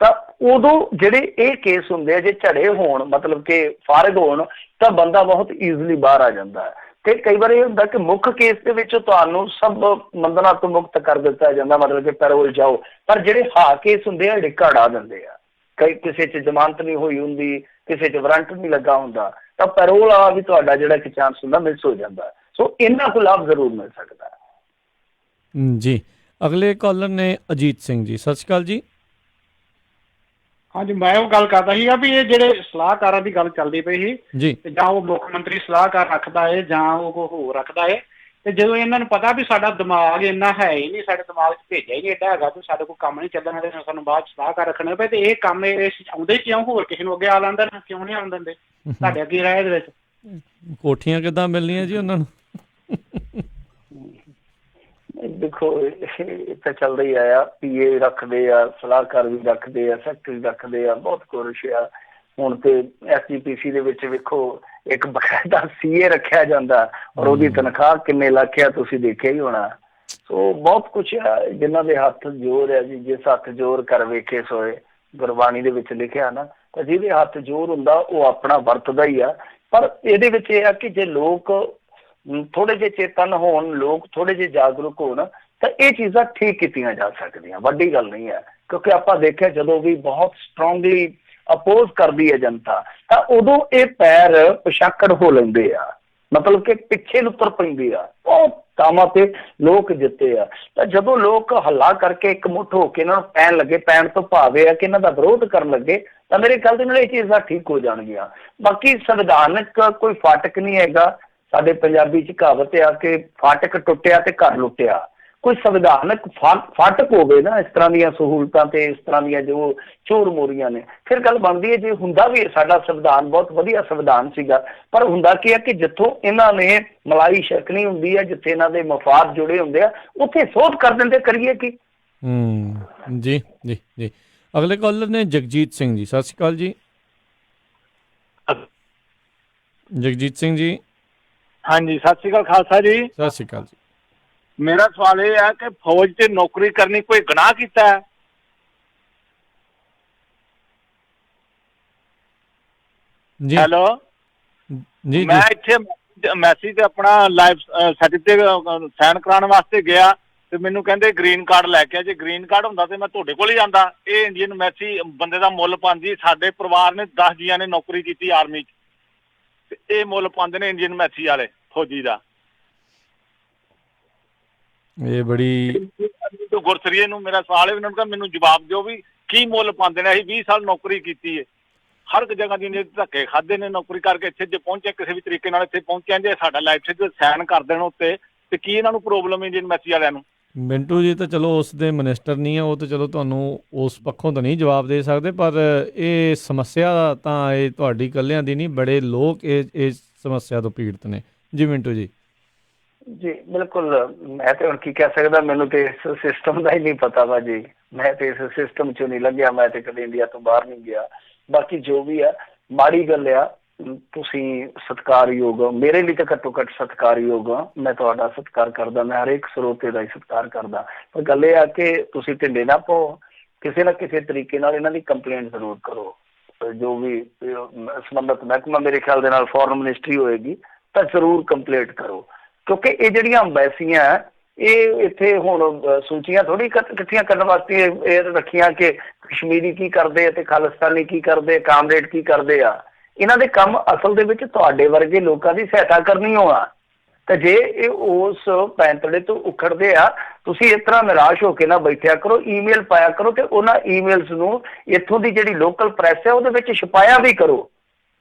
ਤਾਂ ਉਦੋਂ ਜਿਹੜੇ ਇਹ ਕੇਸ ਹੁੰਦੇ ਆ ਜੇ ਝੜੇ ਹੋਣ, ਮਤਲਬ ਕਿ ਫਾਰਗ ਹੋਣ, ਤਾਂ ਬੰਦਾ ਬਹੁਤ ਈਜ਼ਲੀ ਬਾਹਰ ਆ ਜਾਂਦਾ ਹੈ। ਤੇ ਕਈ ਵਾਰ ਇਹ ਹੁੰਦਾ ਕਿ ਮੁੱਖ ਕੇਸ ਦੇ ਵਿੱਚ ਤੁਹਾਨੂੰ ਸਭ ਬੰਧਨਾਂ ਤੋਂ ਮੁਕਤ ਕਰ ਦਿੱਤਾ ਜਾਂਦਾ, ਮਤਲਬ ਕਿ ਪੈਰੋਲ ਜਾਓ, ਪਰ ਜਿਹੜੇ ਹਾ ਕੇਸ ਹੁੰਦੇ ਆ ਢਿੱਕਾ ਉਡਾ ਦਿੰਦੇ ਆ। ਕਈ ਕਿਸੇ 'ਚ ਜ਼ਮਾਨਤ ਨਹੀਂ ਹੋਈ ਹੁੰਦੀ, ਕਿਸੇ 'ਚ ਵਾਰੰਟ ਨਹੀਂ ਲੱਗਾ ਹੁੰਦਾ, ਤਾਂ ਪੈਰੋਲ ਵਾਲਾ ਵੀ ਤੁਹਾਡਾ ਜਿਹੜਾ ਇੱਕ ਚਾਂਸ ਹੁੰਦਾ ਮਿਸ ਹੋ ਜਾਂਦਾ। ਸੋ ਇਹਨਾਂ ਤੋਂ ਲਾਭ ਜ਼ਰੂਰ ਮਿਲ ਸਕਦਾ ਜੀ। ਅਗਲੇ ਕਾਲਰ ਨੇ ਅਜੀਤ ਸਿੰਘ ਜੀ, ਸਤਿ ਸ਼੍ਰੀ ਅਕਾਲ ਜੀ। ਹਾਂਜੀ, ਮੈਂ ਉਹ ਗੱਲ ਕਰਦਾ ਸੀਗਾ ਵੀ ਇਹ ਜਿਹੜੇ ਸਲਾਹਕਾਰਾਂ ਦੀ ਗੱਲ ਚੱਲਦੀ ਪਈ ਸੀ ਜੀ, ਤੇ ਜਾਂ ਉਹ ਮੁੱਖ ਮੰਤਰੀ ਸਲਾਹਕਾਰ ਰੱਖਦਾ ਹੈ ਜਾਂ ਉਹ ਕੋਈ ਹੋਰ ਰੱਖਦਾ ਹੈ, ਤੇ ਜਦੋਂ ਇਹਨਾਂ ਨੂੰ ਪਤਾ ਵੀ ਸਾਡਾ ਦਿਮਾਗ ਇੰਨਾ ਹੈ ਹੀ ਨਹੀਂ, ਸਾਡੇ ਦਿਮਾਗ 'ਚ ਭੇਜਿਆ ਹੀ ਨਹੀਂ ਐਡਾ ਹੈਗਾ ਤੇ ਸਾਡੇ ਕੋਲ ਕੰਮ ਨਹੀਂ ਚੱਲਣਾ ਤੇ ਸਾਨੂੰ ਬਾਅਦ 'ਚ ਸਲਾਹਕਾਰ ਰੱਖਣੇ ਪਏ, ਤੇ ਇਹ ਕੰਮ ਆਉਂਦੇ ਕਿਉਂ, ਹੋਰ ਕਿਸੇ ਨੂੰ ਅੱਗੇ ਆ ਲੈਂਦੇ ਨੇ, ਕਿਉਂ ਨਹੀਂ ਆਉਣ ਦਿੰਦੇ ਤੁਹਾਡੇ ਅੱਗੇ ਰਾਹ ਦੇ ਵਿੱਚ? ਕੋਠੀਆਂ ਕਿੱਦਾਂ ਮਿਲਣੀਆਂ ਜੀ ਉਹਨਾਂ ਨੂੰ? ਦੇਖੋ ਇਹ ਤਾਂ ਚੱਲਦਾ ਹੀ ਆਇਆ, PA ਰੱਖਦੇ ਆ, ਸਲਾਹਕਾਰ ਵੀ ਰੱਖਦੇ ਆ, ਸੈਕਟਰੀ ਰੱਖਦੇ ਆ, ਬਹੁਤ ਕੁਛ ਆ। ਹੁਣ ਤੇ SGPC ਦੇ ਵਿੱਚ ਵੇਖੋ ਇੱਕ ਬਕਾਇਦਾ CA ਰੱਖਿਆ ਜਾਂਦਾ ਔਰ ਉਹਦੀ ਤਨਖਾਹ ਕਿੰਨੇ ਲੱਖ ਆ, ਤੁਸੀਂ ਦੇਖਿਆ ਹੀ ਹੋਣਾ। ਸੋ ਬਹੁਤ ਕੁਛ ਆ ਜਿਨ੍ਹਾਂ ਦੇ ਹੱਥ ਜ਼ੋਰ ਹੈ ਜੀ, ਜਿਸ ਹੱਥ ਜ਼ੋਰ ਕਰ ਵੇਖੇ ਸੋਏ, ਗੁਰਬਾਣੀ ਦੇ ਵਿੱਚ ਲਿਖਿਆ ਨਾ, ਤਾਂ ਜਿਹਦੇ ਹੱਥ ਜ਼ੋਰ ਹੁੰਦਾ ਉਹ ਆਪਣਾ ਵਰਤਦਾ ਹੀ ਆ। ਪਰ ਇਹਦੇ ਵਿੱਚ ਇਹ ਆ ਕਿ ਜੇ ਲੋਕ ਥੋੜੇ ਜਿਹੇ ਚੇਤਨ ਹੋਣ, ਲੋਕ ਥੋੜੇ ਜਿਹੇ ਜਾਗਰੂਕ ਹੋਣ, ਤਾਂ ਇਹ ਚੀਜ਼ਾਂ ਠੀਕ ਕੀਤੀਆਂ ਜਾ ਸਕਦੀਆਂ, ਵੱਡੀ ਗੱਲ ਨਹੀਂ ਹੈ। ਕਿਉਂਕਿ ਆਪਾਂ ਦੇਖਿਆ ਜਦੋਂ ਵੀ ਬਹੁਤ ਸਟਰੋਂਗਲੀ ਅਪੋਜ਼ ਕਰਦੀ ਹੈ ਜਨਤਾ, ਤਾਂ ਉਦੋਂ ਇਹ ਪੈਰ ਪਛਾਕੜ ਹੋ ਲੈਂਦੇ ਆ, ਮਤਲਬ ਕਿ ਪਿੱਛੇ ਨੂੰ ਤੁਰ ਪੈਂਦੇ ਆ। ਬਹੁਤ ਥਾਵਾਂ ਤੇ ਲੋਕ ਜਿੱਤੇ ਆ। ਤਾਂ ਜਦੋਂ ਲੋਕ ਹੱਲਾ ਕਰਕੇ ਇੱਕ ਮੁੱਠ ਹੋ ਕੇ ਇਹਨਾਂ ਨੂੰ ਪੈਣ ਲੱਗੇ, ਪੈਣ ਤੋਂ ਭਾਵੇਂ ਆ ਕਿ ਇਹਨਾਂ ਦਾ ਵਿਰੋਧ ਕਰਨ ਲੱਗੇ, ਤਾਂ ਮੇਰੇ ਖਿਆਲ ਦੇ ਨਾਲ ਇਹ ਚੀਜ਼ਾਂ ਠੀਕ ਹੋ ਜਾਣਗੀਆਂ। ਬਾਕੀ ਸੰਵਿਧਾਨਕ ਕੋਈ ਫਾਟਕ ਨਹੀਂ ਹੈਗਾ। ਸਾਡੇ ਪੰਜਾਬੀ 'ਚ ਕਹਾਵਤ ਆ ਕਿ ਫਾਟਕ ਟੁੱਟਿਆ ਤੇ ਘਰ ਲੁੱਟਿਆ। ਕੋਈ ਸੰਵਿਧਾਨਕ ਫਾਟਕ ਹੋਵੇ ਨਾ, ਇਸ ਤਰ੍ਹਾਂ ਦੀਆਂ ਸਹੂਲਤਾਂ ਤੇ ਇਸ ਤਰ੍ਹਾਂ ਦੀਆਂ ਜੋ ਚੋਰ ਮੋਰੀਆਂ ਨੇ, ਫਿਰ ਗੱਲ ਬਣਦੀ ਹੈ। ਜੇ ਹੁੰਦਾ ਵੀ ਸਾਡਾ ਸੰਵਿਧਾਨ ਬਹੁਤ ਵਧੀਆ ਸੰਵਿਧਾਨ ਸੀਗਾ, ਪਰ ਹੁੰਦਾ ਕੀ ਹੈ ਕਿ ਜਿੱਥੋਂ ਇਹਨਾਂ ਨੇ ਮਲਾਈ ਛਕਣੀ ਹੁੰਦੀ ਹੈ, ਜਿੱਥੇ ਇਹਨਾਂ ਦੇ ਮਫਾਦ ਜੁੜੇ ਹੁੰਦੇ ਆ, ਉੱਥੇ ਸੋਧ ਕਰ ਦਿੰਦੇ, ਕਰੀਏ ਕੀ? ਜੀ ਜੀ ਜੀ। ਅਗਲੇ ਕਾਲਰ ਨੇ ਜਗਜੀਤ ਸਿੰਘ ਜੀ, ਸਤਿ ਸ਼੍ਰੀ ਅਕਾਲ ਜੀ। ਜਗਜੀਤ ਸਿੰਘ ਜੀ। ਹਾਂਜੀ, ਸਤਿ ਸ਼੍ਰੀ ਅਕਾਲ ਖਾਲਸਾ ਜੀ। ਸਤਿ ਸ਼੍ਰੀ ਅਕਾਲ ਜੀ। ਮੇਰਾ ਸਵਾਲ ਇਹ ਹੈ ਕਿ ਫੌਜ 'ਚ ਨੌਕਰੀ ਕਰਨੀ ਕੋਈ ਗੁਨਾਹ ਕੀਤਾ ਹੈ? ਜੀ ਹੈਲੋ ਜੀ। ਮੈਂ ਇੱਥੇ ਮੈਸੇਜ ਤੇ ਆਪਣਾ ਲਾਈਵ ਸਰਟੀਫਿਕੇਟ ਸਾਈਨ ਕਰਾਉਣ ਵਾਸਤੇ ਗਿਆ ਤੇ ਮੈਨੂੰ ਕਹਿੰਦੇ ਗ੍ਰੀਨ ਕਾਰਡ ਲੈ ਕੇ ਆ। ਜੇ ਗ੍ਰੀਨ ਕਾਰਡ ਹੁੰਦਾ ਤੇ ਮੈਂ ਤੁਹਾਡੇ ਕੋਲ ਹੀ ਜਾਂਦਾ। ਇਹ ਇੰਡੀਅਨ ਮੈਸੀ ਬੰਦੇ ਦਾ ਮੁੱਲ ਪਾਉਂਦੀ। ਸਾਡੇ ਪਰਿਵਾਰ ਨੇ 10 ਜੀਆਂ ਨੇ ਨੌਕਰੀ ਕੀਤੀ ਆਰਮੀ 'ਚ, ਤੇ ਇਹ ਮੁੱਲ ਪਾਉਂਦੇ ਨੇ ਇੰਡੀਅਨ ਮੈਸੀ ਵਾਲੇ ਫੌਜੀ ਦਾ। ਇਹ ਬੜੀ ਗੁਰਸਰੀਏ ਨੂੰ ਮੇਰਾ ਸਵਾਲ ਹੈ, ਉਹਨਾਂ ਨੂੰ ਮੈਨੂੰ ਜਵਾਬ ਦਿਓ ਵੀ ਕੀ ਮੁੱਲ ਪਾਉਂਦੇ ਨੇ। ਅਸੀਂ 20 ਸਾਲ ਨੌਕਰੀ ਕੀਤੀ ਹੈ, ਹਰ ਇੱਕ ਜਗ੍ਹਾ ਦੀ ਧੱਕੇ ਖਾਦੇ ਨੇ ਨੌਕਰੀ ਕਰਕੇ। ਇੱਥੇ ਜੇ ਪਹੁੰਚੇ ਕਿਸੇ ਵੀ ਤਰੀਕੇ ਨਾਲ ਇੱਥੇ ਪਹੁੰਚਿਆ, ਜੇ ਸਾਡਾ ਲਾਈਫ ਸਰਟੀਫਿਕੇਟ ਸਾਈਨ ਕਰ ਦੇਣ ਉੱਤੇ, ਤੇ ਕੀ ਇਹਨਾਂ ਨੂੰ ਪ੍ਰੋਬਲਮ ਇੰਡੀਅਨ ਮੈਸੀ ਵਾਲਿਆਂ ਨੂੰ? ਮਿੰਟੂ ਜੀ ਤਾਂ ਚਲੋ ਉਸ ਦੇ ਮਿਨਿਸਟਰ ਨਹੀਂ ਆ, ਉਹ ਤਾਂ ਚਲੋ ਤੁਹਾਨੂੰ ਉਸ ਪੱਖੋਂ ਤਾਂ ਨਹੀਂ ਜਵਾਬ ਦੇ ਸਕਦੇ, ਪਰ ਇਹ ਸਮੱਸਿਆ ਤਾਂ ਇਹ ਤੁਹਾਡੀ ਇਕੱਲਿਆਂ ਦੀ ਨਹੀਂ, ਬੜੇ ਲੋਕ ਇਸ ਸਮੱਸਿਆ ਤੋਂ ਪੀੜਤ ਨੇ। ਜੀ ਮਿੰਟੂ ਜੀ। ਜੀ ਬਿਲਕੁਲ। ਮੈਂ ਤੇ ਹੁਣ ਕੀ ਕਹਿ ਸਕਦਾ, ਮੈਨੂੰ ਤੇ ਇਸ ਸਿਸਟਮ ਦਾ ਹੀ ਨਹੀਂ ਪਤਾ ਵਾ ਜੀ। ਮੈਂ ਤੇ ਇਸ ਸਿਸਟਮ 'ਚੋਂ ਨਹੀਂ ਲੱਗਿਆ, ਮੈਂ ਤੇ ਕਦੇ ਇੰਡੀਆ ਤੋਂ ਬਾਹਰ ਨਹੀਂ ਗਿਆ। ਬਾਕੀ ਜੋ ਵੀ ਆ ਮਾੜੀ ਗੱਲ ਆ। ਤੁਸੀਂ ਸਤਿਕਾਰਯੋਗ, ਮੇਰੇ ਲਈ ਤਾਂ ਘੱਟੋ ਘੱਟ ਸਤਿਕਾਰਯੋਗ ਆ। ਮੈਂ ਤੁਹਾਡਾ ਸਤਿਕਾਰ ਕਰਦਾ, ਮੈਂ ਹਰੇਕ ਸਰੋਤੇ ਦਾ ਹੀ ਸਤਿਕਾਰ ਕਰਦਾ। ਪਰ ਗੱਲ ਇਹ ਆ ਕਿ ਤੁਸੀਂ ਢਿੱਲੇ ਨਾ ਪਾਓ, ਕਿਸੇ ਨਾ ਕਿਸੇ ਤਰੀਕੇ ਨਾਲ ਇਹਨਾਂ ਦੀ ਕੰਪਲੇਂਟ ਜ਼ਰੂਰ ਕਰੋ। ਜੋ ਵੀ ਸੰਬੰਧਿਤ ਮਹਿਕਮਾ, ਮੇਰੇ ਖਿਆਲ ਦੇ ਨਾਲ ਫੋਰਨ ਮਿਨਿਸਟਰੀ ਹੋਏਗੀ, ਤਾਂ ਜ਼ਰੂਰ ਕੰਪਲੇਂਟ ਕਰੋ। ਕਿਉਂਕਿ ਇਹ ਜਿਹੜੀਆਂ ਅੰਬੈਸੀਆਂ ਇਹ ਇੱਥੇ ਹੁਣ ਸੂਚੀਆਂ ਥੋੜ੍ਹੀ ਇਕੱਠੀਆਂ ਕਰਨ ਵਾਸਤੇ ਇਹ ਰੱਖੀਆਂ ਕਿ ਕਸ਼ਮੀਰੀ ਕੀ ਕਰਦੇ ਆ ਤੇ ਖਾਲਿਸਤਾਨੀ ਕੀ ਕਰਦੇ, ਕਾਮਰੇਡ ਕੀ ਕਰਦੇ ਆ। ਇਹਨਾਂ ਦੇ ਕੰਮ ਅਸਲ ਦੇ ਵਿੱਚ ਤੁਹਾਡੇ ਵਰਗੇ ਲੋਕਾਂ ਦੀ ਸਹਾਇਤਾ ਕਰਨੀ ਹੋਆ। ਤਾਂ ਜੇ ਇਹ ਉਸ ਪੈਂਤੜੇ ਤੋਂ ਉਖੜਦੇ ਆ, ਤੁਸੀਂ ਇਸ ਤਰ੍ਹਾਂ ਨਿਰਾਸ਼ ਹੋ ਕੇ ਨਾ ਬੈਠਿਆ ਕਰੋ, ਈਮੇਲ ਪਾਇਆ ਕਰੋ ਤੇ ਉਹਨਾਂ ਈਮੇਲਸ ਨੂੰ ਇੱਥੋਂ ਦੀ ਜਿਹੜੀ ਲੋਕਲ ਪ੍ਰੈਸ ਹੈ ਉਹਦੇ ਵਿੱਚ ਛਪਾਇਆ ਵੀ ਕਰੋ।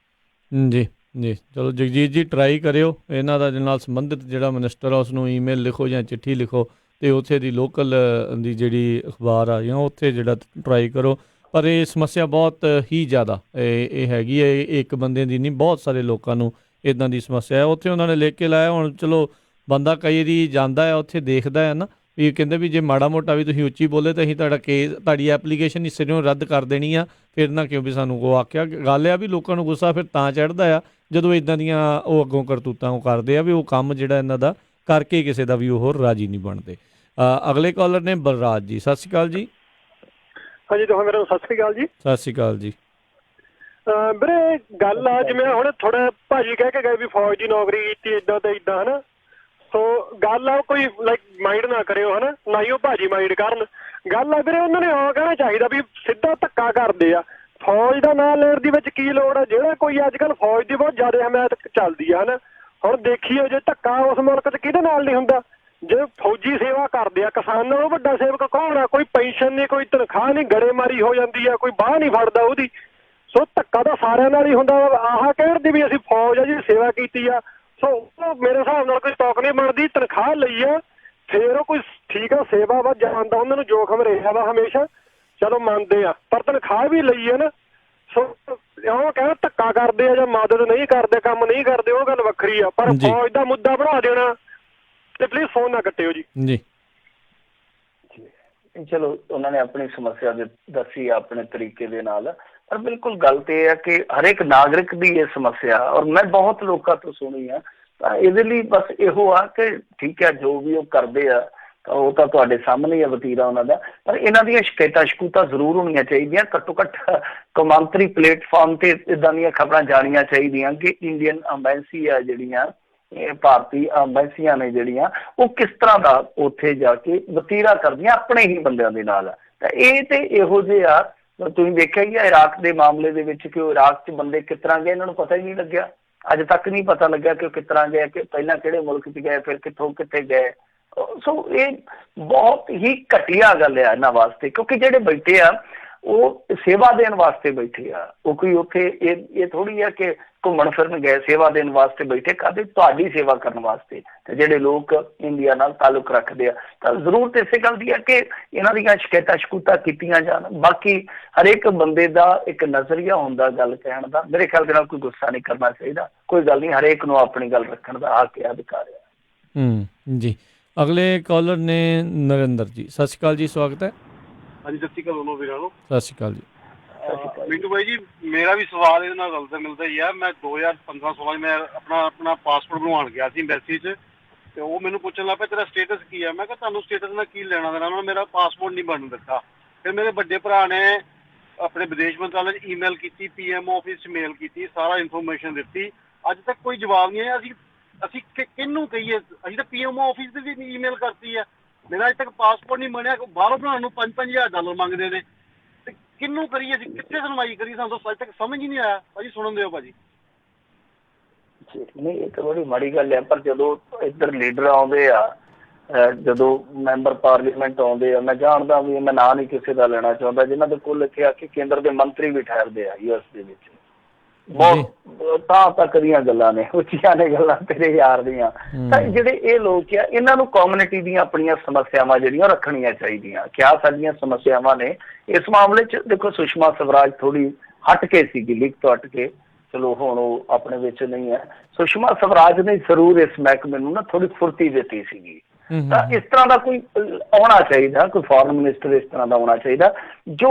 ਜੀ ਜੀ, ਚਲੋ ਜਗਜੀਤ ਜੀ ਟਰਾਈ ਕਰਿਓ, ਇਹਨਾਂ ਦਾ ਨਾਲ ਸੰਬੰਧਿਤ ਜਿਹੜਾ ਮਿਨਿਸਟਰ ਆ ਉਸ ਨੂੰ ਈਮੇਲ ਲਿਖੋ ਜਾਂ ਚਿੱਠੀ ਲਿਖੋ, ਅਤੇ ਉੱਥੇ ਦੀ ਲੋਕਲ ਦੀ ਜਿਹੜੀ ਅਖਬਾਰ ਆ ਜਾਂ ਉੱਥੇ ਜਿਹੜਾ ਟਰਾਈ ਕਰੋ। ਪਰ ਇਹ ਸਮੱਸਿਆ ਬਹੁਤ ਹੀ ਜ਼ਿਆਦਾ ਇਹ ਹੈਗੀ ਹੈ, ਇੱਕ ਬੰਦੇ ਦੀ ਨਹੀਂ, ਬਹੁਤ ਸਾਰੇ ਲੋਕਾਂ ਨੂੰ ਇੱਦਾਂ ਦੀ ਸਮੱਸਿਆ ਹੈ। ਉੱਥੇ ਉਹਨਾਂ ਨੇ ਲਿਖ ਕੇ ਲਾਇਆ। ਹੁਣ ਚਲੋ ਬੰਦਾ ਕਈ ਵਾਰੀ ਜਾਂਦਾ ਹੈ ਉੱਥੇ, ਦੇਖਦਾ ਹੈ ਨਾ, ਵੀ ਕਹਿੰਦੇ ਵੀ ਜੇ ਮਾੜਾ ਮੋਟਾ ਵੀ ਤੁਸੀਂ ਉੱਚੀ ਬੋਲੇ ਤਾਂ ਅਸੀਂ ਤੁਹਾਡਾ ਕੇਸ, ਤੁਹਾਡੀ ਐਪਲੀਕੇਸ਼ਨ ਹੀ ਸਿਰੋਂ ਰੱਦ ਕਰ ਦੇਣੀ ਆ। ਫਿਰ ਨਾ ਕਿਉਂ ਵੀ ਸਾਨੂੰ ਉਹ ਆਖਿਆ। ਗੱਲ ਆ ਵੀ ਲੋਕਾਂ ਨੂੰ ਗੁੱਸਾ ਫਿਰ ਤਾਂ ਚੜ੍ਹਦਾ ਆ ਜਦੋਂ ਇੱਦਾਂ ਦੀਆਂ ਉਹ ਅੱਗੋਂ ਕਰਤੂਤਾਂ ਉਹ ਕਰਦੇ ਆ ਵੀ ਉਹ ਕੰਮ ਜਿਹੜਾ ਇਹਨਾਂ ਦਾ ਕਰਕੇ ਕਿਸੇ ਦਾ ਵੀ ਉਹ ਰਾਜੀ ਨਹੀਂ ਬਣਦੇ। ਅਗਲੇ ਕਾਲਰ ਨੇ ਬਲਰਾਜ ਜੀ, ਸਤਿ ਸ਼੍ਰੀ ਅਕਾਲ ਜੀ। ਹਾਂਜੀ ਦੋਹਾਂ ਮੇਰਾ ਸਤਿ ਸ਼੍ਰੀ ਅਕਾਲ ਜੀ। ਸਤਿ ਸ਼੍ਰੀ ਅਕਾਲ ਜੀ। ਵੀਰੇ ਗੱਲ ਆ ਜਿਵੇਂ ਹੁਣ ਥੋੜਾ ਭਾਜੀ ਕਹਿ ਕੇ ਗਏ ਵੀ ਫੌਜ ਦੀ ਨੌਕਰੀ ਕੀਤੀ ਏਦਾਂ ਤੇ ਏਦਾਂ ਹਨਾ, ਸੋ ਗੱਲ ਆ ਕੋਈ ਲਾਈਕ ਮਾਈਂਡ ਨਾ ਕਰਿਓ ਹਨਾ, ਨਾ ਹੀ ਉਹ ਭਾਜੀ ਮਾਈਂਡ ਕਰਨ। ਗੱਲ ਆ ਵੀਰੇ ਉਹਨਾਂ ਨੇ ਉਹ ਕਹਿਣਾ ਚਾਹੀਦਾ ਵੀ ਸਿੱਧਾ ਧੱਕਾ ਕਰਦੇ ਆ, ਫੌਜ ਦਾ ਨਾਂ ਲੈਣ ਦੀ ਵਿੱਚ ਕੀ ਲੋੜ ਆ? ਜਿਹੜਾ ਕੋਈ ਅੱਜ ਕੱਲ੍ਹ ਫੌਜ ਦੀ ਬਹੁਤ ਜ਼ਿਆਦਾ ਹਮਾਇਤ ਚੱਲਦੀ ਆ ਹਨਾ, ਹੁਣ ਦੇਖੀਓ ਜੇ ਧੱਕਾ ਉਸ ਮੁਲਕ 'ਚ ਕਿਹਦੇ ਨਾਲ ਨਹੀਂ ਹੁੰਦਾ? ਜੇ ਫੌਜੀ ਸੇਵਾ ਕਰਦੇ ਆ, ਕਿਸਾਨ ਨਾਲੋਂ ਵੱਡਾ ਸੇਵਕ ਕੌਣ ਆ? ਕੋਈ ਪੈਨਸ਼ਨ ਨਹੀਂ, ਕੋਈ ਤਨਖਾਹ ਨਹੀਂ, ਗੜੇਮਾਰੀ ਹੋ ਜਾਂਦੀ ਆ, ਕੋਈ ਬਾਂਹ ਨਹੀਂ ਫੜਦਾ ਉਹਦੀ। ਸੋ ਧੱਕਾ ਤਾਂ ਸਾਰਿਆਂ ਨਾਲ ਹੀ ਹੁੰਦਾ। ਆਹ ਕਹਿਣ ਵੀ ਅਸੀਂ ਫੌਜ ਆ ਜੀ ਸੇਵਾ ਕੀਤੀ ਆ, ਸੋ ਉਹ ਮੇਰੇ ਹਿਸਾਬ ਨਾਲ ਕੋਈ ਤੌਕ ਨਹੀਂ ਬਣਦੀ। ਤਨਖਾਹ ਲਈ ਆ ਫੇਰ ਉਹ ਕੋਈ ਠੀਕ ਆ, ਸੇਵਾ ਵਾ ਜਾਣਦਾ, ਉਹਨਾਂ ਨੂੰ ਜੋਖਮ ਰਿਹਾ ਵਾ ਹਮੇਸ਼ਾ, ਚਲੋ ਮੰਨਦੇ ਆ, ਪਰ ਤਨਖਾਹ ਵੀ ਲਈ ਆ ਨਾ। ਸੋ ਉਹ ਕਹਿੰਦਾ ਧੱਕਾ ਕਰਦੇ ਆ ਜਾਂ ਮਦਦ ਨਹੀਂ ਕਰਦੇ, ਕੰਮ ਨਹੀਂ ਕਰਦੇ, ਉਹ ਗੱਲ ਵੱਖਰੀ ਆ, ਪਰ ਫੌਜ ਦਾ ਮੁੱਦਾ ਬਣਾ ਦੇਣਾ ਤੇ ਪਲੀਜ਼ ਫੋਨ ਨਾ ਕੱਟਿਓ ਜੀ। ਜੀ ਚਲੋ ਉਹਨਾਂ ਨੇ ਆਪਣੀ ਸਮੱਸਿਆ ਦੱਸੀ ਆਪਣੇ ਤਰੀਕੇ ਦੇ ਨਾਲ, ਪਰ ਬਿਲਕੁਲ ਗੱਲ ਤੇ ਇਹ ਹੈ ਕਿ ਹਰੇਕ ਨਾਗਰਿਕ ਦੀ ਇਹ ਸਮੱਸਿਆ, ਔਰ ਮੈਂ ਬਹੁਤ ਲੋਕਾਂ ਤੋਂ ਸੁਣੀ ਆ, ਤਾਂ ਇਹਦੇ ਲਈ ਬਸ ਇਹੋ ਆ ਕਿ ਠੀਕ ਹੈ ਜੋ ਵੀ ਉਹ ਕਰਦੇ ਆ ਤਾਂ ਉਹ ਤਾਂ ਤੁਹਾਡੇ ਸਾਹਮਣੇ ਹੀ ਆ ਵਤੀਰਾ ਉਹਨਾਂ ਦਾ, ਪਰ ਇਹਨਾਂ ਦੀਆਂ ਸ਼ਿਕਾਇਤਾਂ ਜ਼ਰੂਰ ਹੋਣੀਆਂ ਚਾਹੀਦੀਆਂ। ਘੱਟੋ ਘੱਟ ਕੌਮਾਂਤਰੀ ਪਲੇਟਫਾਰਮ ਤੇ ਇੱਦਾਂ ਦੀਆਂ ਖਬਰਾਂ ਜਾਣੀਆਂ ਚਾਹੀਦੀਆਂ ਕਿ ਇੰਡੀਅਨ ਅੰਬੈਸੀ ਆ ਜਿਹੜੀਆਂ, ਇਹ ਭਾਰਤੀ ਅੰਬੈਸੀਆਂ ਨੇ ਜਿਹੜੀਆਂ, ਉਹ ਕਿਸ ਤਰ੍ਹਾਂ ਦਾ ਉੱਥੇ ਜਾ ਕੇ ਵਤੀਰਾ ਕਰਦੀਆਂ ਆਪਣੇ ਹੀ ਬੰਦਿਆਂ ਦੇ ਨਾਲ। ਤਾਂ ਇਹ ਤੇ ਇਹੋ ਜਿਹੇ ਆ, ਤੁਸੀਂ ਦੇਖਿਆ ਹੀ ਆ ਇਰਾਕ ਦੇ ਮਾਮਲੇ ਦੇ ਵਿੱਚ ਕਿ ਉਹ ਇਰਾਕ 'ਚ ਬੰਦੇ ਕਿਸ ਤਰ੍ਹਾਂ ਗਏ, ਇਹਨਾਂ ਨੂੰ ਪਤਾ ਹੀ ਨਹੀਂ ਲੱਗਿਆ, ਅੱਜ ਤੱਕ ਨਹੀਂ ਪਤਾ ਲੱਗਿਆ ਕਿ ਉਹ ਕਿਸ ਤਰ੍ਹਾਂ ਗਏ, ਕਿ ਪਹਿਲਾਂ ਕਿਹੜੇ ਮੁਲਕ 'ਚ ਗਏ, ਫਿਰ ਕਿੱਥੋਂ ਕਿੱਥੇ ਗਏ। ਸੋ ਇਹ ਬਹੁਤ ਹੀ ਘਟੀਆ ਗੱਲ ਆ ਇਹਨਾਂ ਵਾਸਤੇ, ਕਿਉਂਕਿ ਜਿਹੜੇ ਬੈਠੇ ਆ ਉਹ ਸੇਵਾ ਦੇਣ ਵਾਸਤੇ ਬੈਠੇ ਆ, ਉਹ ਕੋਈ ਉੱਥੇ ਇਹ ਥੋੜ੍ਹੀ ਆ ਕਿ ਘੁੰਮਣ ਫਿਰਨ ਗਏ, ਸੇਵਾ ਦੇਣ ਵਾਸਤੇ ਬੈਠੇ, ਕਦੇ ਤੁਹਾਡੀ ਸੇਵਾ ਕਰਨ ਵਾਸਤੇ। ਤੇ ਜਿਹੜੇ ਲੋਕ ਇੰਡੀਆ ਨਾਲ ਤਾਲੁਕ ਰੱਖਦੇ ਆ ਤਾਂ ਜ਼ਰੂਰਤ ਇਸੇ ਗੱਲ ਦੀ ਹੈ ਕਿ ਇਹਨਾਂ ਦੀਆਂ ਸ਼ਿਕਾਇਤਾਂ ਕੀਤੀਆਂ ਜਾਣ। ਬਾਕੀ ਹਰੇਕ ਬੰਦੇ ਦਾ ਇੱਕ ਨਜ਼ਰੀਆ ਹੁੰਦਾ ਗੱਲ ਕਹਿਣ ਦਾ, ਮੇਰੇ ਖਿਆਲ ਦੇ ਨਾਲ ਕੋਈ ਗੁੱਸਾ ਨਹੀਂ ਕਰਨਾ ਚਾਹੀਦਾ, ਕੋਈ ਗੱਲ ਨਹੀਂ, ਹਰੇਕ ਨੂੰ ਆਪਣੀ ਗੱਲ ਰੱਖਣ ਦਾ ਹੱਕ ਹੈ, ਅਧਿਕਾਰ ਹੈ। ਜੀ ਅਗਲੇ ਕਾਲਰ ਨੇ ਨਰਿੰਦਰ ਜੀ, ਸਤਿ ਸ਼੍ਰੀ ਅਕਾਲ ਜੀ, ਸਵਾਗਤ ਹੈ। ਹਾਂਜੀ ਸਤਿ ਸ਼੍ਰੀ ਅਕਾਲ ਦੋਨੋਂ ਵੀਰਾਂ ਨੂੰ। ਸਤਿ ਸ਼੍ਰੀ ਅਕਾਲ ਜੀ। ਮਿੰਟੂ ਬਾਈ ਜੀ, ਮੇਰਾ ਵੀ ਸਵਾਲ ਇਹਦੇ ਨਾਲ ਰਲਦਾ ਮਿਲਦਾ ਹੀ ਆ। ਮੈਂ 2015-16 ਮੈਂ ਆਪਣਾ ਪਾਸਪੋਰਟ ਬਣਵਾਉਣ ਗਿਆ ਸੀ ਐਮਬੈਸੀ 'ਚ, ਤੇ ਉਹ ਮੈਨੂੰ ਪੁੱਛਣ ਲੱਗ ਪਿਆ ਤੇਰਾ ਸਟੇਟਸ ਕੀ ਆ। ਮੈਂ ਕਿਹਾ ਤੁਹਾਨੂੰ ਸਟੇਟਸ ਨਾਲ ਕੀ ਲੈਣਾ ਦੇਣਾ, ਉਹਨਾਂ ਨੇ ਮੇਰਾ ਪਾਸਪੋਰਟ ਨਹੀਂ ਬਣਨ ਦਿੱਤਾ। ਫਿਰ ਮੇਰੇ ਵੱਡੇ ਭਰਾ ਨੇ ਆਪਣੇ ਵਿਦੇਸ਼ ਮੰਤਰਾਲੇ 'ਚ ਈਮੇਲ ਕੀਤੀ, PM ਆਫਿਸ 'ਚ ਮੇਲ ਕੀਤੀ, ਸਾਰਾ ਇਨਫੋਰਮੇਸ਼ਨ ਦਿੱਤੀ, ਅੱਜ ਤੱਕ ਕੋਈ ਜਵਾਬ ਨਹੀਂ ਆਇਆ। ਅਸੀਂ ਕਿਹਨੂੰ ਕਹੀਏ? ਅਸੀਂ ਤਾਂ PM ਆਫਿਸ ਤੇ ਵੀ ਈਮੇਲ ਕਰਤੀ ਆ, ਮੇਰਾ ਅੱਜ ਤੱਕ ਪਾਸਪੋਰਟ ਨਹੀਂ ਬਣਿਆ। ਬਾਹਰੋਂ ਬਣਾਉਣ ਨੂੰ $5,000 ਮੰਗਦੇ ਨੇ, ਤੇ ਕਿਹਨੂੰ ਕਰੀਏ ਅਸੀਂ, ਕਿੱਥੇ ਸੁਣਵਾਈ ਕਰੀਏ? ਸਾਨੂੰ ਤਾਂ ਅੱਜ ਤੱਕ ਸਮਝ ਹੀ ਨਹੀਂ ਆਇਆ। ਭਾਜੀ ਸੁਣਨ ਦਿਓ ਭਾਜੀ। ਨਹੀਂ ਇਹ ਤਾਂ ਬੜੀ ਮਾੜੀ ਗੱਲ ਹੈ, ਪਰ ਜਦੋਂ ਇੱਧਰ ਲੀਡਰ ਆਉਂਦੇ ਆ, ਜਦੋਂ ਮੈਂਬਰ ਪਾਰਲੀਮੈਂਟ ਆਉਂਦੇ ਆ, ਮੈਂ ਜਾਣਦਾ ਵੀ, ਮੈਂ ਨਾਂ ਨਹੀਂ ਕਿਸੇ ਦਾ ਲੈਣਾ ਚਾਹੁੰਦਾ, ਜਿਨ੍ਹਾਂ ਦੇ ਕੋਲ ਲਿਖਿਆ ਕਿ ਕੇਂਦਰ ਦੇ ਮੰਤਰੀ ਵੀ ਠਹਿਰਦੇ ਆ US ਦੇ ਵਿੱਚ, ਬਹੁਤ ਤੱਕ ਦੀਆਂ ਗੱਲਾਂ ਨੇ, ਉੱਚੀਆਂ ਨੇ ਗੱਲਾਂ ਤੇਰੇ ਯਾਰ ਦੀਆਂ। ਤਾਂ ਜਿਹੜੇ ਇਹ ਲੋਕ ਆ, ਇਹਨਾਂ ਨੂੰ ਕਮਿਊਨਿਟੀ ਦੀਆਂ ਆਪਣੀਆਂ ਸਮੱਸਿਆਵਾਂ ਜਿਹੜੀਆਂ ਰੱਖਣੀਆਂ ਚਾਹੀਦੀਆਂ। ਕਿਆ ਸਾਡੀਆਂ ਸਮੱਸਿਆਵਾਂ ਨੇ ਇਸ ਮਾਮਲੇ 'ਚ? ਦੇਖੋ ਸੁਸ਼ਮਾ ਸਵਰਾਜ ਥੋੜ੍ਹੀ ਹਟ ਕੇ ਸੀਗੀ, ਲੀਕ ਤੋਂ ਹਟ ਕੇ, ਚਲੋ ਹੁਣ ਉਹ ਆਪਣੇ ਵਿੱਚ ਨਹੀਂ ਹੈ। ਸੁਸ਼ਮਾ ਸਵਰਾਜ ਨੇ ਜ਼ਰੂਰ ਇਸ ਮਹਿਕਮੇ ਨੂੰ ਨਾ ਥੋੜ੍ਹੀ ਫੁਰਤੀ ਦਿੱਤੀ ਸੀਗੀ। ਤਾਂ ਇਸ ਤਰ੍ਹਾਂ ਦਾ ਕੋਈ ਆਉਣਾ ਚਾਹੀਦਾ, ਕੋਈ ਫੋਰਨ ਮਿਨਿਸਟਰ ਇਸ ਤਰ੍ਹਾਂ ਦਾ ਆਉਣਾ ਚਾਹੀਦਾ, ਜੋ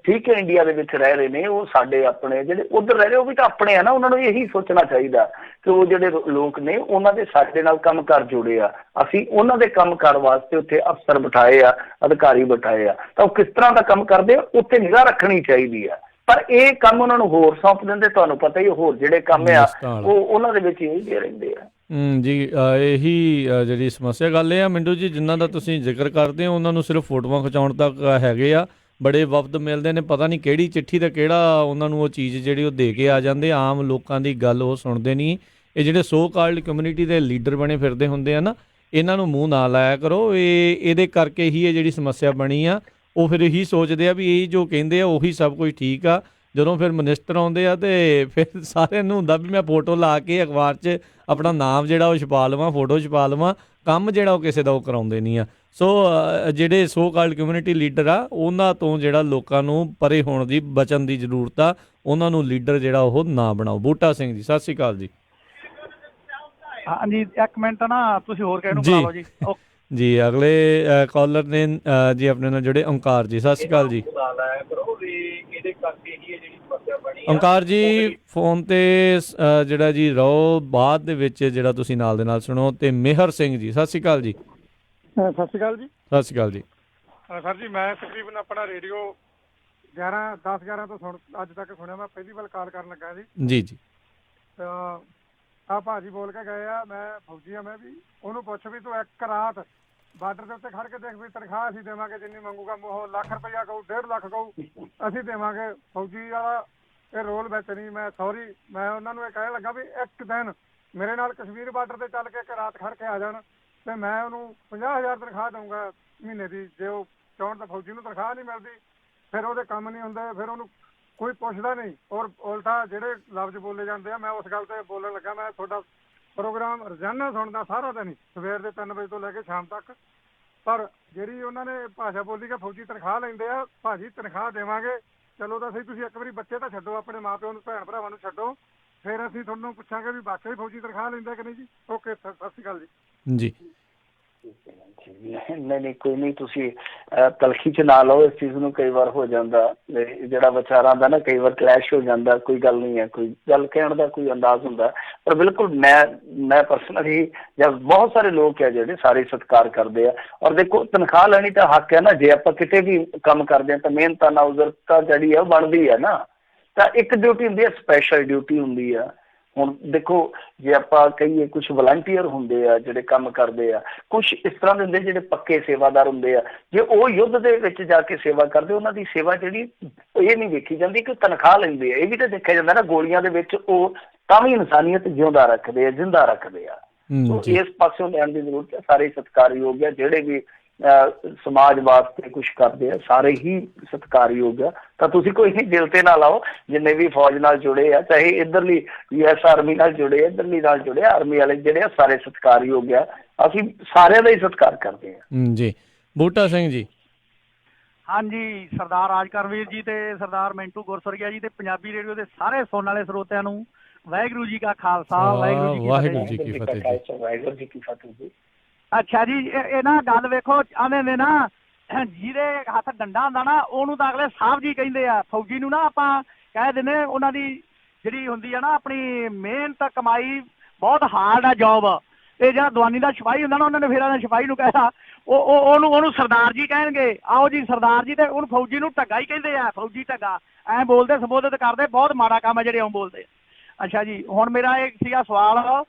ਠੀਕ ਹੈ ਇੰਡੀਆ ਦੇ ਵਿੱਚ ਰਹਿ ਰਹੇ ਨੇ, ਉਹ ਸਾਡੇ ਆਪਣੇ, ਜਿਹੜੇ ਉੱਧਰ ਰਹਿ ਰਹੇ ਉਹ ਵੀ ਤਾਂ ਆਪਣੇ ਆ ਨਾ, ਉਹਨਾਂ ਨੂੰ ਇਹੀ ਸੋਚਣਾ ਚਾਹੀਦਾ ਕਿ ਉਹ ਜਿਹੜੇ ਲੋਕ ਨੇ ਉਹਨਾਂ ਦੇ ਸਾਡੇ ਨਾਲ ਕੰਮ ਕਾਰ ਜੁੜੇ ਆ, ਅਸੀਂ ਉਹਨਾਂ ਦੇ ਕੰਮ ਕਾਰ ਵਾਸਤੇ ਉੱਥੇ ਅਫਸਰ ਬਿਠਾਏ ਆ, ਅਧਿਕਾਰੀ ਬਿਠਾਏ ਆ, ਤਾਂ ਉਹ ਕਿਸ ਤਰ੍ਹਾਂ ਦਾ ਕੰਮ ਕਰਦੇ ਆ ਉੱਥੇ ਨਿਗਾਹ ਰੱਖਣੀ ਚਾਹੀਦੀ ਆ। ਪਰ ਇਹ ਕੰਮ ਉਹਨਾਂ ਨੂੰ ਹੋਰ ਸੌਂਪ ਦਿੰਦੇ, ਤੁਹਾਨੂੰ ਪਤਾ ਹੀ, ਹੋਰ ਜਿਹੜੇ ਕੰਮ ਆ ਉਹ ਉਹਨਾਂ ਦੇ ਵਿੱਚ ਇਹੀ ਦੇ ਰਹਿੰਦੇ ਆ। ਜੀ ਇਹੀ ਜਿਹੜੀ ਸਮੱਸਿਆ ਗੱਲ ਇਹ ਆ ਮਿੰਟੂ ਜੀ, ਜਿਨ੍ਹਾਂ ਦਾ ਤੁਸੀਂ ਜ਼ਿਕਰ ਕਰਦੇ ਹੋ ਉਹਨਾਂ ਨੂੰ ਸਿਰਫ ਫੋਟੋਆਂ ਖਿਚਾਉਣ ਤੱਕ ਹੈਗੇ ਆ, ਬੜੇ ਵਫਦ ਮਿਲਦੇ ਨੇ, ਪਤਾ ਨਹੀਂ ਕਿਹੜੀ ਚਿੱਠੀ ਤੇ ਕਿਹੜਾ ਉਹਨਾਂ ਨੂੰ ਉਹ ਚੀਜ਼ ਜਿਹੜੀ ਉਹ ਦੇ ਕੇ ਆ ਜਾਂਦੇ, ਆਮ ਲੋਕਾਂ ਦੀ ਗੱਲ ਉਹ ਸੁਣਦੇ ਨਹੀਂ। ਇਹ ਜਿਹੜੇ ਸੋ ਕਾਲਡ ਕਮਿਊਨਿਟੀ ਦੇ ਲੀਡਰ ਬਣੇ ਫਿਰਦੇ ਹੁੰਦੇ ਆ ਨਾ, ਇਹਨਾਂ ਨੂੰ ਮੂੰਹ ਨਾ ਲਾਇਆ ਕਰੋ। ਇਹਦੇ ਕਰਕੇ ਹੀ ਇਹ ਜਿਹੜੀ ਸਮੱਸਿਆ ਬਣੀ ਆ। ਉਹ ਫਿਰ ਇਹੀ ਸੋਚਦੇ ਆ ਵੀ ਇਹ ਜੋ ਕਹਿੰਦੇ ਆ ਉਹੀ ਸਭ ਕੁਝ ਠੀਕ ਆ। ਜਦੋਂ ਫਿਰ ਮਿਨਿਸਟਰ ਆਉਂਦੇ ਆ ਤੇ ਫਿਰ ਸਾਰਿਆਂ ਨੂੰ ਹੁੰਦਾ ਵੀ ਮੈਂ ਫੋਟੋ ਲਾ ਕੇ ਅਖਬਾਰ 'ਚ ਆਪਣਾ ਨਾਮ ਜਿਹੜਾ ਉਹ ਛਪਾ ਲਵਾਂ, ਫੋਟੋ ਛਪਾ ਲਵਾਂ, ਕੰਮ ਜਿਹੜਾ ਉਹ ਕਿਸੇ ਦਾ ਉਹ ਕਰਾਉਂਦੇ ਨਹੀਂ ਆ। ਸੋ ਜਿਹੜੇ ਸੋ ਕਾਲਡ ਕਮਿਊਨਿਟੀ ਲੀਡਰ ਆ, ਉਹਨਾਂ ਤੋਂ ਜਿਹੜਾ ਲੋਕਾਂ ਨੂੰ ਪਰੇ ਹੋਣ ਦੀ, ਬਚਣ ਦੀ ਜ਼ਰੂਰਤ ਆ। ਉਹਨਾਂ ਨੂੰ ਲੀਡਰ ਜਿਹੜਾ ਉਹ ਨਾ ਬਣਾਓ। ਬੂਟਾ ਸਿੰਘ ਜੀ, ਸਤਿ ਸ਼੍ਰੀ ਅਕਾਲ ਜੀ। ਹਾਂਜੀ ਇੱਕ ਮਿੰਟ ਨਾ, ਤੁਸੀਂ ਹੋਰ ਕਹਿ ਨੂੰ ਬੁਲਾ ਲਓ ਜੀ। ਜੀ ਅਗਲੇ ਕਾਲਰ ਨੇ ਜੀ ਆਪਣੇ ਨਾਲ ਜਿਹੜੇ ਓਂਕਾਰ ਜੀ, ਸਤਿ ਸ਼੍ਰੀ ਅਕਾਲ ਜੀ। ਓਂਕਾਰ ਜੀ ਫੋਨ ਤੇ ਜਿਹੜਾ ਜੀ ਰਹੋ, ਬਾਅਦ ਦੇ ਵਿੱਚ ਜਿਹੜਾ ਤੁਸੀਂ ਨਾਲ ਦੇ ਨਾਲ ਸੁਣੋ। ਤੇ ਮਿਹਰ ਸਿੰਘ ਜੀ, ਸਤਿ ਸ਼੍ਰੀ ਅਕਾਲ ਜੀ। ਸਤਿ ਸ਼੍ਰੀ ਅਕਾਲ ਜੀ। ਸਤਿ ਸ਼੍ਰੀ ਅਕਾਲ ਜੀ। ਸਰ ਜੀ, ਮੈਂ ਤਕਰੀਬਨ ਆਪਣਾ ਰੇਡੀਓ 10-11 ਤੋਂ ਅੱਜ ਤੱਕ ਸੁਣਿਆ। ਮੈਂ ਪਹਿਲੀ ਵਾਰ ਕਾਲ ਕਰਨ ਲੱਗਾ ਜੀ। ਜੀ ਜੀ। ਤਾਂ ਆ ਭਾਜੀ ਬੋਲ ਕੇ ਗਏ ਆ, ਮੈਂ ਫੌਜੀ ਆ, ਮੈਂ ਵੀ ਉਹਨੂੰ ਪੁੱਛ ਵੀ ਤੂੰ ਇੱਕ ਰਾਤ ਬਾਰਡਰ ਦੇ ਉੱਤੇ ਖੜ ਕੇ ਦੇਖ ਵੀ ਤਨਖਾਹ ਅਸੀਂ ਦੇਵਾਂਗੇ ਜਿੰਨੀ ਮੰਗੂਗਾ, ਉਹ ਲੱਖ ਰੁਪਈਆ ਕਹੂ 1.5 ਲੱਖ ਕਹੂ ਅਸੀਂ ਦੇਵਾਂਗੇ। ਫੌਜੀ ਵਾਲਾ ਇਹ ਰੋਲ ਵਿੱਚ ਨਹੀਂ। ਮੈਂ ਮੈਂ ਉਹਨਾਂ ਨੂੰ ਇਹ ਕਹਿਣ ਲੱਗਾ ਵੀ ਇੱਕ ਦਿਨ ਮੇਰੇ ਨਾਲ ਕਸ਼ਮੀਰ ਬਾਰਡਰ ਤੇ ਚੱਲ ਕੇ ਇੱਕ ਰਾਤ ਖੜ ਕੇ ਆ ਜਾਣ ਤੇ ਮੈਂ ਉਹਨੂੰ 50,000 ਤਨਖਾਹ ਦਊਂਗਾ ਮਹੀਨੇ ਦੀ। ਜੇ ਉਹ ਚਾਹੁਣ ਤਾਂ ਫੌਜੀ ਨੂੰ ਤਨਖਾਹ ਨਹੀਂ ਮਿਲਦੀ, ਫਿਰ ਉਹਦੇ ਕੰਮ ਨਹੀਂ ਹੁੰਦੇ, ਫਿਰ ਉਹਨੂੰ ਕੋਈ ਪੁੱਛਦਾ ਨਹੀਂ। ਔਰ ਉਲਟਾ ਜਿਹੜੇ ਲਫ਼ਜ਼ ਬੋਲੇ ਜਾਂਦੇ ਆ, ਮੈਂ ਉਸ ਗੱਲ ਤੇ ਬੋਲਣ ਲੱਗਾ। ਮੈਂ ਤੁਹਾਡਾ ਪ੍ਰੋਗਰਾਮ ਰੋਜ਼ਾਨਾ ਸੁਣਦਾ ਸਾਰਾ ਦਿਨ, ਸਵੇਰ ਦੇ 3 ਵਜੇ ਤੋਂ ਲੈ ਕੇ ਸ਼ਾਮ ਤੱਕ। ਪਰ ਜਿਹੜੀ ਉਹਨਾਂ ਨੇ ਭਾਸ਼ਾ ਬੋਲੀ ਕਿ ਫੌਜੀ ਤਨਖਾਹ ਲੈਂਦੇ ਆ, ਭਾਜੀ ਤਨਖਾਹ ਦੇਵਾਂਗੇ। ਚਲੋ ਤਾਂ ਸਹੀ, ਤੁਸੀਂ ਇੱਕ ਵਾਰੀ ਬੱਚੇ ਤਾਂ ਛੱਡੋ, ਆਪਣੇ ਮਾਂ ਪਿਓ ਨੂੰ, ਭੈਣ ਭਰਾਵਾਂ ਨੂੰ ਛੱਡੋ, ਫਿਰ ਅਸੀਂ ਤੁਹਾਨੂੰ ਪੁੱਛਾਂਗੇ ਵੀ ਵਾਕਈ ਫੌਜੀ ਤਨਖਾਹ ਲੈਂਦੇ ਕਿ ਨਹੀਂ ਜੀ। ਓਕੇ, ਸਤਿ ਸ਼੍ਰੀ ਅਕਾਲ ਜੀ। ਜੀ ਨਹੀਂ ਕੋਈ ਨਹੀਂ, ਤੁਸੀਂ ਤਲਖੀ ਚ ਨਾ ਲਓ ਇਸ ਚੀਜ਼ ਨੂੰ। ਕਈ ਵਾਰ ਹੋ ਜਾਂਦਾ ਜਿਹੜਾ ਵਿਚਾਰਾਂ ਦਾ ਨਾ, ਕਈ ਵਾਰ ਕਲੈਸ਼ ਹੋ ਜਾਂਦਾ। ਕੋਈ ਗੱਲ ਨਹੀਂ ਹੈ, ਕੋਈ ਗੱਲ ਕਹਿਣ ਦਾ ਕੋਈ ਅੰਦਾਜ਼ ਹੁੰਦਾ। ਪਰ ਬਿਲਕੁਲ ਮੈਂ ਪਰਸਨਲੀ ਜਾਂ ਬਹੁਤ ਸਾਰੇ ਲੋਕ ਹੈ ਜਿਹੜੇ ਸਾਰੇ ਸਤਿਕਾਰ ਕਰਦੇ ਆ। ਔਰ ਦੇਖੋ ਤਨਖਾਹ ਲੈਣੀ ਤਾਂ ਹੱਕ ਹੈ ਨਾ। ਜੇ ਆਪਾਂ ਕਿਤੇ ਵੀ ਕੰਮ ਕਰਦੇ ਹਾਂ ਤਾਂ ਮਿਹਨਤਾਂ ਨਾਲ ਉਜ਼ਰਤਾ ਜਿਹੜੀ ਆ ਉਹ ਬਣਦੀ ਹੈ ਨਾ। ਤਾਂ ਇੱਕ ਡਿਊਟੀ ਹੁੰਦੀ ਹੈ, ਸਪੈਸ਼ਲ ਡਿਊਟੀ ਹੁੰਦੀ ਆ। ਹੁਣ ਦੇਖੋ ਜੇ ਆਪਾਂ ਕਹੀਏ ਕੁਛ ਵਲੰਟੀਅਰ ਹੁੰਦੇ ਆ ਜਿਹੜੇ ਕੰਮ ਕਰਦੇ ਆ, ਕੁਛ ਇਸ ਤਰ੍ਹਾਂ ਦੇ ਹੁੰਦੇ ਜਿਹੜੇ ਪੱਕੇ ਸੇਵਾਦਾਰ ਹੁੰਦੇ ਆ। ਜੇ ਉਹ ਯੁੱਧ ਦੇ ਵਿੱਚ ਜਾ ਕੇ ਸੇਵਾ ਕਰਦੇ, ਉਹਨਾਂ ਦੀ ਸੇਵਾ ਜਿਹੜੀ ਇਹ ਨਹੀਂ ਵੇਖੀ ਜਾਂਦੀ ਕਿ ਤਨਖਾਹ ਲੈਂਦੇ ਆ। ਇਹ ਵੀ ਤਾਂ ਦੇਖਿਆ ਜਾਂਦਾ ਨਾ, ਗੋਲੀਆਂ ਦੇ ਵਿੱਚ ਉਹ ਤਾਂ ਵੀ ਇਨਸਾਨੀਅਤ ਜਿਉਂਦਾ ਰੱਖਦੇ ਆ, ਜ਼ਿੰਦਾ ਰੱਖਦੇ ਆ। ਇਸ ਪਾਸਿਓਂ ਲੈਣ ਦੀ ਜ਼ਰੂਰਤ ਹੈ। ਸਾਰੇ ਸਤਿਕਾਰਯੋਗ ਆ, ਜਿਹੜੇ ਵੀ ਸਮਾਜ ਵਾਸਤੇ ਕੁਛ ਕਰਦੇ ਆ ਸਾਰੇ ਹੀ ਸਤਿਕਾਰਯੋਗ ਆ। ਤਾਂ ਤੁਸੀਂ ਕੋਈ ਨਹੀਂ ਦਿਲ ਤੇ ਨਾ ਲਾਓ। ਜਿੰਨੇ ਵੀ ਫੌਜ ਨਾਲ ਜੁੜੇ ਆ, ਚਾਹੇ ਇੱਧਰਲੀ US ਆਰਮੀ ਨਾਲ ਜੁੜੇ, ਇੱਧਰਲੀ ਨਾਲ ਜੁੜੇ, ਆਰਮੀ ਵਾਲੇ ਜਿਹੜੇ ਆ ਸਾਰੇ ਸਤਿਕਾਰਯੋਗ ਆ। ਅਸੀਂ ਸਾਰਿਆਂ ਦਾ ਹੀ ਸਤਿਕਾਰ ਕਰਦੇ ਆ। ਜੀ। ਬੂਟਾ ਸਿੰਘ ਜੀ। ਹਾਂਜੀ, ਸਰਦਾਰ ਰਾਜਕਰਮਵੀਰ ਜੀ ਤੇ ਸਰਦਾਰ ਮਿੰਟੂ ਗੁਰਸਰੀਆ ਜੀ ਤੇ ਪੰਜਾਬੀ ਰੇਡੀਓ ਦੇ ਸਾਰੇ ਸੁਣਨ ਵਾਲੇ ਸਰੋਤਿਆਂ ਨੂੰ ਵਾਹਿਗੁਰੂ ਜੀ ਕਾ ਖਾਲਸਾ, ਵਾਹਿਗੁਰੂ ਜੀ ਕੀ ਫਤਿਹ। ਵਾਹਿਗੁਰੂ ਜੀ ਕੀ ਫਤਿਹ ਜੀ। ਅੱਛਾ ਜੀ, ਇਹ ਨਾ ਗੱਲ ਵੇਖੋ, ਆਵੇਂ ਨੇ ਨਾ ਜਿਹਦੇ ਹੱਥ ਡੰਡਾ ਹੁੰਦਾ ਨਾ ਉਹਨੂੰ ਤਾਂ ਅਗਲੇ ਸਾਹਿਬ ਜੀ ਕਹਿੰਦੇ ਆ। ਫੌਜੀ ਨੂੰ ਨਾ ਆਪਾਂ ਕਹਿ ਦਿੰਦੇ ਉਹਨਾਂ ਦੀ ਜਿਹੜੀ ਹੁੰਦੀ ਆ ਨਾ ਆਪਣੀ ਮਿਹਨਤ ਕਮਾਈ ਬਹੁਤ ਹਾਰਡ ਆ ਜੌਬ। ਇਹ ਜਿਹੜਾ ਦਵਾਨੀ ਦਾ ਸਿਪਾਹੀ ਹੁੰਦਾ ਨਾ, ਉਹਨਾਂ ਨੇ ਫਿਰ ਇਹਨਾਂ ਸਿਪਾਹੀ ਨੂੰ ਕਹਿਆ ਉਹਨੂੰ ਸਰਦਾਰ ਜੀ ਕਹਿਣਗੇ। ਆਓ ਜੀ ਸਰਦਾਰ ਜੀ, ਤੇ ਉਹਨੂੰ ਫੌਜੀ ਨੂੰ ਢੱਗਾ ਹੀ ਕਹਿੰਦੇ ਆ। ਫੌਜੀ ਢੱਗਾ ਐਂ ਬੋਲਦੇ, ਸੰਬੋਧਿਤ ਕਰਦੇ। ਬਹੁਤ ਮਾੜਾ ਕੰਮ ਆ ਜਿਹੜੇ ਉਹ ਬੋਲਦੇ। ਅੱਛਾ ਜੀ, ਹੁਣ ਮੇਰਾ ਇਹ ਸੀਗਾ ਸਵਾਲ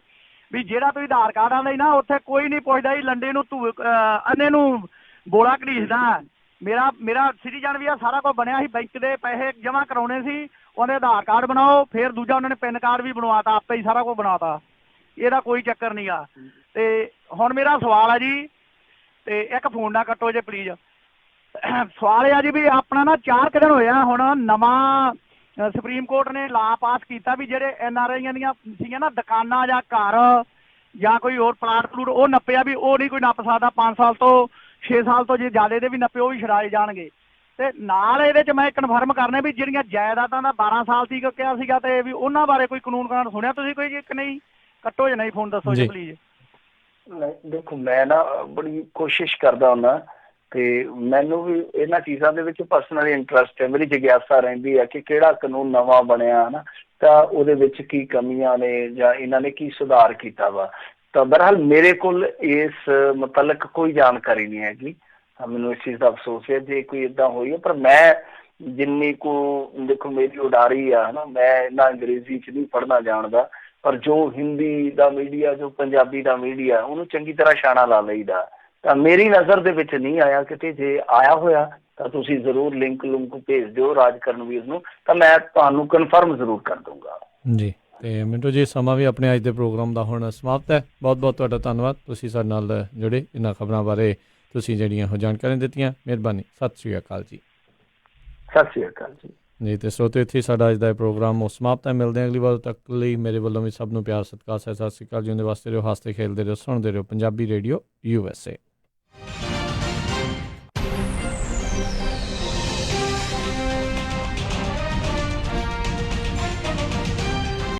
ਵੀ ਜਿਹੜਾ ਤੁਸੀਂ ਆਧਾਰ ਕਾਰਡਾਂ ਲਈ ਨਾ ਉੱਥੇ ਕੋਈ ਨਹੀਂ ਪੁੱਛਦਾ ਜੀ ਲੰਡੇ ਨੂੰ ਅੰਨੇ ਨੂੰ ਬੋਲਾ ਘੜੀਸਦਾ। ਮੇਰਾ ਸਿਟੀਜ਼ਨ ਵੀ ਆ, ਸਾਰਾ ਕੁਝ ਬਣਿਆ ਸੀ। ਬੈਂਕ ਦੇ ਪੈਸੇ ਜਮ੍ਹਾਂ ਕਰਾਉਣੇ ਸੀ, ਉਹਨੇ ਆਧਾਰ ਕਾਰਡ ਬਣਾਓ, ਫਿਰ ਦੂਜਾ ਉਹਨਾਂ ਨੇ ਪੈਨ ਕਾਰਡ ਵੀ ਬਣਵਾਤਾ, ਆਪੇ ਹੀ ਸਾਰਾ ਕੁਝ ਬਣਾਤਾ। ਇਹਦਾ ਕੋਈ ਚੱਕਰ ਨਹੀਂ ਆ। ਤੇ ਹੁਣ ਮੇਰਾ ਸਵਾਲ ਆ ਜੀ, ਤੇ ਇੱਕ ਫੋਨ ਨਾ ਕੱਟੋ ਜੇ ਪਲੀਜ਼। ਸਵਾਲ ਇਹ ਆ ਜੀ ਵੀ ਆਪਣਾ ਨਾ 4 ਦਿਨ ਹੋਇਆ ਹੁਣ ਨਵਾਂ ਸੁਪਰੀਮ ਕੋਰਟ ਨੇ ਲਾ ਪਾਸ ਕੀਤਾ ਵੀ ਜਿਹੜੇ NRIਆਂ ਦੀਆਂ ਸੀਗੀਆਂ ਨਾ ਦੁਕਾਨਾਂ ਜਾਂ ਘਰ ਜਾਂ ਕੋਈ ਹੋਰ ਪਲਾਟ ਪਲੂਟ, ਉਹ ਨੱਪਿਆ ਵੀ ਉਹ ਨਹੀਂ ਕੋਈ ਨੱਪ ਸਕਦਾ। 5 ਸਾਲ ਤੋਂ 6 ਸਾਲ ਤੋਂ ਜੇ ਜ਼ਿਆਦਾ ਦੇ ਵੀ ਨੱਪੇ ਉਹ ਵੀ ਛੁਡਾਏ ਜਾਣਗੇ। ਤੇ ਨਾਲ ਇਹਦੇ 'ਚ ਮੈਂ ਕਨਫਰਮ ਕਰਨਾ ਵੀ ਜਿਹੜੀਆਂ ਜਾਇਦਾਦਾਂ ਦਾ 12 ਸਾਲ ਤੀਕ ਕਿਹਾ ਸੀਗਾ, ਤੇ ਵੀ ਉਹਨਾਂ ਬਾਰੇ ਕੋਈ ਕਾਨੂੰਨ ਕਾਨੂੰਨ ਸੁਣਿਆ ਤੁਸੀਂ ਕੋਈ ਕਿ ਨਹੀਂ? ਕੱਟੋ ਜਾਂ ਨਹੀਂ ਫੋਨ, ਦੱਸੋ ਜੀ ਪਲੀਜ਼। ਦੇਖੋ ਮੈਂ ਨਾ ਬੜੀ ਕੋਸ਼ਿਸ਼ ਕਰਦਾ ਹੁੰਦਾ ਤੇ ਮੈਨੂੰ ਵੀ ਇਹਨਾਂ ਚੀਜ਼ਾਂ ਦੇ ਵਿੱਚ ਪਰਸਨਲੀ ਇੰਟਰਸਟ ਹੈ। ਮੇਰੀ ਜਿਗਿਆਸਾ ਰਹਿੰਦੀ ਹੈ ਕਿ ਕਿਹੜਾ ਕਾਨੂੰਨ ਨਵਾਂ ਬਣਿਆ ਨਾ, ਤਾਂ ਉਹਦੇ ਵਿੱਚ ਕੀ ਕਮੀਆਂ ਨੇ ਜਾਂ ਇਹਨਾਂ ਨੇ ਕੀ ਸੁਧਾਰ ਕੀਤਾ ਵਾ। ਤਾਂ ਬਹਰਹਾਲ ਮੇਰੇ ਕੋਲ ਇਸ ਮੁਤਲਕ ਕੋਈ ਜਾਣਕਾਰੀ ਨਹੀਂ ਹੈਗੀ। ਮੈਨੂੰ ਇਸ ਚੀਜ਼ ਦਾ ਅਫਸੋਸ ਹੈ ਜੇ ਕੋਈ ਇੱਦਾਂ ਹੋਈ ਹੈ। ਪਰ ਮੈਂ ਜਿੰਨੀ ਕੁ ਦੇਖੋ ਮੇਰੀ ਉਡਾਰੀ ਆ ਨਾ, ਮੈਂ ਇਹਨਾਂ ਅੰਗਰੇਜ਼ੀ 'ਚ ਨਹੀਂ ਪੜ੍ਹਨਾ ਜਾਣਦਾ, ਪਰ ਜੋ ਹਿੰਦੀ ਦਾ ਮੀਡੀਆ, ਜੋ ਪੰਜਾਬੀ ਦਾ ਮੀਡੀਆ, ਉਹਨੂੰ ਚੰਗੀ ਤਰ੍ਹਾਂ ਛਾਣਾ ਲਾ ਲਈਦਾ। ਤਾਂ ਮੇਰੀ ਨਜ਼ਰ ਦੇ ਵਿੱਚ ਨਹੀਂ ਆਇਆ ਕਿਤੇ। ਜੇ ਆਇਆ ਹੋਇਆ ਤਾਂ ਤੁਸੀਂ ਜ਼ਰੂਰ ਲਿੰਕ ਭੇਜ ਦਿਓ ਰਾਜਕਰਮਵੀਰ ਨੂੰ, ਤਾਂ ਮੈਂ ਤੁਹਾਨੂੰ ਕਨਫਰਮ ਜ਼ਰੂਰ ਕਰ ਦੂੰਗਾ ਜੀ। ਤੇ ਮਿੰਟੂ ਜੀ, ਸਮਾਂ ਵੀ ਆਪਣੇ ਅੱਜ ਦੇ ਪ੍ਰੋਗਰਾਮ ਦਾ ਹੁਣ ਸਮਾਪਤ ਹੈ। ਬਹੁਤ ਬਹੁਤ ਤੁਹਾਡਾ ਧੰਨਵਾਦ, ਤੁਸੀਂ ਸਾਡੇ ਨਾਲ ਜੁੜੇ, ਇਹਨਾਂ ਖਬਰਾਂ ਬਾਰੇ ਤੁਸੀਂ ਜਿਹੜੀਆਂ ਉਹ ਜਾਣਕਾਰੀਆਂ ਦਿੱਤੀਆਂ। ਮਿਹਰਬਾਨੀ। ਸਤਿ ਸ਼੍ਰੀ ਅਕਾਲ ਜੀ। ਸਤਿ ਸ਼੍ਰੀ ਅਕਾਲ ਜੀ। ਜੀ ਤੇ ਸਰੋਤਿਓ, ਇੱਥੇ ਸਾਡਾ ਅੱਜ ਦਾ ਪ੍ਰੋਗਰਾਮ ਸਮਾਪਤ ਹੈ। ਮਿਲਦੇ ਹਾਂ ਅਗਲੀ ਵਾਰ ਤੱਕ ਲਈ ਮੇਰੇ ਵੱਲੋਂ ਵੀ ਸਭ ਨੂੰ ਪਿਆਰ ਸਤਿਕਾਰ। ਸਤਿ ਸ਼੍ਰੀ ਅਕਾਲ ਜੀ। ਉਹਦੇ ਵਾਸਤੇ ਰਹੋ, ਹੱਸਦੇ ਖੇਡਦੇ ਰਹੋ, ਸੁਣਦੇ ਰਹੋ ਪੰਜਾਬੀ ਰੇਡੀਓ USA।